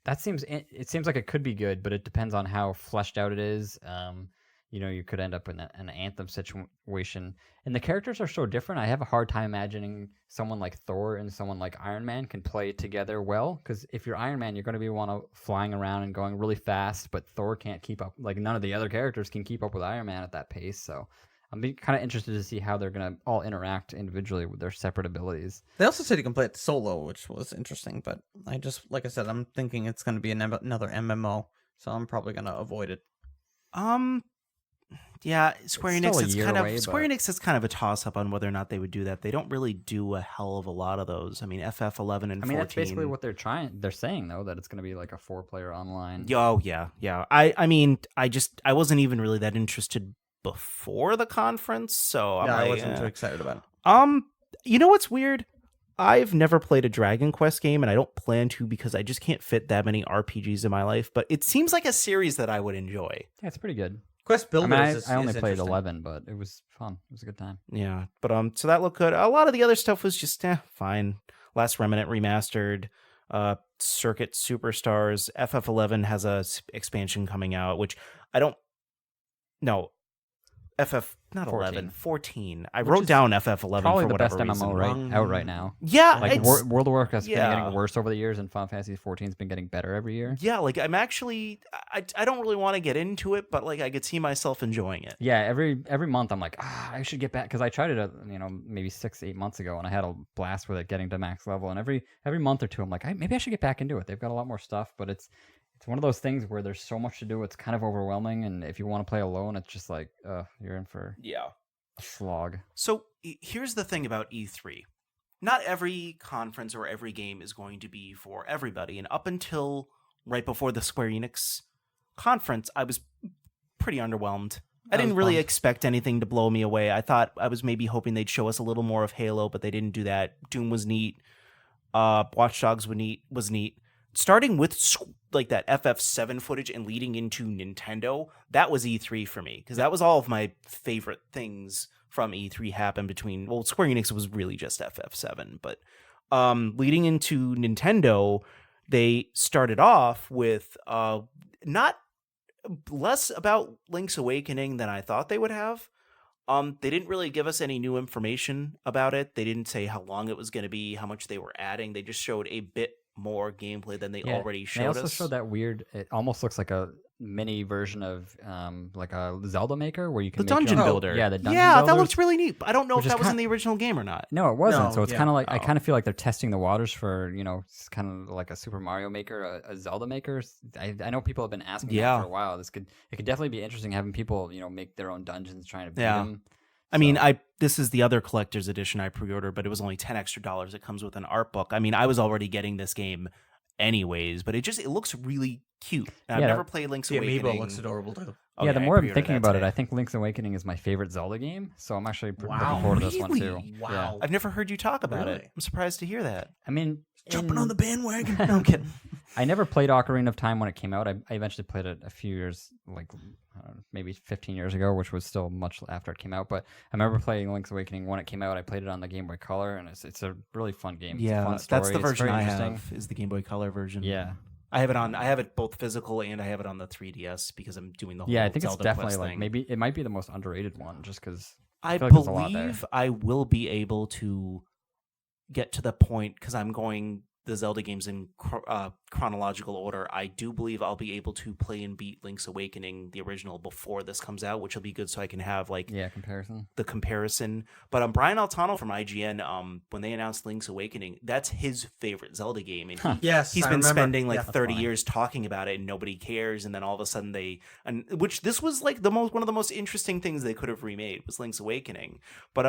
Speaker 1: it seems like it could be good, but it depends on how fleshed out it is. You could end up in an Anthem situation, and the characters are so different. I have a hard time imagining someone like Thor and someone like Iron Man can play together well. Because if you're Iron Man, you're going to be flying around and going really fast, but Thor can't keep up. Like none of the other characters can keep up with Iron Man at that pace. So I'm kind of interested to see how they're going to all interact individually with their separate abilities.
Speaker 2: They also said you can play it solo, which was interesting. But like I said, I'm thinking it's going to be another MMO, so I'm probably going to avoid it.
Speaker 3: Yeah, Square
Speaker 1: It's
Speaker 3: Enix.
Speaker 1: still a
Speaker 3: It's
Speaker 1: year
Speaker 3: kind of
Speaker 1: away,
Speaker 3: Square
Speaker 1: but-
Speaker 3: Enix is kind of a toss up on whether or not they would do that. They don't really do a hell of a lot of those. I mean, FF11 and 14.
Speaker 1: I mean, that's basically what they're saying though, that it's going to be like a 4-player online.
Speaker 3: Oh yeah. I mean, I wasn't even really that interested before the conference, so
Speaker 2: Yeah,
Speaker 3: I'm
Speaker 2: I
Speaker 3: like,
Speaker 2: wasn't too excited about it.
Speaker 3: You know what's weird? I've never played a Dragon Quest game, and I don't plan to because I just can't fit that many RPGs in my life. But it seems like a series that I would enjoy.
Speaker 1: Yeah, it's pretty good.
Speaker 2: Quest
Speaker 1: I
Speaker 2: Builders
Speaker 1: mean,
Speaker 2: is
Speaker 1: I only
Speaker 2: is
Speaker 1: played
Speaker 2: interesting.
Speaker 1: 11, but it was fun. It was a good time.
Speaker 3: Yeah, but so that looked good. A lot of the other stuff was just fine. Last Remnant remastered, Circuit Superstars. FF11 has a expansion coming out, which I don't. No, not 11, 14. I wrote down FF11
Speaker 1: Probably
Speaker 3: for
Speaker 1: the best
Speaker 3: whatever
Speaker 1: MMO
Speaker 3: reason.
Speaker 1: out right now.
Speaker 3: Yeah,
Speaker 1: Like World of Warcraft's been
Speaker 3: yeah.
Speaker 1: getting worse over the years, and Final Fantasy 14's been getting better every year.
Speaker 3: Yeah, like I'm actually, I don't really want to get into it, but like I could see myself enjoying it.
Speaker 1: Yeah, every month I'm like, I should get back, because I tried it, maybe 6-8 months ago, and I had a blast with it, getting to max level. And every month or two, I'm like, maybe I should get back into it. They've got a lot more stuff, but it's one of those things where there's so much to do. It's kind of overwhelming, and if you want to play alone, it's just like, you're in for a slog.
Speaker 3: So here's the thing about E3. Not every conference or every game is going to be for everybody. And up until right before the Square Enix conference, I was pretty underwhelmed. I didn't really expect anything to blow me away. I thought I was maybe hoping they'd show us a little more of Halo, but they didn't do that. Doom was neat. Watch Dogs was neat. Starting with like that FF7 footage and leading into Nintendo, that was E3 for me, because that was all of my favorite things from E3 happened between, well, Square Enix was really just FF7, but leading into Nintendo, they started off with not less about Link's Awakening than I thought they would have. They didn't really give us any new information about it. They didn't say how long it was going to be, how much they were adding. They just showed a bit more gameplay than they already showed us.
Speaker 1: They also showed that weird, it almost looks like a mini version of like a Zelda Maker, where you can
Speaker 3: the
Speaker 1: make
Speaker 3: dungeon builder.
Speaker 1: Yeah, the dungeon
Speaker 3: builder.
Speaker 1: builder.
Speaker 3: That looks really neat. I don't know if that was in
Speaker 1: kind
Speaker 3: the original game or not.
Speaker 1: No, it wasn't.
Speaker 2: No,
Speaker 1: So it's
Speaker 2: yeah.
Speaker 1: kind of like, I kind of feel like they're testing the waters for, it's kind of like a Super Mario Maker, a Zelda Maker. I know people have been asking that for a while. It could definitely be interesting having people, make their own dungeons, trying to beat them.
Speaker 3: I mean, this is the other collector's edition I pre-ordered, but it was only $10 extra. It comes with an art book. I mean, I was already getting this game anyways, but it looks really cute. And I've never played Link's Awakening.
Speaker 2: The amiibo looks adorable too.
Speaker 3: Oh,
Speaker 1: yeah, the more I'm thinking about
Speaker 3: today.
Speaker 1: it, I think Link's Awakening is my favorite Zelda game, so I'm actually looking forward to this one too.
Speaker 2: Wow.
Speaker 1: Yeah.
Speaker 3: I've never heard you talk about
Speaker 2: Really?
Speaker 3: it. I'm surprised to hear that.
Speaker 1: I mean,
Speaker 2: Jumping on the bandwagon.
Speaker 3: No, I'm kidding.
Speaker 1: I never played Ocarina of Time when it came out. I eventually played it a few years, like maybe 15 years ago, which was still much after it came out. But I remember playing Link's Awakening when it came out. I played it on the Game Boy Color, and it's a really fun game. It's a fun story.
Speaker 3: That's the
Speaker 1: It's
Speaker 3: version
Speaker 1: very
Speaker 3: I
Speaker 1: interesting.
Speaker 3: have. Is the Game Boy Color version?
Speaker 1: Yeah.
Speaker 3: I have it both physical and I have it on the 3DS because I'm doing the whole
Speaker 1: Yeah, I think
Speaker 3: Zelda
Speaker 1: it's definitely
Speaker 3: Quest
Speaker 1: like
Speaker 3: thing.
Speaker 1: maybe it might be the most underrated one, just because
Speaker 3: I
Speaker 1: feel like there's a lot there.
Speaker 3: believe I will be able to get to the point, because I'm going the Zelda games in chronological order. I do believe I'll be able to play and beat Link's Awakening, the original, before this comes out, which will be good so I can have
Speaker 1: comparison.
Speaker 3: the comparison. But Brian Altano from IGN, when they announced Link's Awakening, that's his favorite Zelda game, and
Speaker 2: Yes,
Speaker 3: he's
Speaker 2: I
Speaker 3: been
Speaker 2: remember.
Speaker 3: spending like
Speaker 2: Yeah.
Speaker 3: 30 years talking about it, and nobody cares. And then all of a sudden which this was like one of the most interesting things they could have remade was Link's Awakening. But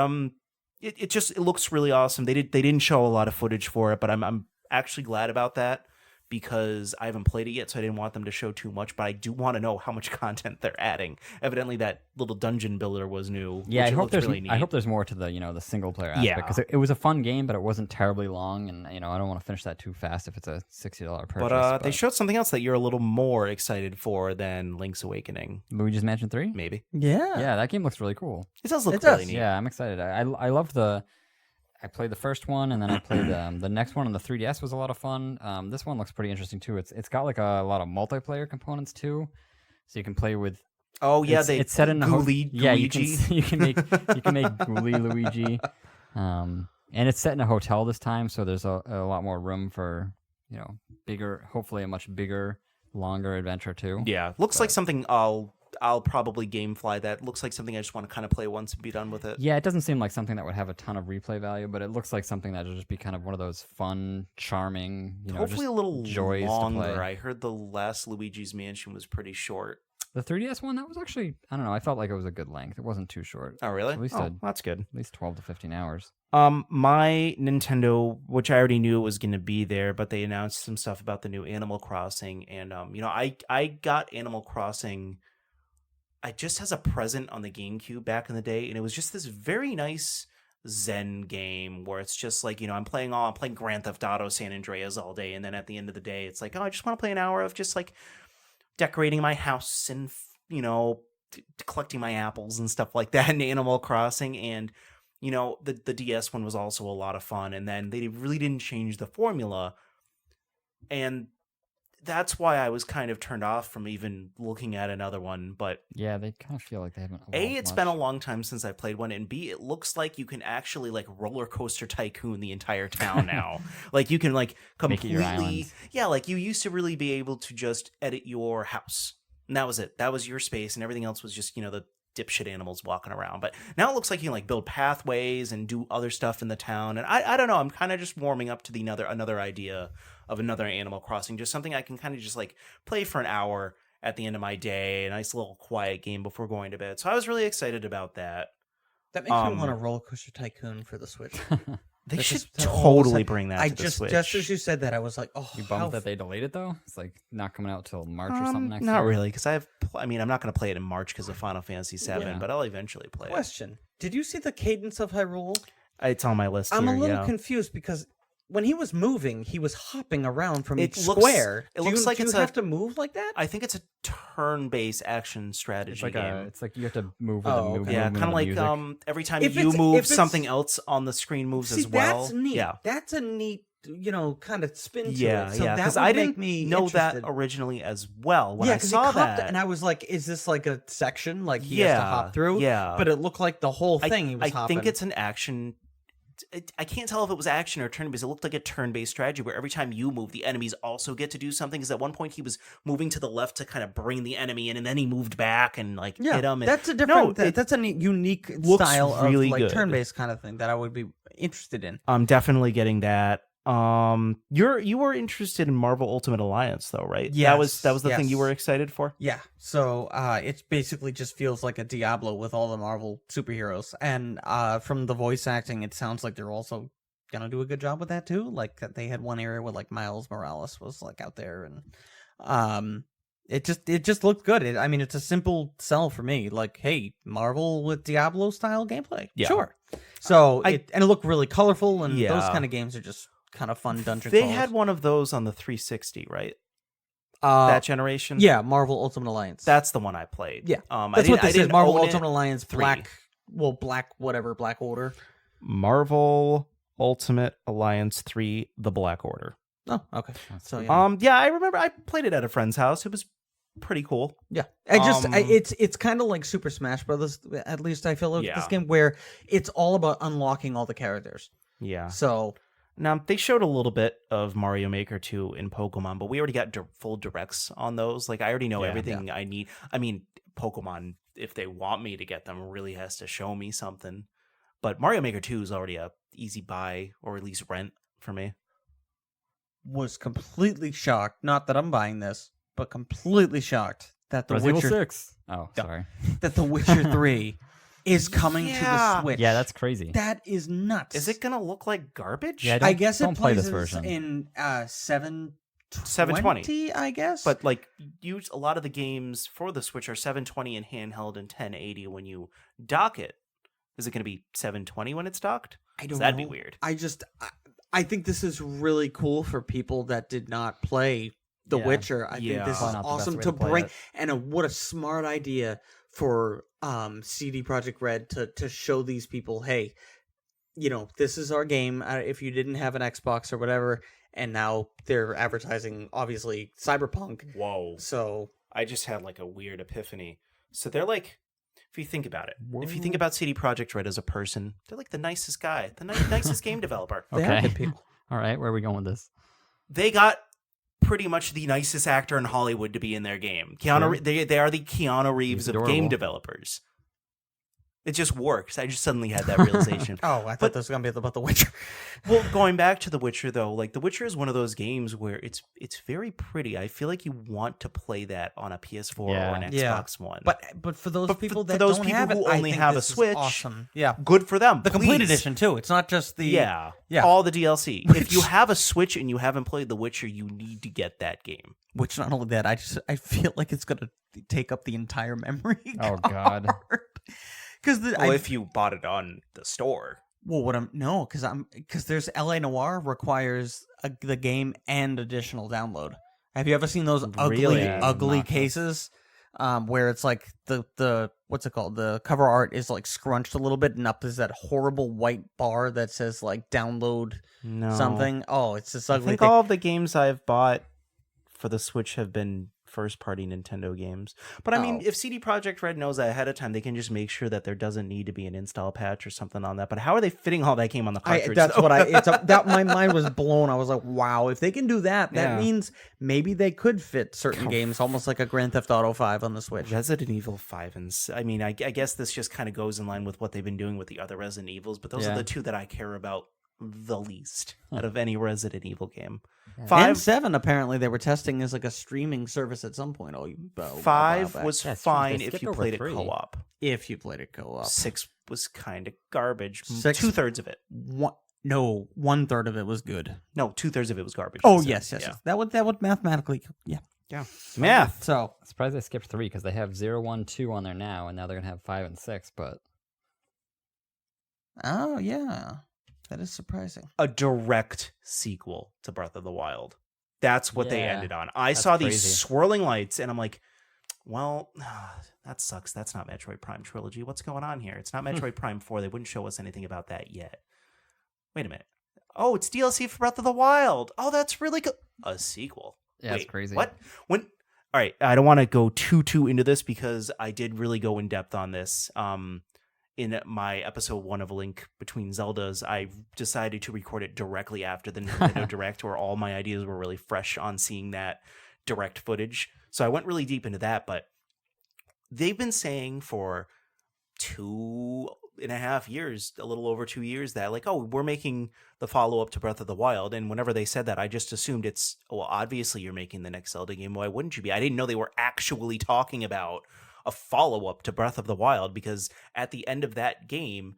Speaker 3: it looks really awesome. They didn't show a lot of footage for it, but I'm actually glad about that, because I haven't played it yet, so I didn't want them to show too much, but I do want to know how much content they're adding. Evidently that little dungeon builder was new.
Speaker 1: Yeah,
Speaker 3: which
Speaker 1: I hope
Speaker 3: looks
Speaker 1: there's
Speaker 3: really neat.
Speaker 1: I hope there's more to the single player aspect, because it was a fun game, but it wasn't terribly long, and I don't want to finish that too fast if it's a $60 purchase.
Speaker 3: But they showed something else that you're a little more excited for than Link's Awakening.
Speaker 1: Luigi's Mansion 3?
Speaker 3: Maybe.
Speaker 1: Yeah, that game looks really cool.
Speaker 3: It does look
Speaker 2: It does.
Speaker 3: really neat.
Speaker 1: Yeah, I'm excited. I loved I played the first one, and then I played the next one on the 3DS was a lot of fun. This one looks pretty interesting too. It's got like a lot of multiplayer components too, so you can play with.
Speaker 3: Oh yeah,
Speaker 1: it's set in a
Speaker 3: Luigi.
Speaker 1: Yeah, you can make Ghoulie Luigi, and it's set in a hotel this time, so there's a lot more room for bigger, hopefully a much bigger, longer adventure too.
Speaker 3: Yeah, looks like something I'll probably gamefly. That looks like something I just want to kind of play once and be done with it.
Speaker 1: Yeah, it doesn't seem like something that would have a ton of replay value, but it looks like something that would just be kind of one of those fun, charming,
Speaker 3: Hopefully
Speaker 1: just
Speaker 3: a little
Speaker 1: joys
Speaker 3: longer.
Speaker 1: to play.
Speaker 3: I heard the last Luigi's Mansion was pretty short.
Speaker 1: The 3DS one, that was actually, I don't know, I felt like it was a good length. It wasn't too short.
Speaker 3: Oh really?
Speaker 1: At least
Speaker 3: that's good.
Speaker 1: At least 12 to 15 hours.
Speaker 3: My Nintendo, which I already knew was going to be there, but they announced some stuff about the new Animal Crossing, and I got Animal Crossing just as a present on the GameCube back in the day, and it was just this very nice Zen game where it's just like, I'm playing Grand Theft Auto San Andreas all day, and then at the end of the day, it's like, I just want to play an hour of just like decorating my house and collecting my apples and stuff like that in Animal Crossing. And the DS one was also a lot of fun, and then they really didn't change the formula. and that's why I was kind of turned off from even looking at another one. But
Speaker 1: Yeah, they kind of feel like they haven't.
Speaker 3: A,
Speaker 1: evolved
Speaker 3: it's
Speaker 1: much.
Speaker 3: been a long time since I played one, and B, it looks like you can actually like roller coaster tycoon the entire town now. Like you can like
Speaker 1: Make it your
Speaker 3: completely,
Speaker 1: island.
Speaker 3: yeah, like you used to really be able to just edit your house, and that was it. That was your space, and everything else was just the dipshit animals walking around. But now it looks like you can like build pathways and do other stuff in the town, and I don't know. I'm kind of just warming up to the another idea of another Animal Crossing, just something I can kind of just like play for an hour at the end of my day, a nice little quiet game before going to bed. So I was really excited about that.
Speaker 2: That makes me want a roller coaster tycoon for the Switch.
Speaker 3: They
Speaker 2: That
Speaker 3: should
Speaker 2: just- that all of a
Speaker 3: totally
Speaker 2: sudden-
Speaker 3: bring that
Speaker 2: I
Speaker 3: to the
Speaker 2: just
Speaker 3: Switch.
Speaker 2: just as you said that, I was like, oh,
Speaker 1: You
Speaker 2: how
Speaker 1: bummed that they delayed it though. It's like not coming out till March or something next
Speaker 3: Not
Speaker 1: year.
Speaker 3: really, because I mean, I'm not going to play it in March because of Final Fantasy VII,
Speaker 1: Yeah.
Speaker 3: but I'll eventually play it.
Speaker 2: Question: did you see the cadence of Hyrule?
Speaker 3: It's on my list
Speaker 2: I'm
Speaker 3: here,
Speaker 2: a little
Speaker 3: yeah.
Speaker 2: confused because when he was moving, he was hopping around from
Speaker 3: It
Speaker 2: each
Speaker 3: looks-
Speaker 2: square.
Speaker 3: it looks like
Speaker 2: do
Speaker 3: it's
Speaker 2: you
Speaker 3: a-
Speaker 2: have to move like that?
Speaker 3: I think it's a turn-based action strategy
Speaker 1: It's like
Speaker 3: game.
Speaker 1: it's like you have to move with
Speaker 2: Oh,
Speaker 1: the
Speaker 2: okay.
Speaker 1: movement.
Speaker 3: Yeah,
Speaker 1: movement
Speaker 3: kind of
Speaker 1: the
Speaker 3: like
Speaker 1: music.
Speaker 3: every time
Speaker 2: If
Speaker 3: you
Speaker 2: it's-
Speaker 3: move,
Speaker 2: if it's-
Speaker 3: something else on the screen moves
Speaker 2: See,
Speaker 3: as well.
Speaker 2: that's neat.
Speaker 3: Yeah,
Speaker 2: That's a neat, kind of spin to
Speaker 3: yeah,
Speaker 2: it. So
Speaker 3: yeah.
Speaker 2: that
Speaker 3: Because
Speaker 2: would
Speaker 3: I
Speaker 2: make
Speaker 3: didn't
Speaker 2: me
Speaker 3: know that
Speaker 2: interested.
Speaker 3: originally as well when
Speaker 2: Yeah,
Speaker 3: I
Speaker 2: 'cause
Speaker 3: saw
Speaker 2: he hopped,
Speaker 3: that.
Speaker 2: and I was like, "Is this like a section like he has to hop through?"
Speaker 3: Yeah,
Speaker 2: But it looked like the whole thing he was
Speaker 3: I
Speaker 2: hopping.
Speaker 3: think it's an action. I can't tell if it was action or turn-based. It looked like a turn-based strategy where every time you move, the enemies also get to do something. Because at one point he was moving to the left to kind of bring the enemy in, and then he moved back and like hit him. And,
Speaker 2: that's a different.
Speaker 3: No, it
Speaker 2: that's a neat, unique
Speaker 3: looks
Speaker 2: style
Speaker 3: really
Speaker 2: of like
Speaker 3: good.
Speaker 2: turn-based kind of thing that I would be interested in.
Speaker 3: I'm definitely getting that. You were interested in Marvel Ultimate Alliance though, right?
Speaker 2: Yes,
Speaker 3: that was the thing you
Speaker 2: yes.
Speaker 3: were excited for.
Speaker 2: Yeah, so it basically just feels like a Diablo with all the Marvel superheroes, and from the voice acting, it sounds like they're also gonna do a good job with that too. Like that they had one area where like Miles Morales was like out there, and it just looked good. I mean, it's a simple sell for me. Like, hey, Marvel with Diablo style gameplay,
Speaker 3: Yeah.
Speaker 2: sure. So
Speaker 3: I-
Speaker 2: it looked really colorful, and those
Speaker 3: Yeah.
Speaker 2: kind of games are just kind of fun dungeon
Speaker 3: They
Speaker 2: crawlers.
Speaker 3: had one of those on the 360, right?
Speaker 2: that
Speaker 3: That generation.
Speaker 2: yeah, Marvel Ultimate Alliance.
Speaker 3: That's the one I played.
Speaker 2: Yeah.
Speaker 3: I
Speaker 2: That's what
Speaker 3: didn't- I
Speaker 2: this is.
Speaker 3: didn't
Speaker 2: Marvel
Speaker 3: own it.
Speaker 2: Ultimate Alliance
Speaker 3: 3.
Speaker 2: Black Order.
Speaker 3: Marvel Ultimate Alliance 3: The Black Order.
Speaker 2: Oh, okay.
Speaker 1: That's
Speaker 2: So
Speaker 1: good.
Speaker 2: yeah,
Speaker 3: Yeah, I remember I played it at a friend's house. It was pretty cool.
Speaker 2: yeah. It's kind of like Super Smash Brothers. At least I feel like
Speaker 3: Yeah.
Speaker 2: this game where it's all about unlocking all the characters.
Speaker 3: Yeah.
Speaker 2: So
Speaker 3: Now, they showed a little bit of Mario Maker 2 in Pokemon, but we already got full directs on those. Like, I already know
Speaker 1: Yeah.
Speaker 3: everything I need. I mean, Pokemon, if they want me to get them, really has to show me something. But Mario Maker 2 is already a easy buy, or at least rent for me.
Speaker 2: was completely shocked. Not that I'm buying this, but completely shocked that the
Speaker 1: Resident Evil
Speaker 2: Witcher
Speaker 1: 6. Oh,
Speaker 2: Yeah.
Speaker 1: sorry.
Speaker 2: that the Witcher 3 is coming to the
Speaker 3: Yeah.
Speaker 2: Switch.
Speaker 1: Yeah, that's crazy.
Speaker 2: that is nuts.
Speaker 3: Is it going to look like garbage?
Speaker 1: Yeah,
Speaker 2: I guess
Speaker 1: don't
Speaker 2: it
Speaker 1: play
Speaker 2: plays
Speaker 1: this version.
Speaker 2: in 720,
Speaker 3: 720.
Speaker 2: I guess.
Speaker 3: But, like, a lot of the games for the Switch are 720 in handheld and 1080 when you dock it. Is it going to be 720 when it's docked?
Speaker 2: I don't
Speaker 3: That'd
Speaker 2: know.
Speaker 3: be weird.
Speaker 2: I think this is really cool for people that did not play The
Speaker 1: Yeah.
Speaker 2: Witcher. I
Speaker 3: Yeah.
Speaker 2: think this is
Speaker 1: Probably not the best
Speaker 2: awesome
Speaker 1: way
Speaker 2: to
Speaker 1: to play
Speaker 2: bring,
Speaker 1: it.
Speaker 2: and what a smart idea for CD Projekt Red to show these people, hey, this is our game. If you didn't have an Xbox or whatever, and now they're advertising obviously Cyberpunk.
Speaker 3: Whoa.
Speaker 2: So
Speaker 3: I just had like a weird epiphany. So they're like, if you think about it, if you
Speaker 1: Whoa.
Speaker 3: think about CD Projekt Red as a person, they're like the nicest guy, the nicest game developer.
Speaker 2: they are
Speaker 1: Okay.
Speaker 2: good people.
Speaker 1: All right, where are we going with this?
Speaker 3: They got pretty much the nicest actor in Hollywood to be in their game.
Speaker 1: Sure.
Speaker 3: They are the Keanu Reeves
Speaker 1: He's
Speaker 3: of game
Speaker 1: adorable.
Speaker 3: developers. It just works. I just suddenly had that realization.
Speaker 2: Oh, I thought this was gonna be about The Witcher.
Speaker 3: Well, going back to The Witcher though, like The Witcher is one of those games where it's very pretty. I feel like you want to play that on a PS4 or an
Speaker 2: Yeah.
Speaker 3: Xbox One.
Speaker 2: But for those
Speaker 3: But
Speaker 2: people
Speaker 3: for
Speaker 2: that
Speaker 3: those
Speaker 2: don't
Speaker 3: people
Speaker 2: have it,
Speaker 3: who
Speaker 2: I
Speaker 3: only
Speaker 2: think
Speaker 3: have a
Speaker 2: this is
Speaker 3: Switch,
Speaker 2: awesome. Yeah,
Speaker 3: good for them.
Speaker 2: the complete
Speaker 3: please.
Speaker 2: edition too. It's not just the
Speaker 3: Yeah.
Speaker 2: Yeah.
Speaker 3: All the DLC.
Speaker 2: Which-
Speaker 3: If you have a Switch and you haven't played The Witcher, you need to get that game.
Speaker 2: Which not only that, I feel like it's gonna take up the entire memory.
Speaker 1: Oh, God.
Speaker 2: Because
Speaker 3: Well, if you bought it on the store.
Speaker 2: because there's LA Noir requires the game and additional download. Have you ever seen those ugly
Speaker 3: Really?
Speaker 1: Yeah,
Speaker 2: ugly
Speaker 1: obnoxious.
Speaker 2: cases where it's like the what's it called? The cover art is like scrunched a little bit, and up is that horrible white bar that says like download something. Oh, it's this
Speaker 3: I
Speaker 2: ugly
Speaker 3: think
Speaker 2: thing.
Speaker 3: all of the games I've bought for the Switch have been first-party Nintendo games. But I mean, if CD Projekt Red knows that ahead of time, they can just make sure that there doesn't need to be an install patch or something on that. But how are they fitting all that game on the cartridge?
Speaker 2: My mind was blown. I was like, wow, if they can do that, that means maybe they could fit certain games, almost like a Grand Theft Auto 5 on the Switch.
Speaker 3: Resident Evil 5 and I mean, I guess this just kind of goes in line with what they've been doing with the other Resident Evils, but those are the two that I care about the least out of any Resident Evil game. 5
Speaker 2: and 7 apparently they were testing as like a streaming service at some point.
Speaker 3: 5 was fine
Speaker 1: they
Speaker 3: if
Speaker 1: skipped
Speaker 3: you
Speaker 1: over
Speaker 3: played
Speaker 1: 3.
Speaker 3: it co-op.
Speaker 2: If you played it co-op.
Speaker 3: 6 was kind of garbage.
Speaker 2: 6
Speaker 3: 2/3 of it.
Speaker 2: No, 1/3 of it was good.
Speaker 3: No, 2/3 of it was garbage.
Speaker 2: Oh yes. That would mathematically
Speaker 3: Math.
Speaker 2: So
Speaker 1: I'm surprised they skipped 3 because they have 0, 1, 2 on there now, and now they're gonna have 5 and 6. But
Speaker 2: oh yeah, that is surprising.
Speaker 3: A direct sequel to Breath of the Wild. That's what they ended on. I
Speaker 1: That's
Speaker 3: saw
Speaker 1: crazy.
Speaker 3: these swirling lights, and I'm like, well, that sucks. That's not Metroid Prime Trilogy. What's going on here? It's not Metroid Prime 4. They wouldn't show us anything about that yet. Wait a minute. Oh, it's DLC for Breath of the Wild. Oh, that's really good. A sequel.
Speaker 1: yeah,
Speaker 3: Wait,
Speaker 1: it's crazy.
Speaker 3: What? When? All right, I don't want to go too into this because I did really go in depth on this. In my episode 1 of A Link Between Zeldas, I decided to record it directly after the Nintendo Direct, where all my ideas were really fresh on seeing that direct footage. So I went really deep into that, but they've been saying for 2.5 years, a little over 2 years, that like, oh, we're making the follow-up to Breath of the Wild. And whenever they said that, I just assumed it's, well, obviously you're making the next Zelda game. Why wouldn't you be? I didn't know they were actually talking about a follow-up to Breath of the Wild, because at the end of that game,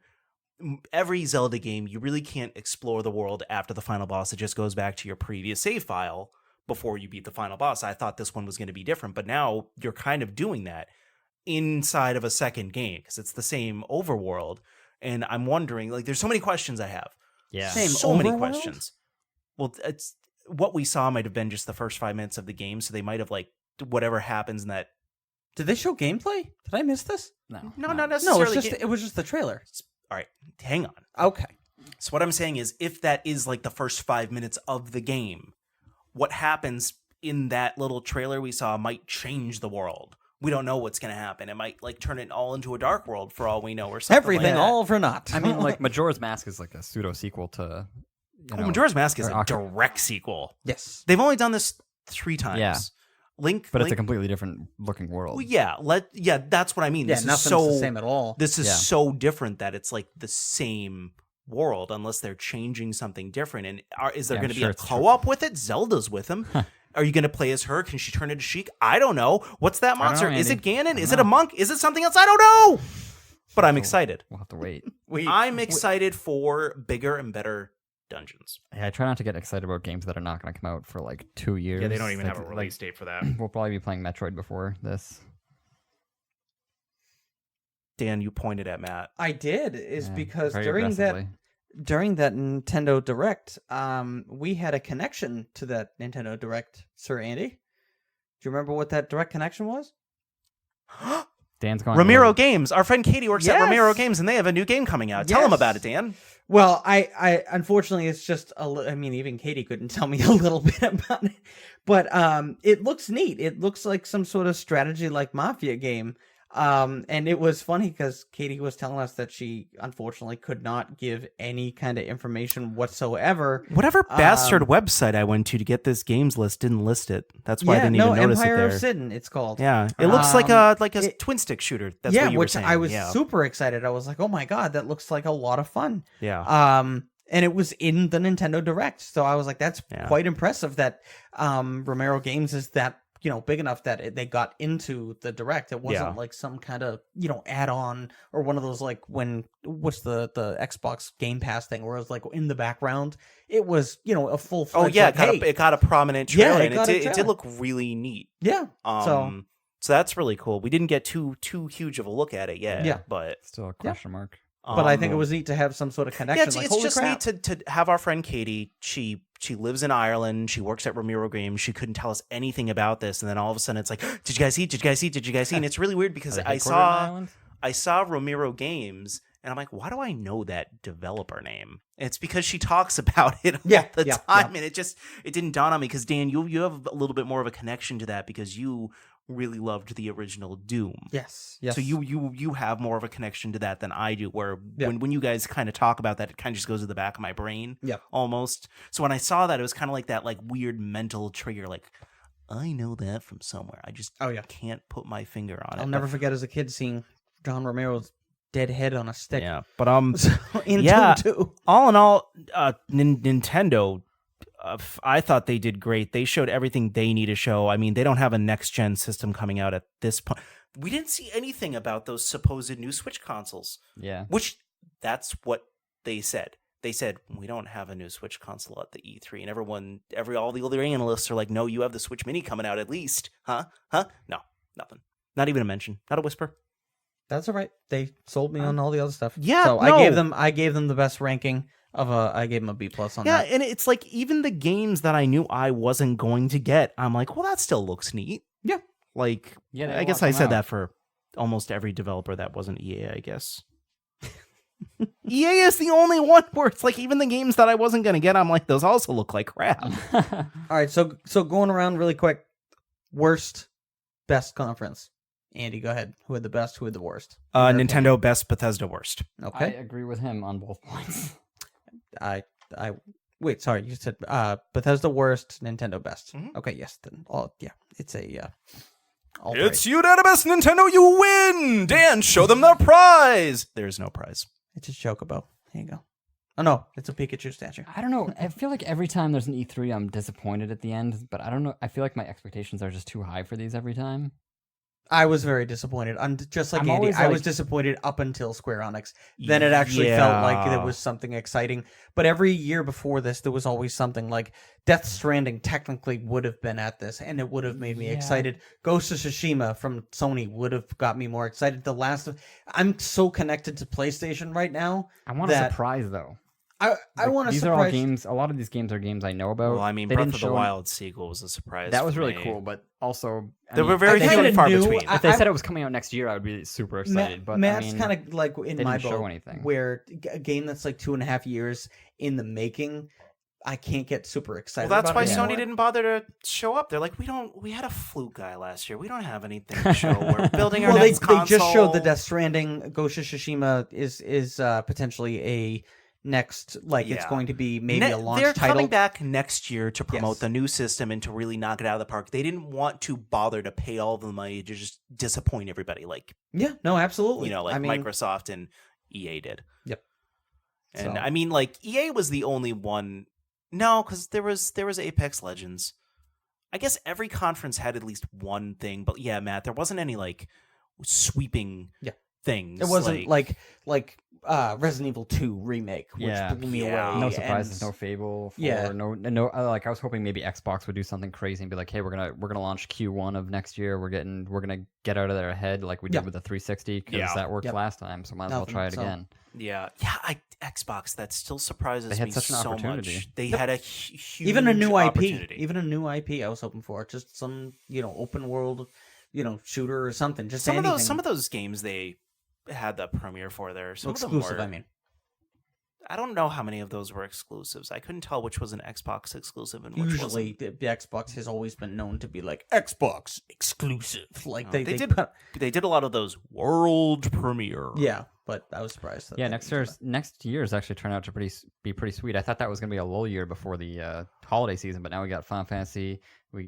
Speaker 3: every Zelda game, you really can't explore the world after the final boss. It just goes back to your previous save file before you beat the final boss. I thought this one was going to be different, but now you're kind of doing that inside of a second game because it's the same overworld. And I'm wondering, like, there's so many questions I have.
Speaker 1: Yeah.
Speaker 3: So many questions. Well, it's what we saw might have been just the first 5 minutes of the game, so they might have, like, whatever happens in that.
Speaker 2: Did they show gameplay? Did I miss this?
Speaker 3: No,
Speaker 1: No.
Speaker 3: not
Speaker 2: No,
Speaker 3: necessarily.
Speaker 2: it was just the trailer.
Speaker 3: All right, hang on.
Speaker 2: Okay.
Speaker 3: So what I'm saying is, if that is like the first 5 minutes of the game, what happens in that little trailer we saw might change the world. We don't know what's going to happen. It might like turn it all into a dark world for all we know, or something.
Speaker 2: Everything
Speaker 3: like that.
Speaker 2: all for naught.
Speaker 1: I mean, like Majora's Mask is like a pseudo sequel to.
Speaker 3: Majora's Mask is
Speaker 1: or
Speaker 3: a direct sequel.
Speaker 2: yes.
Speaker 3: They've only done this 3 times.
Speaker 1: Yeah.
Speaker 3: Link,
Speaker 1: But it's a completely different looking world.
Speaker 3: well, yeah, that's what I mean.
Speaker 2: Yeah,
Speaker 3: This is
Speaker 2: nothing's
Speaker 3: so
Speaker 2: the same at all.
Speaker 3: This is
Speaker 1: Yeah.
Speaker 3: so different that it's like the same world, unless they're changing something different. And is there
Speaker 1: Yeah,
Speaker 3: going
Speaker 1: I'm
Speaker 3: to
Speaker 1: sure
Speaker 3: be a
Speaker 1: it's true.
Speaker 3: co-op with it? Zelda's with him. Are you going to play as her? Can she turn into Sheik? I don't know. What's that
Speaker 1: I don't know,
Speaker 3: monster? Is it
Speaker 1: Andy.
Speaker 3: Ganon?
Speaker 1: I
Speaker 3: Is
Speaker 1: don't
Speaker 3: it a
Speaker 1: know.
Speaker 3: monk? Is it something else? I don't know. But I'm excited.
Speaker 1: We'll have to wait.
Speaker 3: I'm excited for bigger and better dungeons.
Speaker 1: Yeah, I try not to get excited about games that are not going to come out for like 2 years.
Speaker 3: Yeah, they don't even
Speaker 1: Like-
Speaker 3: have a release date for that.
Speaker 1: We'll probably be playing Metroid before this.
Speaker 3: Dan, you pointed at Matt.
Speaker 2: I did is
Speaker 1: Yeah,
Speaker 2: because
Speaker 1: very
Speaker 2: during
Speaker 1: aggressively.
Speaker 2: that Nintendo Direct, we had a connection to that Nintendo Direct, Sir Andy. Do you remember what that direct connection was?
Speaker 1: Dan's going.
Speaker 3: Ramiro
Speaker 1: really-
Speaker 3: Games. Our friend Katie works at
Speaker 2: Yes.
Speaker 3: Ramiro Games, and they have a new game coming out. Tell them
Speaker 2: Yes.
Speaker 3: about it, Dan.
Speaker 2: Well, I unfortunately it's just I mean, even Katie couldn't tell me a little bit about it, but it looks neat. It looks like some sort of strategy like Mafia game. And it was funny because Katie was telling us that she unfortunately could not give any kind of information whatsoever.
Speaker 3: Whatever bastard website I went to get this games list didn't list it. That's why I didn't even notice
Speaker 2: Empire
Speaker 3: it
Speaker 2: of
Speaker 3: there.
Speaker 2: Sin, it's called.
Speaker 3: Yeah, it looks like a
Speaker 2: it-
Speaker 3: twin stick shooter. That's
Speaker 2: yeah,
Speaker 3: what you were
Speaker 2: which
Speaker 3: saying.
Speaker 2: I was
Speaker 3: yeah.
Speaker 2: super excited. I was like, oh my god, that looks like a lot of fun.
Speaker 3: Yeah.
Speaker 2: And it was in the Nintendo Direct, so I was like, that's
Speaker 3: Yeah.
Speaker 2: quite impressive that Romero Games is that big enough that they got into the Direct. It wasn't
Speaker 3: Yeah.
Speaker 2: like some kind of add-on or one of those like what's the Xbox Game Pass thing where it was like in the background. It was a full.
Speaker 3: Oh yeah,
Speaker 2: like,
Speaker 3: it got a prominent
Speaker 2: Yeah,
Speaker 3: trailer,
Speaker 2: it
Speaker 3: and
Speaker 2: got a
Speaker 3: it did
Speaker 2: trailer.
Speaker 3: look really neat.
Speaker 2: yeah.
Speaker 3: So that's really cool. We didn't get too huge of a look at it yet.
Speaker 2: Yeah.
Speaker 3: but
Speaker 1: Still a question mark.
Speaker 2: But I think it was neat to have some sort of connection.
Speaker 3: Yeah, it's,
Speaker 2: like,
Speaker 3: it's
Speaker 2: holy
Speaker 3: just
Speaker 2: crap.
Speaker 3: neat to have our friend Katie. She lives in Ireland. She works at Ramiro Games. She couldn't tell us anything about this, and then all of a sudden it's like, did you guys see? Did you guys see? Did you guys see? And it's really weird because
Speaker 1: Are they
Speaker 3: I
Speaker 1: headquartered in
Speaker 3: saw.
Speaker 1: Ireland?
Speaker 3: I saw Romero Games, and I'm like, why do I know that developer name? And it's because she talks about it all the time, and it didn't dawn on me. Because Dan, you have a little bit more of a connection to that because you really loved the original Doom.
Speaker 2: Yes.
Speaker 3: So you have more of a connection to that than I do. Where when you guys kind of talk about that, it kind of just goes to the back of my brain. Almost. So when I saw that, it was kind of like that like weird mental trigger, like. I know that from somewhere. I just can't put my finger on it.
Speaker 2: I'll never forget as a kid seeing John Romero's dead head on a stick.
Speaker 3: Yeah, but
Speaker 2: in Doom 2.
Speaker 3: All in all, Nintendo, I thought they did great. They showed everything they need to show. I mean, they don't have a next gen system coming out at this point. We didn't see anything about those supposed new Switch consoles.
Speaker 1: Yeah,
Speaker 3: which that's what they said. They said, we don't have a new Switch console at the E3. And all the other analysts are like, no, you have the Switch Mini coming out at least. Huh? No, nothing. Not even a mention. Not a whisper.
Speaker 2: That's all right. They sold me on all the other stuff.
Speaker 3: Yeah,
Speaker 2: so
Speaker 3: no.
Speaker 2: I gave them the best ranking I gave them a B+ on that.
Speaker 3: Yeah, and it's like, even the games that I knew I wasn't going to get, I'm like, well, that still looks neat.
Speaker 2: Yeah.
Speaker 3: Like, I guess I said that for almost every developer that wasn't EA, I guess. EA is the only one where it's like even the games that I wasn't going to get, I'm like, those also look like crap.
Speaker 2: All right, so going around really quick, worst, best conference. Andy, go ahead. Who had the best, who had the worst?
Speaker 3: Nintendo best, Bethesda worst.
Speaker 2: Okay.
Speaker 1: I agree with him on both points.
Speaker 2: Wait, sorry, you said Bethesda worst, Nintendo best.
Speaker 3: Mm-hmm.
Speaker 2: Okay, yes, then it's a
Speaker 3: it's unanimous, Nintendo, you win! Dan, show them their prize! There's no prize.
Speaker 2: It's a chocobo. Here you go. Oh no, it's a Pikachu statue.
Speaker 1: I don't know. I feel like every time there's an E3, I'm disappointed at the end. But I don't know. I feel like my expectations are just too high for these every time.
Speaker 2: I was very disappointed. I'm just like
Speaker 1: I'm
Speaker 2: Andy.
Speaker 1: always
Speaker 2: I
Speaker 1: like-
Speaker 2: was disappointed up until Square Enix. Then it actually felt like there was something exciting. But every year before this, there was always something like Death Stranding technically would have been at this, and it would have made me excited. Ghost of Tsushima from Sony would have got me more excited. I'm so connected to PlayStation right now.
Speaker 1: I want a surprise though.
Speaker 2: I want to surprise.
Speaker 1: These are all games. A lot of these games are games I know about.
Speaker 3: Well, I mean,
Speaker 1: They
Speaker 3: Breath
Speaker 1: didn't
Speaker 3: of the
Speaker 1: show-
Speaker 3: Wild sequel was a surprise.
Speaker 1: That was
Speaker 3: for
Speaker 1: really
Speaker 3: me.
Speaker 1: cool, but also
Speaker 3: They were very
Speaker 2: I
Speaker 3: few
Speaker 2: kinda
Speaker 3: and far
Speaker 2: knew-
Speaker 3: between.
Speaker 1: If they said it was coming out next year, I would be super excited. But
Speaker 2: Matt's
Speaker 1: I mean,
Speaker 2: kind of like in
Speaker 1: they
Speaker 2: my
Speaker 1: didn't show
Speaker 2: boat,
Speaker 1: anything.
Speaker 2: where a game that's like 2.5 years in the making, I can't get super excited.
Speaker 3: Well, that's
Speaker 2: about
Speaker 3: why
Speaker 2: it
Speaker 3: Sony
Speaker 2: anymore.
Speaker 3: didn't bother to show up. They're like, we had a fluke guy last year. We don't have anything to show. We're building our
Speaker 2: Well,
Speaker 3: next
Speaker 2: they
Speaker 3: console.
Speaker 2: just showed the Death Stranding. Ghost of Tsushima is potentially a next, it's going to be maybe a launch
Speaker 3: They're
Speaker 2: title.
Speaker 3: coming back next year to promote
Speaker 2: Yes.
Speaker 3: the new system and to really knock it out of the park. They didn't want to bother to pay all the money to just disappoint everybody, like
Speaker 2: Yeah, no, absolutely.
Speaker 3: Microsoft and EA did.
Speaker 2: Yep.
Speaker 3: And
Speaker 2: So-
Speaker 3: I mean, like EA was the only one. No, because there was Apex Legends. I guess every conference had at least one thing, but yeah, Matt, there wasn't any like sweeping things.
Speaker 2: It wasn't like Resident Evil 2 remake, which blew me away.
Speaker 1: no surprises, no Fable. No. Like I was hoping maybe Xbox would do something crazy and be like, "Hey, we're gonna launch Q1 of next year. We're gonna get out of there ahead, like we did with the 360, because that worked last time. So might as well try it again."
Speaker 3: Yeah. Xbox. That still surprises me
Speaker 1: They had such an
Speaker 3: so
Speaker 1: opportunity.
Speaker 3: much. They had a huge
Speaker 2: Even a new
Speaker 3: opportunity.
Speaker 2: IP. Even a new IP I was hoping for. Just some, open world, shooter or something. Just
Speaker 3: some
Speaker 2: anything.
Speaker 3: of those games they had the premiere for there. Some
Speaker 2: exclusive,
Speaker 3: of them were,
Speaker 2: I mean.
Speaker 3: I don't know how many of those were exclusives. I couldn't tell which was an Xbox exclusive and which
Speaker 2: Usually,
Speaker 3: wasn't.
Speaker 2: the Xbox has always been known to be like Xbox exclusive. Like
Speaker 3: They did a lot of those world premiere.
Speaker 2: Yeah, but I was surprised. That
Speaker 1: Next year's actually turned out to be pretty sweet. I thought that was gonna be a lull year before the holiday season, but now we got Final Fantasy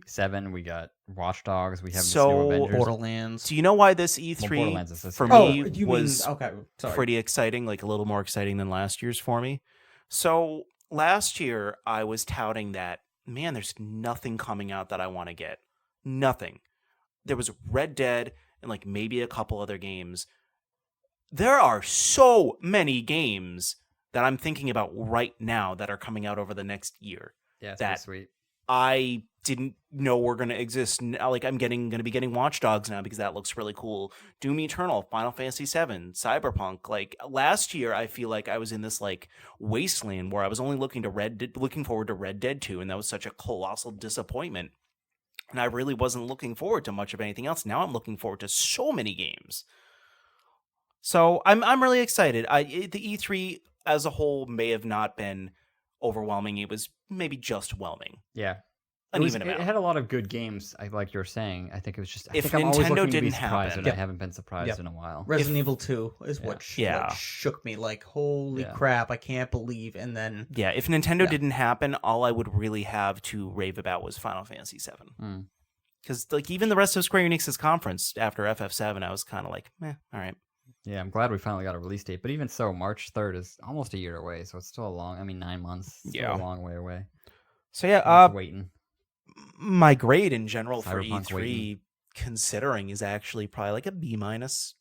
Speaker 1: 7, we got Watch Dogs, we have this new Avengers.
Speaker 2: Borderlands.
Speaker 3: Do you know why this E3
Speaker 1: Borderlands is this
Speaker 3: for
Speaker 1: year.
Speaker 3: me was
Speaker 2: sorry.
Speaker 3: pretty exciting, like a little more exciting than last year's for me? So last year I was touting that, man, there's nothing coming out that I want to get. Nothing. There was Red Dead and like maybe a couple other games. There are so many games that I'm thinking about right now that are coming out over the next year.
Speaker 1: Yeah, it's
Speaker 3: that
Speaker 1: pretty sweet.
Speaker 3: I didn't know were going to exist. Like I'm going to be getting Watch Dogs now because that looks really cool. Doom Eternal, Final Fantasy 7, Cyberpunk. Like last year, I feel like I was in this like wasteland where I was only looking forward to Red Dead 2, and that was such a colossal disappointment. And I really wasn't looking forward to much of anything else. Now I'm looking forward to so many games. So I'm really excited. The E3 as a whole may have not been overwhelming. It was maybe just whelming.
Speaker 1: Yeah.
Speaker 3: Uneven
Speaker 1: It
Speaker 3: amount.
Speaker 1: had a lot of good games, like you were saying. I think it was just. I
Speaker 3: If
Speaker 1: think I'm always
Speaker 3: Nintendo
Speaker 1: looking to be
Speaker 3: didn't
Speaker 1: surprised,
Speaker 3: happen-
Speaker 1: and I haven't been surprised in a while.
Speaker 2: Resident Evil 2 is
Speaker 1: Yeah.
Speaker 2: what
Speaker 3: Yeah.
Speaker 2: shook me. Like, holy
Speaker 1: Yeah.
Speaker 2: crap, I can't believe. And then
Speaker 3: Yeah, if Nintendo
Speaker 2: Yeah.
Speaker 3: didn't happen, all I would really have to rave about was Final Fantasy VII.
Speaker 1: Mm.
Speaker 3: Because like even the rest of Square Enix's conference after FF7, I was kind of like, all right.
Speaker 1: Yeah, I'm glad we finally got a release date. But even so, March 3rd is almost a year away, so it's still 9 months. Still
Speaker 3: Yeah.
Speaker 1: a long way away.
Speaker 3: So yeah,
Speaker 1: Waiting.
Speaker 3: my grade in general for
Speaker 1: Cyberpunk
Speaker 3: E3,
Speaker 1: waiting.
Speaker 3: considering, is actually probably like a B-,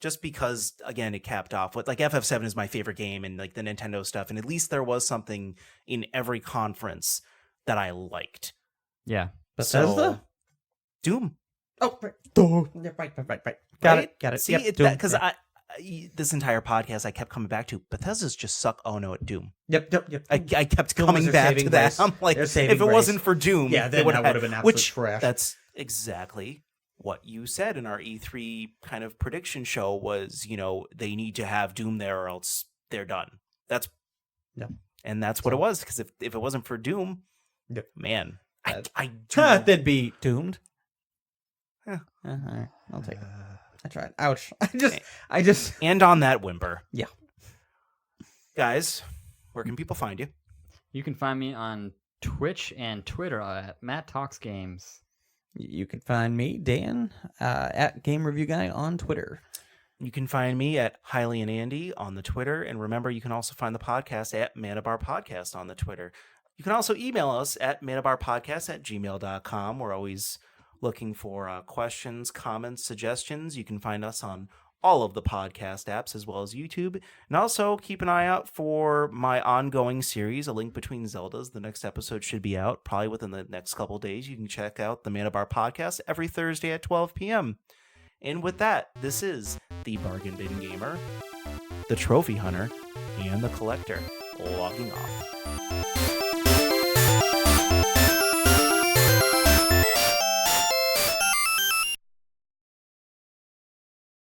Speaker 3: just because again it capped off with like FF7 is my favorite game and like the Nintendo stuff, and at least there was something in every conference that I liked.
Speaker 1: Yeah.
Speaker 2: Bethesda?
Speaker 3: So, Doom.
Speaker 2: Oh, right. Yeah, right. Got
Speaker 3: Right?
Speaker 2: it.
Speaker 3: See,
Speaker 2: Yep,
Speaker 3: because
Speaker 2: Doom.
Speaker 3: this entire podcast I kept coming back to Bethesda's just suck. Oh no, at Doom.
Speaker 2: Yep.
Speaker 3: I kept
Speaker 2: Doom
Speaker 3: coming
Speaker 2: was their
Speaker 3: back to
Speaker 2: saving
Speaker 3: that.
Speaker 2: grace.
Speaker 3: I'm like,
Speaker 2: Their
Speaker 3: if
Speaker 2: saving
Speaker 3: it wasn't
Speaker 2: grace.
Speaker 3: for Doom,
Speaker 2: Yeah, then
Speaker 3: would
Speaker 2: that would have been absolute trash.
Speaker 3: That's exactly what you said in our E3 kind of prediction show was, they need to have Doom there or else they're done. That's what it was, because if it wasn't for Doom,
Speaker 2: Yep.
Speaker 3: man,
Speaker 2: That-
Speaker 3: I do.
Speaker 2: They'd be doomed.
Speaker 3: Yeah.
Speaker 2: All right, I'll take it. I tried. Ouch. I just.
Speaker 3: And on that whimper.
Speaker 2: Yeah.
Speaker 3: Guys, where can people find you?
Speaker 1: You can find me on Twitch and Twitter at Matt Talks Games.
Speaker 2: You can find me, Dan, at Game Review Guy on Twitter.
Speaker 3: You can find me at Hiley and Andy on the Twitter. And remember, you can also find the podcast at Manabar Podcast on the Twitter. You can also email us at manabarpodcast@gmail.com. We're always looking for questions, comments, suggestions. You can find us on all of the podcast apps as well as YouTube. And also keep an eye out for my ongoing series, A Link Between Zeldas. The next episode should be out probably within the next couple days. You can check out the Manabar Podcast every Thursday at 12 p.m. And with that, this is the Bargain Bin Gamer, the Trophy Hunter, and the Collector logging off.